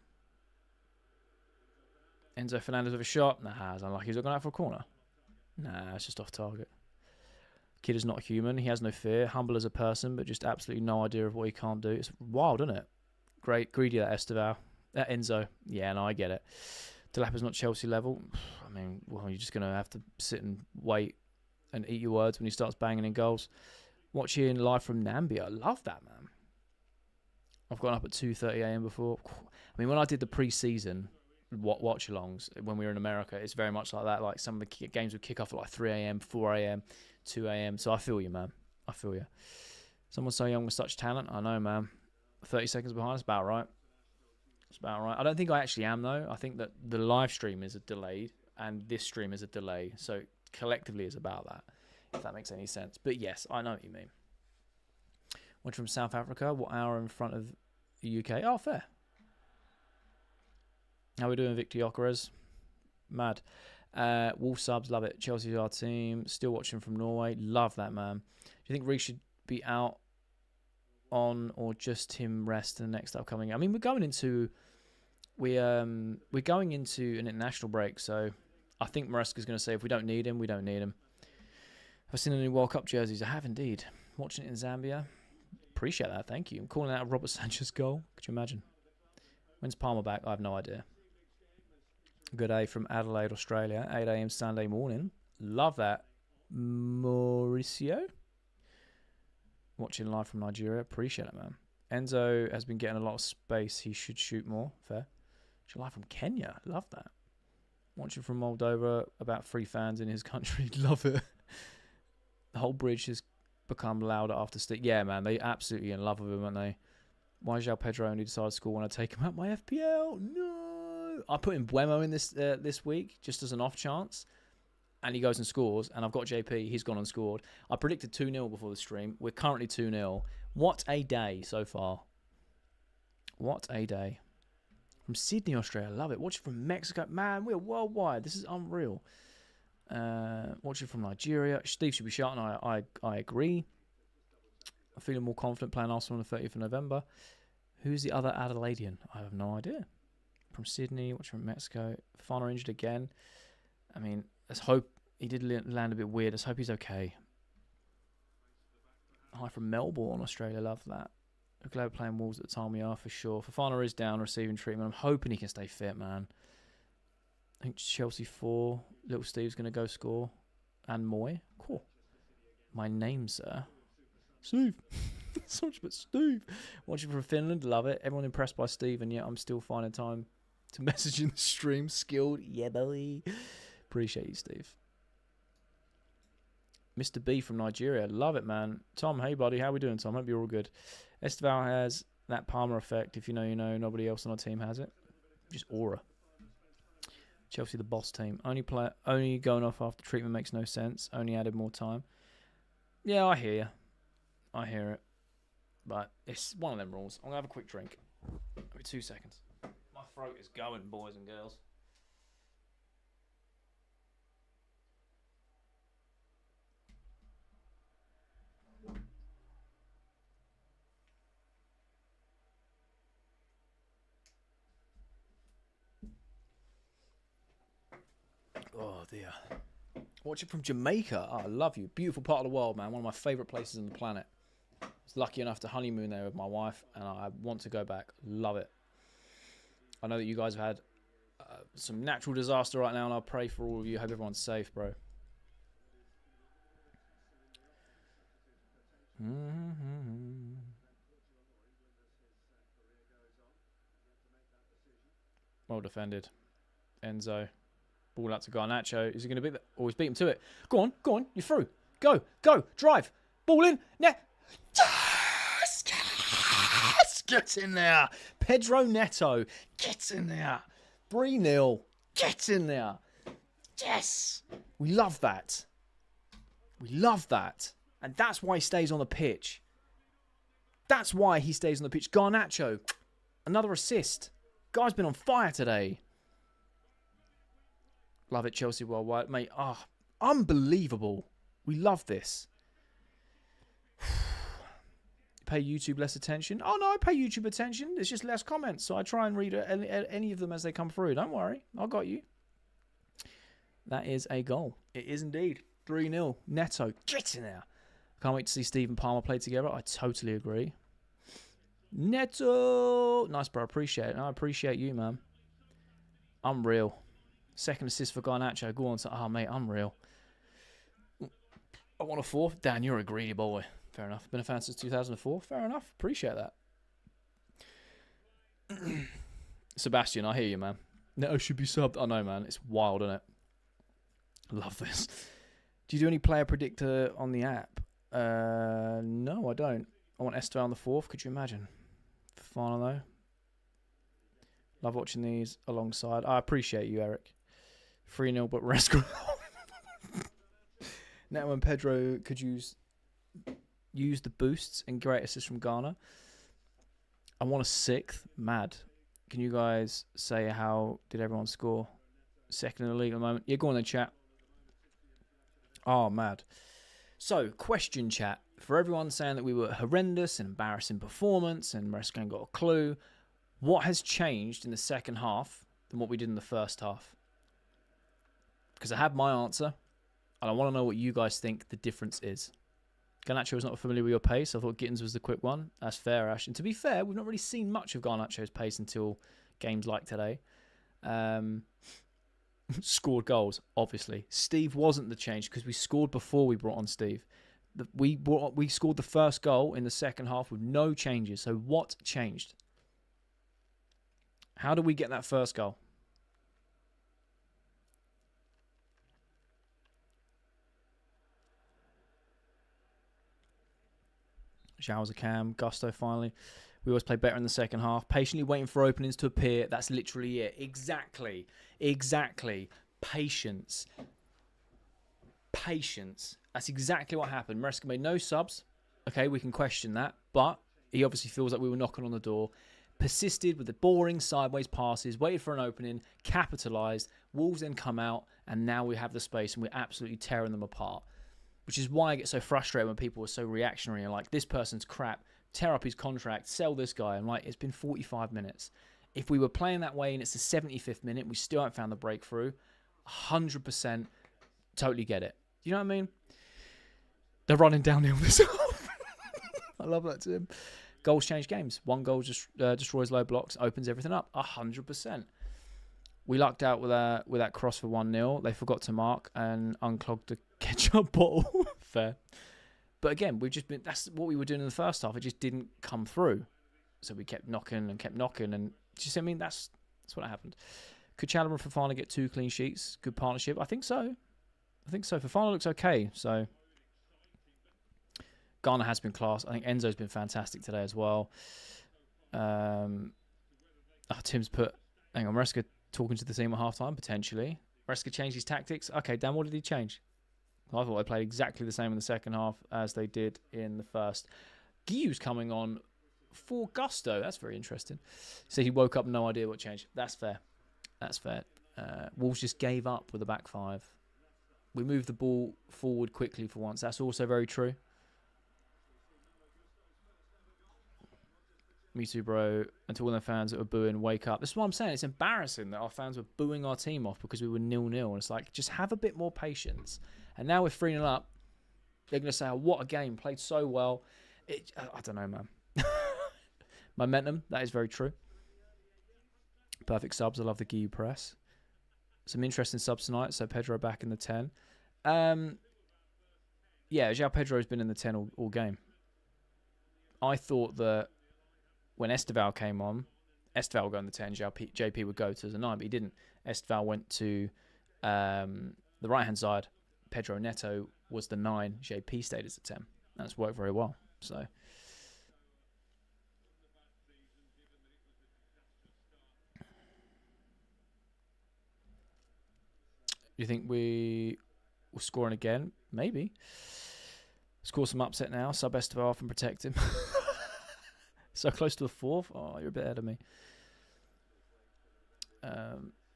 Enzo Fernandez with a shot. Nah, it's unlucky. He's going out for a corner. Nah, it's just off target. Kid is not human. He has no fear. Humble as a person, but just absolutely no idea of what he can't do. It's wild, isn't it? Great. Greedy, that Estevao. That Enzo. Yeah, no, I get it. Delapa's not Chelsea level. I mean, well, you're just going to have to sit and wait and eat your words when he starts banging in goals. Watching live from Nambia. I love that, man. I've gone up at 2:30 a.m. before. I mean, when I did the pre-season watch-alongs when we were in America, it's very much like that. Like some of the games would kick off at like 3 a.m., 4 a.m., 2 a.m. So I feel you, man. I feel you. Someone so young with such talent. I know, man. 30 seconds behind. It's about right. It's about right. I don't think I actually am, though. I think that the live stream is a delay and this stream is a delay. So collectively it's about that, if that makes any sense. But yes, I know what you mean. Went from South Africa. What hour in front of the UK? Oh, fair. How we doing, Victor Jokeres? Mad. Wolf subs, love it. Chelsea's our team. Still watching from Norway. Love that, man. Do you think Reece should be out on or just him rest in the next upcoming? I mean, we're going into an international break, so I think Maresca's going to say if we don't need him, we don't need him. I've seen any World Cup jerseys. I have indeed. Watching it in Zambia. Appreciate that. Thank you. I'm calling out Robert Sanchez's goal. Could you imagine? When's Palmer back? I have no idea. Good day from Adelaide, Australia. 8 a.m. Sunday morning. Love that. Mauricio. Watching live from Nigeria. Appreciate it, man. Enzo has been getting a lot of space. He should shoot more. Fair. Watching live from Kenya. Love that. Watching from Moldova. About 3 fans in his country. Love it. The whole bridge has become louder after Stick. Yeah, man. They absolutely in love with him, aren't they? Why João Pedro only decided to score when I take him out my FPL? No. I put in Buemo in this week just as an off chance. And he goes and scores. And I've got JP. He's gone and scored. I predicted 2-0 before the stream. We're currently 2-0. What a day so far. What a day. From Sydney, Australia. Love it. Watching from Mexico. Man, we're worldwide. This is unreal. Watching from Nigeria. Steve should be shouting. I agree. I'm feeling more confident playing Arsenal on the 30th of November. Who's the other Adelaidean? I have no idea. From Sydney, watching from Mexico. Fana injured again. I mean, let's hope he did land a bit weird. Let's hope he's okay. Hi from Melbourne, Australia. Love that. I'm glad we're playing Wolves at the time we are, for sure. Fofana is down, receiving treatment. I'm hoping he can stay fit, man. I think Chelsea 4. Little Steve's going to go score. And Moy. Cool. My name, sir. Steve. So much but Steve. Watching from Finland. Love it. Everyone impressed by Steve, and yet I'm still finding time to message in the stream. Skilled. Yeah, boy. Appreciate you, Steve. Mr. B from Nigeria. Love it, man. Tom, hey, buddy. How we doing, Tom? Hope you're all good. Estevao has that Palmer effect. If you know, you know. Nobody else on our team has it. Just aura. Chelsea, the boss team. Only going off after treatment makes no sense. Only added more time. Yeah, I hear you. I hear it. But it's one of them rules. I'm going to have a quick drink. Give me 2 seconds. My throat is going, boys and girls. Oh, dear. Watching from Jamaica. Oh, I love you. Beautiful part of the world, man. One of my favourite places on the planet. I was lucky enough to honeymoon there with my wife, and I want to go back. Love it. I know that you guys have had some natural disaster right now, and I'll pray for all of you. Hope everyone's safe, bro. Well defended. Enzo. Ball out to Garnacho. Is he going to beat that? Oh, he's beat him to it. Go on, go on. You're through. Go, go, drive. Ball in. Net. Yes! Yes! Get in there. Pedro Neto. Get in there. 3-0. Get in there. Yes. We love that. We love that. And that's why he stays on the pitch. That's why he stays on the pitch. Garnacho. Another assist. Guy's been on fire today. Love it, Chelsea worldwide. Mate, unbelievable. We love this. Pay YouTube less attention? Oh, no, I pay YouTube attention. There's just less comments, so I try and read any of them as they come through. Don't worry. I got you. That is a goal. It is indeed. 3-0. Neto. Get in there. Can't wait to see Steve and Palmer play together. I totally agree. Neto. Nice, bro. Appreciate it. I appreciate you, man. Unreal. Second assist for Garnacho. Go on. Oh, mate, unreal. I want a fourth. Dan, you're a greedy boy. Fair enough. Been a fan since 2004. Fair enough. Appreciate that. Sebastian, I hear you, man. Neto should be subbed. I know, man. It's wild, isn't it? Love this. Do you do any player predictor on the app? No, I don't. I want Esther on the fourth. Could you imagine? Fun, though. Love watching these alongside. I appreciate you, Eric. 3-0, but rescue. Now when Pedro could use the boosts and great assists from Ghana. I want a sixth. Mad. Can you guys say how did everyone score? Second in the league at the moment. Yeah, go on then, chat. Oh, mad. So, question chat. For everyone saying that we were horrendous and embarrassing performance and Maresca ain't got a clue, what has changed in the second half than what we did in the first half? Because I have my answer, and I want to know what you guys think the difference is. Garnacho was not familiar with your pace. I thought Gittins was the quick one. That's fair, Ash. And to be fair, we've not really seen much of Garnacho's pace until games like today. Scored goals, obviously. Steve wasn't the change because we scored before we brought on Steve. We scored the first goal in the second half with no changes. So what changed? How did we get that first goal? Showers a cam. Gusto finally. We always play better in the second half. Patiently waiting for openings to appear. That's literally it. Exactly. Exactly. Patience. Patience. That's exactly what happened. Maresca made no subs. Okay, we can question that. But he obviously feels like we were knocking on the door. Persisted with the boring sideways passes. Waited for an opening. Capitalised. Wolves then come out. And now we have the space and we're absolutely tearing them apart. Which is why I get so frustrated when people are so reactionary and like, this person's crap. Tear up his contract, sell this guy. I'm like, it's been 45 minutes. If we were playing that way and it's the 75th minute, we still haven't found the breakthrough, 100% totally get it. You know what I mean? They're running downhill this half. I love that to him. Goals change games. One goal just destroys low blocks, opens everything up, 100%. We lucked out with that cross for 1-0. They forgot to mark and unclogged the ketchup bottle. Fair. But again, that's what we were doing in the first half. It just didn't come through. So we kept knocking. And just, I mean, that's what happened. Could Chalobah and Fofana get 2 clean sheets? Good partnership? I think so. Fofana looks okay. So Ghana has been class. I think Enzo's been fantastic today as well. Tim's put, hang on, Maresca talking to the team at halftime, potentially. Maresca changed his tactics. Okay, Dan, what did he change? I thought they played exactly the same in the second half as they did in the first. Guiu's coming on for Gusto. That's very interesting. So he woke up, no idea what changed. That's fair. That's fair. Wolves just gave up with the back five. We moved the ball forward quickly for once. That's also very true. Me too, bro. And to all the fans that were booing, wake up. This is what I'm saying. It's embarrassing that our fans were booing our team off because we were 0-0. And it's like, just have a bit more patience. And now we're 3-0 up. They're going to say, oh, what a game. Played so well. I don't know, man. Momentum. That is very true. Perfect subs. I love the Guiu press. Some interesting subs tonight. So Pedro back in the 10. Yeah, João Pedro's been in the 10 all game. I thought that when Esteval came on, Esteval would go in the 10, JP would go to the 9, but he didn't. Esteval went to the right-hand side. Pedro Neto was the 9. JP stayed as the 10. That's worked very well. So, do you think we will score again? Maybe. Score some upset now. Sub Esteval off and protect him. So close to the 4th. Oh, you're a bit ahead of me.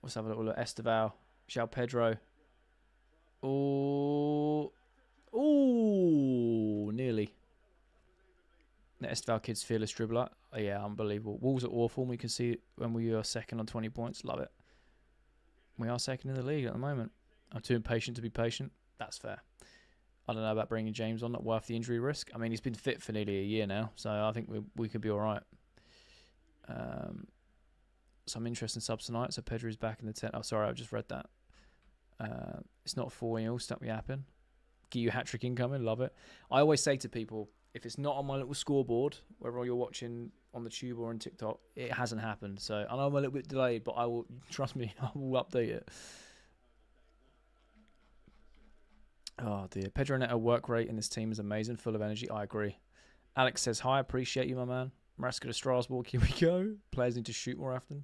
Let's have a little look. Esteval. João Pedro. Oh. Ooh. Nearly. The Esteval kid's fearless dribbler. Oh, yeah, unbelievable. Wolves are awful. We can see it when we are second on 20 points. Love it. We are second in the league at the moment. I'm too impatient to be patient. That's fair. I don't know about bringing James on. Not worth the injury risk. I mean, he's been fit for nearly a year now, so I think we could be all right. Some interesting subs tonight. So Pedro's back in the 10. Oh, sorry, I just read that. It's not 4-0. Stop me yapping. Guiu hat-trick incoming. Love it. I always say to people, if it's not on my little scoreboard, whether you're watching on the tube or on TikTok, it hasn't happened. So I know I'm a little bit delayed, but I will, trust me, I will update it. Oh dear. Pedro Neto work rate in this team is amazing, full of energy. I agree. Alex says, hi, appreciate you, my man. Maraska to Strasbourg, here we go. Players need to shoot more often.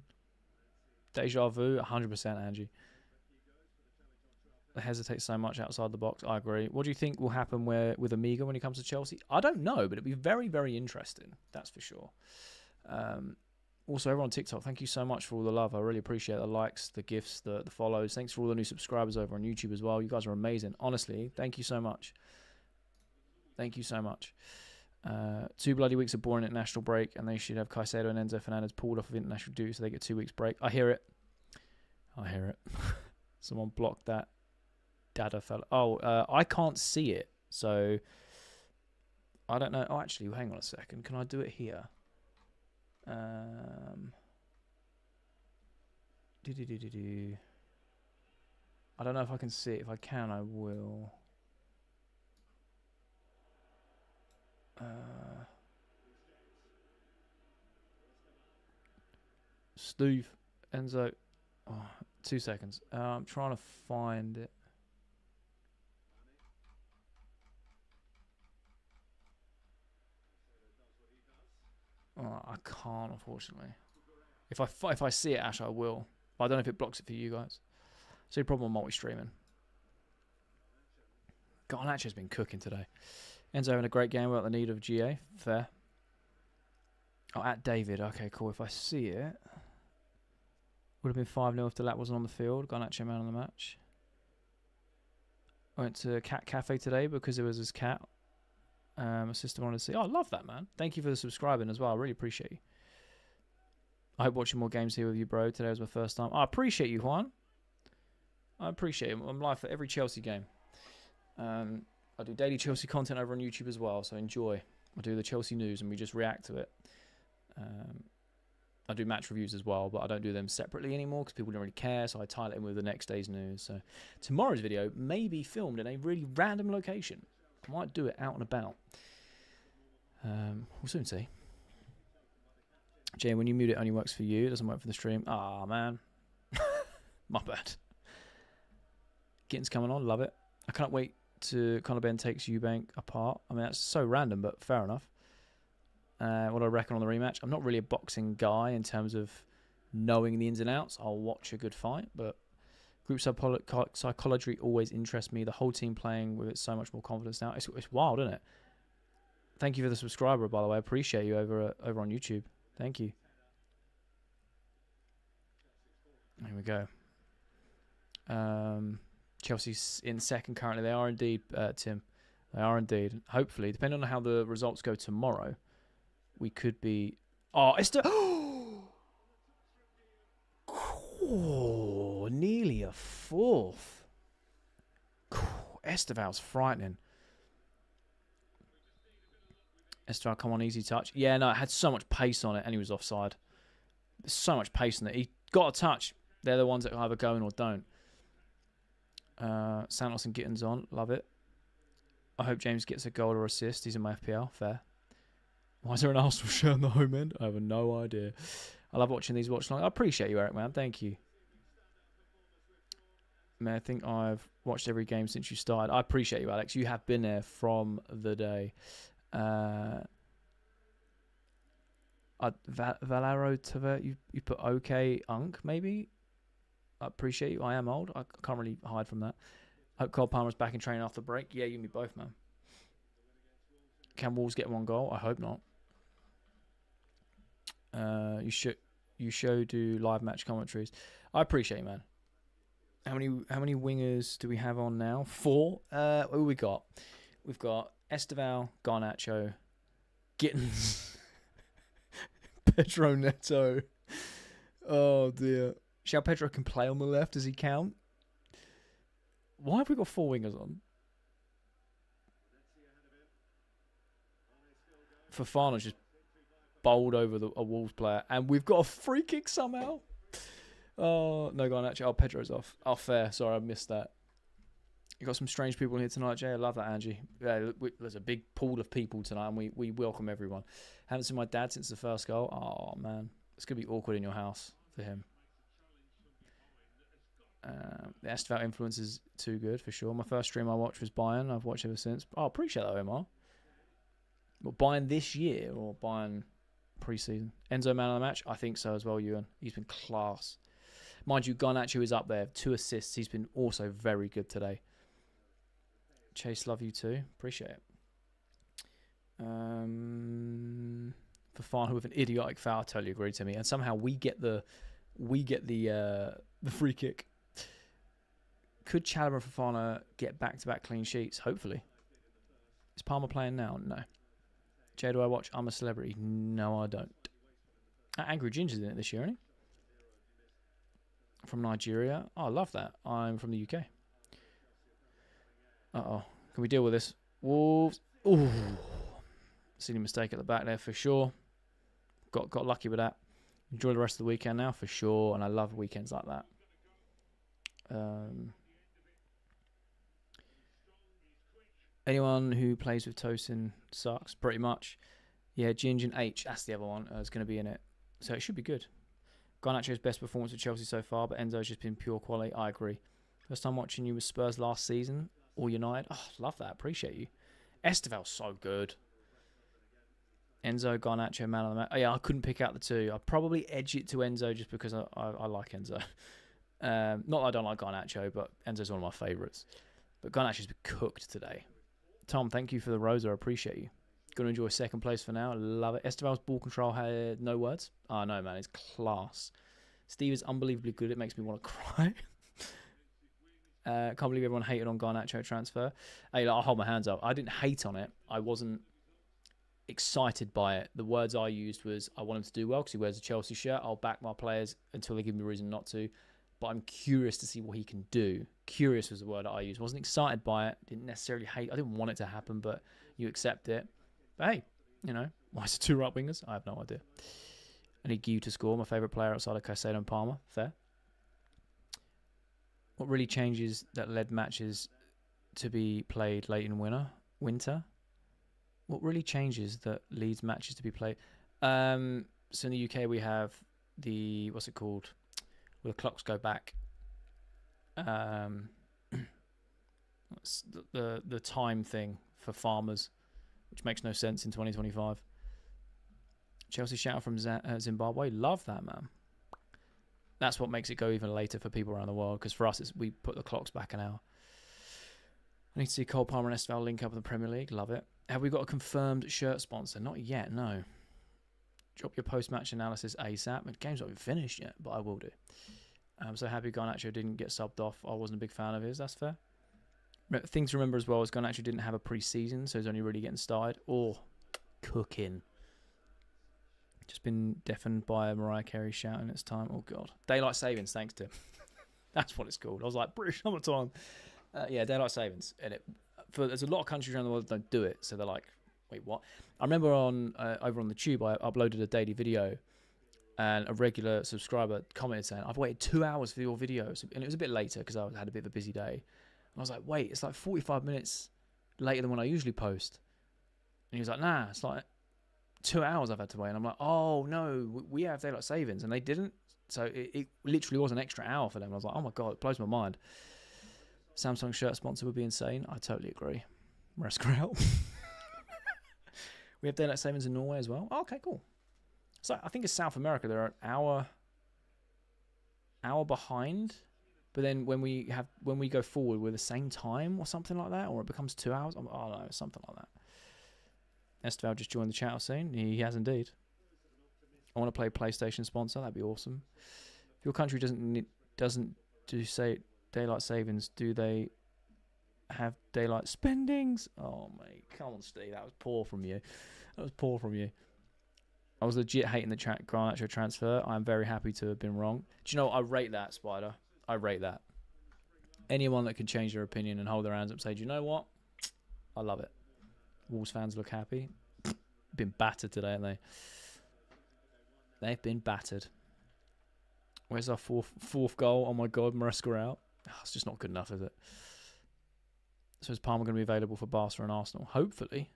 Deja vu, 100% Angie. They hesitate so much outside the box. I agree. What do you think will happen with Amiga when he comes to Chelsea? I don't know, but it'll be very, very interesting. That's for sure. Also, everyone on TikTok, thank you so much for all the love. I really appreciate the likes, the gifts, the follows. Thanks for all the new subscribers over on YouTube as well. You guys are amazing. Honestly, thank you so much. Thank you so much. 2 bloody weeks of boring international break, and they should have Caicedo and Enzo Fernandez pulled off of international duty so they get 2 weeks break. I hear it. I hear it. Someone blocked that. Dada fella. Oh, I can't see it, so I don't know. Oh, actually, hang on a second. Can I do it here? I don't know if I can see it. If I can, I will. Steve, Enzo. Oh, 2 seconds. I'm trying to find it. Oh, I can't, unfortunately. If I see it, Ash, I will. But I don't know if it blocks it for you guys. So problem on multi-streaming. Garnacho's been cooking today. Enzo having a great game without the need of GA. Fair. Oh, at David. Okay, cool. If I see it, would have been 5-0 if the lap wasn't on the field. Garnacho man on the match. I went to Cat Cafe today because it was his cat. My sister wanted to see. Oh, I love that, man. Thank you for the subscribing as well. I really appreciate you. I hope watching more games here with you, bro. Today was my first time. I appreciate you, Juan. I appreciate it. I'm live for every Chelsea game. I do daily Chelsea content over on YouTube as well, so enjoy. I do the Chelsea news and we just react to it. I do match reviews as well, but I don't do them separately anymore because people don't really care, so I tie it in with the next day's news. So tomorrow's video may be filmed in a really random location. I might do it out and about. We'll soon see. Jay, when you mute it, only works for you. It doesn't work for the stream. Ah, man. My bad. Gittins coming on. Love it. I can't wait to Conor Ben takes Eubank apart. I mean, that's so random, but fair enough. What do I reckon on the rematch? I'm not really a boxing guy in terms of knowing the ins and outs. I'll watch a good fight, but Group psychology always interests me. The whole team playing with it so much more confidence now. It's wild, isn't it? Thank you for the subscriber, by the way. I appreciate you over on YouTube. Thank you. Here we go. Chelsea's in second currently. They are indeed, Tim. They are indeed. Hopefully, depending on how the results go tomorrow, we could be... Oh, Esther... Oh, nearly a fourth. Esteval's frightening. Esteval, come on, easy touch. Yeah, no, it had so much pace on it, and he was offside. There's so much pace in it. He got a touch. They're the ones that either go in or don't. Santos and Gittins on. Love it. I hope James gets a goal or assist. He's in my FPL. Fair. Why is there an Arsenal shirt on the home end? I have no idea. I love watching these watch long. I appreciate you, Eric, man. Thank you. Man, I think I've watched every game since you started. I appreciate you, Alex. You have been there from the day. Valero Taver, you put OK Unk, maybe? I appreciate you. I am old. I can't really hide from that. Hope Cole Palmer's back in training after the break. Yeah, you and me both, man. Can Wolves get one goal? I hope not. You should do live match commentaries. I appreciate you, man. How many wingers do we have on now? 4. Who we got? We've got Esteval, Garnacho, Gittins, Pedro Neto. Oh dear. Shall Pedro can play on the left? Does he count? Why have we got 4 wingers on? Fofana's just bowled over a Wolves player, and we've got a free kick somehow. Oh no, Garnacho. Oh, Pedro's off. Oh, fair. Sorry, I missed that. You got some strange people here tonight, Jay. I love that, Angie. Yeah, there's a big pool of people tonight, and we welcome everyone. Haven't seen my dad since the first goal. Oh man, it's gonna be awkward in your house for him. The Esteval influence is too good for sure. My first stream I watched was Bayern. I've watched ever since. Oh, appreciate that, Omar. But Bayern this year or Bayern pre-season? Enzo man of the match? I think so as well, Ewan. He's been class. Mind you, Garnacho is up there. 2 assists. He's been also very good today. Chase, love you too. Appreciate it. Fofana with an idiotic foul. I totally agree, Timmy. And somehow we get the free kick. Could Chalobah and Fofana get back-to-back clean sheets? Hopefully. Is Palmer playing now? No. Jay, do I watch I'm a Celebrity? No, I don't. Angry Ginger's in it this year, isn't he? From Nigeria. Oh, I love that. I'm from the UK. Uh-oh. Can we deal with this? Wolves. Ooh. Silly mistake at the back there for sure. Got lucky with that. Enjoy the rest of the weekend now for sure. And I love weekends like that. Anyone who plays with Tosin sucks, pretty much. Yeah, Ginge and H, that's the other one, is going to be in it. So it should be good. Garnacho's best performance with Chelsea so far, but Enzo's just been pure quality. I agree. First time watching you with Spurs last season, or United. Oh, love that. Appreciate you. Esteval's so good. Enzo, Garnacho, man on the match. Oh, yeah, I couldn't pick out the 2. I'd probably edge it to Enzo just because I like Enzo. Not that I don't like Garnacho, but Enzo's one of my favourites. But Garnacho's been cooked today. Tom, thank you for the rose. I appreciate you. Going to enjoy second place for now. Love it. Esteval's ball control had no words. Oh, no, man. It's class. Steve is unbelievably good. It makes me want to cry. Can't believe everyone hated on Garnacho transfer. Hey, I'll hold my hands up. I didn't hate on it. I wasn't excited by it. The words I used was I want him to do well because he wears a Chelsea shirt. I'll back my players until they give me a reason not to. But I'm curious to see what he can do. Curious was the word that I used. Wasn't excited by it. Didn't necessarily hate. I didn't want it to happen, but you accept it. But hey, you know, why is it 2 right wingers? I have no idea. I need Guiu to score. My favourite player outside of Caicedo and Palmer. Fair. What really changes that led matches to be played late in winter? What really changes that leads matches to be played? So in the UK we have the, what's it called? Where the clocks go back. The time thing for farmers, which makes no sense in 2025. Chelsea shout from Zimbabwe. Love that, man. That's what makes it go even later for people around the world, because for us, we put the clocks back an hour. I need to see Cole Palmer and Esteval link up in the Premier League. Love it. Have we got a confirmed shirt sponsor? Not yet, no. Drop your post-match analysis ASAP. The game's not even finished yet, but I will do. I'm so happy Garnacho didn't get subbed off. I wasn't a big fan of his. That's fair. Thing to remember as well is Garnacho didn't have a pre-season, so he's only really getting started. Oh, cooking. Just been deafened by Mariah Carey shouting it's time. Oh, God. Daylight savings, thanks, Tim. That's what it's called. I was like, British summertime. Yeah, daylight savings. And there's a lot of countries around the world that don't do it, so they're like, wait, what? I remember over on the Tube, I uploaded a daily video, and a regular subscriber commented saying, I've waited 2 hours for your videos. And it was a bit later because I had a bit of a busy day. And I was like, wait, it's like 45 minutes later than when I usually post. And he was like, nah, it's like 2 hours I've had to wait. And I'm like, oh, no, we have daylight savings. And they didn't. So it literally was an extra hour for them. I was like, oh, my God, it blows my mind. Samsung shirt sponsor would be insane. I totally agree. Maresca out. We have daylight savings in Norway as well. Oh, okay, cool. So I think in South America they're an hour behind, but then when we go forward we're the same time or something like that, or it becomes 2 hours. Oh no, something like that. Esteval just joined the chat. I've seen he has indeed. I want to play PlayStation sponsor. That'd be awesome. If your country doesn't do say daylight savings, do they have daylight spendings? Oh mate, come on, Steve. That was poor from you. I was legit hating the Garnacho transfer. I'm very happy to have been wrong. Do you know what? I rate that, Spider. I rate that. Anyone that can change their opinion and hold their hands up and say, do you know what? I love it. Wolves fans look happy. Been battered today, haven't they? They've been battered. Where's our fourth goal? Oh my God, Maresca out. Oh, it's just not good enough, is it? So is Palmer going to be available for Barca and Arsenal? Hopefully.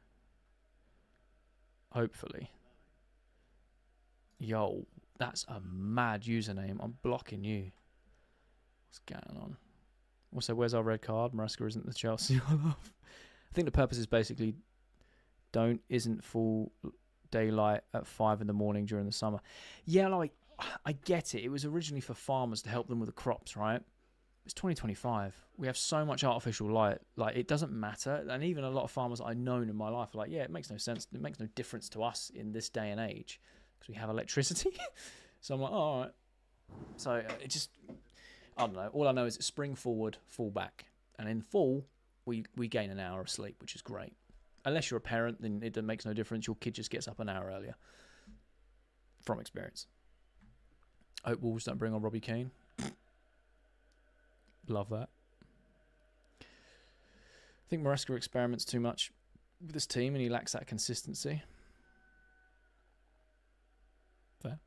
Yo, that's a mad username. I'm blocking you. What's going on? Also, where's our red card? Maresca isn't the Chelsea I love. I think the purpose is basically isn't full daylight at 5 in the morning during the summer. Yeah, like, I get it. It was originally for farmers to help them with the crops, right? It's 2025. We have so much artificial light. Like, it doesn't matter. And even a lot of farmers I've known in my life are like, yeah, it makes no sense. It makes no difference to us in this day and age because we have electricity. So I'm like, oh, all right. So it just, I don't know. All I know is it's spring forward, fall back. And in fall, we gain an hour of sleep, which is great. Unless you're a parent, then it makes no difference. Your kid just gets up an hour earlier. From experience. I hope Wolves don't bring on Robbie Keane. Love that. I think Maresca experiments too much with this team and he lacks that consistency. Fair.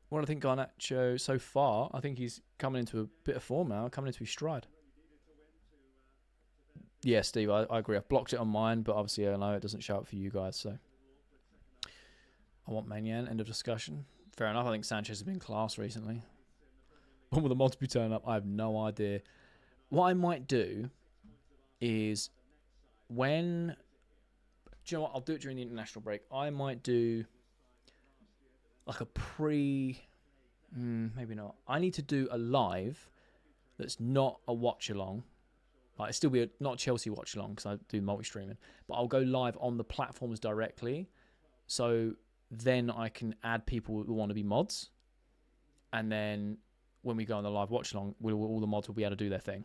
What do I think Garnacho so far? I think he's coming into a bit of form now, coming into his stride. Yeah, Steve, I agree. I've blocked it on mine, but obviously I know it doesn't show up for you guys, so. I want Maignan, end of discussion. Fair enough, I think Sanchez has been class recently. When will the mods be turning up? I have no idea. What I might do is do you know what? I'll do it during the international break. I might do like a maybe not. I need to do a live that's not a watch-along. Like, it'll still be not Chelsea watch-along because I do multi-streaming. But I'll go live on the platforms directly. So then I can add people who want to be mods. And then when we go on the live watch-along, all the mods will be able to do their thing.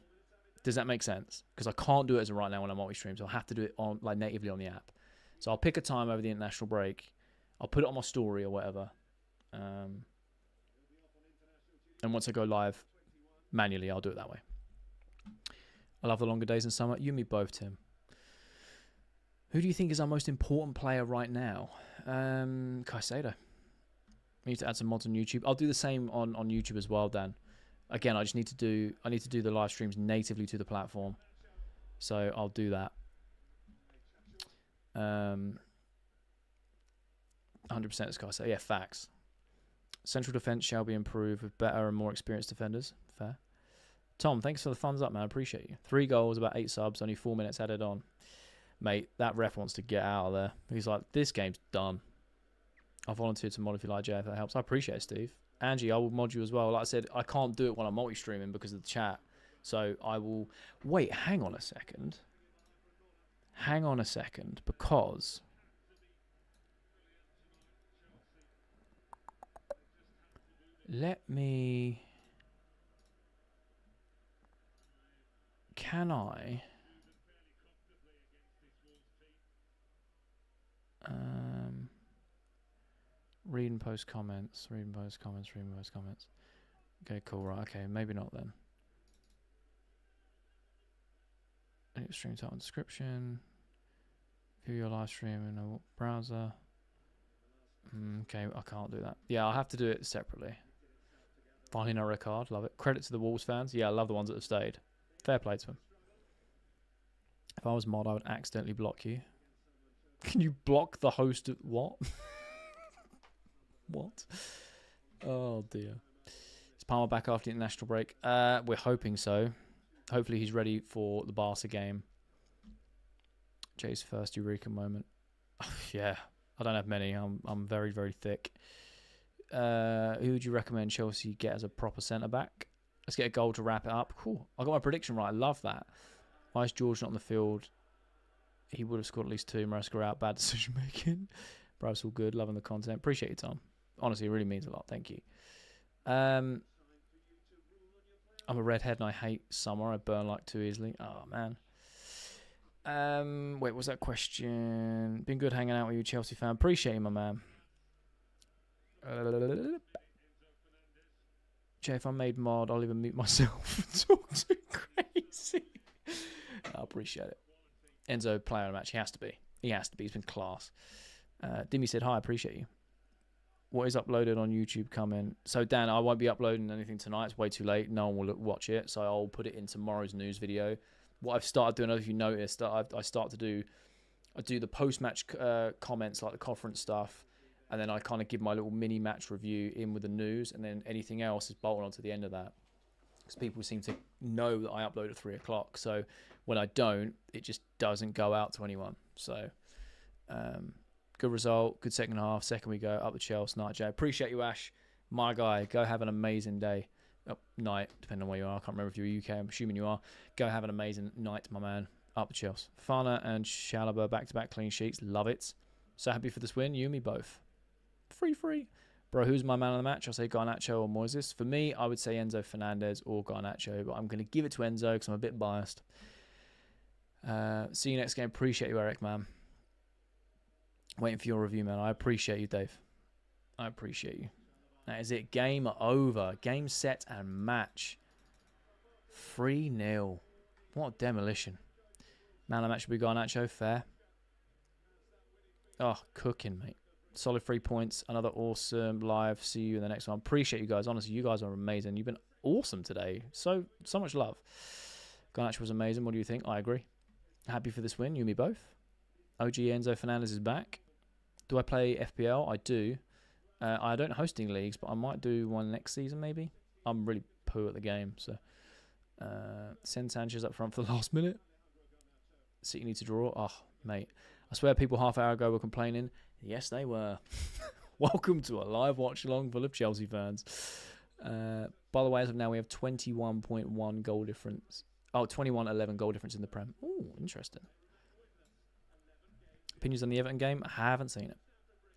Does that make sense? Because I can't do it as of right now when I'm multi-stream, so I'll have to do it on like natively on the app. So I'll pick a time over the international break. I'll put it on my story or whatever. And once I go live manually, I'll do it that way. I love the longer days in summer. You and me both, Tim. Who do you think is our most important player right now? Caicedo. We need to add some mods on YouTube. I'll do the same on YouTube as well, Dan. Again, I need to do the live streams natively to the platform. So I'll do that. 100% is Caicedo. Yeah, facts. Central defense shall be improved with better and more experienced defenders. Fair. Tom, thanks for the thumbs up, man. I appreciate you. 3 goals, about 8 subs, only 4 minutes added on. Mate, that ref wants to get out of there. He's like, this game's done. I'll volunteer to mod if you like, Jay, if that helps. I appreciate it, Steve. Angie, I will mod you as well. Like I said, I can't do it while I'm multi-streaming because of the chat. So I will... Wait, hang on a second. Hang on a second, because... Let me... Can I... Read and post comments. Read and post comments. Read and post comments. Okay, cool. Right. Okay, maybe not then. Stream title and description. View your live stream in a browser. Okay, I can't do that. Yeah, I'll have to do it separately. Finally, no red card. Love it. Credit to the Wolves fans. Yeah, I love the ones that have stayed. Fair play to them. If I was mod, I would accidentally block you. Can you block the host of what? What? Oh dear. Is Palmer back after the international break? We're hoping so. Hopefully he's ready for the Barca game. Jay's first Eureka moment. Yeah, I don't have many. I'm very, very thick. Who would you recommend Chelsea get as a proper centre back? Let's get a goal to wrap it up. Cool. I got my prediction right. I love that. Why is George not on the field? He would have scored at least 2. Maresca out. Bad decision making. Bro, it's all good. Loving the content. Appreciate you, Tom. Honestly, it really means a lot. Thank you. I'm a redhead and I hate summer. I burn like too easily. Oh, man. Wait, what was that question? Been good hanging out with you, Chelsea fan. Appreciate you, my man. Jay, if I'm made mod, I'll even mute myself and talk too crazy. I appreciate it. Enzo, player of the match. He has to be. He has to be. He's been class. Dimmy said, hi, appreciate you. What is uploaded on YouTube coming? So, Dan, I won't be uploading anything tonight. It's way too late. No one will watch it. So, I'll put it in tomorrow's news video. What I've started doing, I don't know if you noticed, that I do the post-match comments, like the conference stuff, and then I kind of give my little mini-match review in with the news, and then anything else is bolted onto the end of that. Because people seem to know that I upload at 3 o'clock. So, when I don't, it just doesn't go out to anyone. So, good result, good second half. Second we go, up the Chelsea. Night, Jay. Appreciate you, Ash. My guy, go have an amazing day. Oh, night, depending on where you are. I can't remember if you're UK. I'm assuming you are. Go have an amazing night, my man. Up the Chelsea. Fana and Chalobah back-to-back clean sheets. Love it. So happy for this win. You and me both. Free. Bro, who's my man of the match? I'll say Garnacho or Moises. For me, I would say Enzo Fernandez or Garnacho, but I'm going to give it to Enzo because I'm a bit biased. See you next game. Appreciate you, Eric, man. Waiting for your review, man. I appreciate you, Dave. I appreciate you. That is it. Game over. Game, set, and match. 3-0. What a demolition. Man of the match should be Garnacho. Fair. Oh, cooking, mate. Solid 3 points. Another awesome live. See you in the next one. Appreciate you guys. Honestly, you guys are amazing. You've been awesome today. So much love. Garnacho was amazing. What do you think? I agree. Happy for this win. You and me both. OG Enzo Fernandez is back. Do I play FPL? I do. I don't host any leagues, but I might do one next season maybe. I'm really poo at the game. So send Sanchez up front for the last minute. City need to draw. Oh, mate. I swear people half hour ago were complaining. Yes, they were. Welcome to a live watch-along full of Chelsea fans. By the way, as of now, we have 21.1 goal difference. Oh, 21-11 goal difference in the Prem. Oh, interesting. Opinions on the Everton game? I haven't seen it.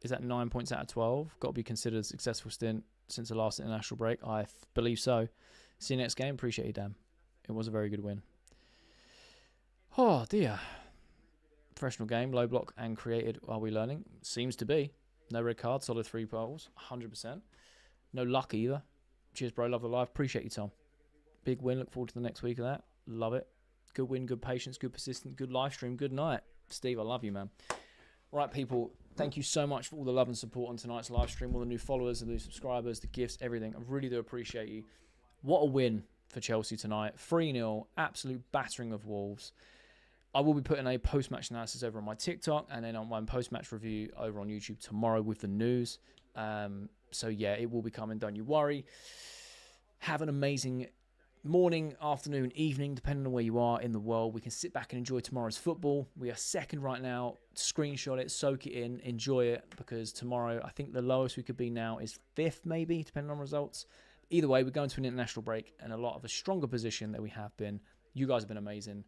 Is that 9 points out of 12? Got to be considered a successful stint since the last international break. I believe so. See you next game. Appreciate you, Dan. It was a very good win. Oh, dear. Professional game, low block and created. Are we learning? Seems to be. No red card, solid 3 goals, 100%. No luck either. Cheers, bro. Love the live. Appreciate you, Tom. Big win. Look forward to the next week of that. Love it. Good win, good patience, good persistence, good live stream, good night. Steve, I love you, man. Right, people, thank you so much for all the love and support on tonight's live stream, all the new followers, the new subscribers, the gifts, everything. I really do appreciate you. What a win for Chelsea tonight. 3-0, absolute battering of Wolves. I will be putting a post-match analysis over on my TikTok and then on my post-match review over on YouTube tomorrow with the news. So, yeah, it will be coming, don't you worry. Have an amazing morning, afternoon, evening, depending on where you are in the world. We can sit back and enjoy tomorrow's football. We are second right now. Screenshot it, soak it in, enjoy it, because tomorrow, I think the lowest we could be now is 5th, maybe, depending on results. Either way, we're going to an international break and a lot of a stronger position than we have been. You guys have been amazing.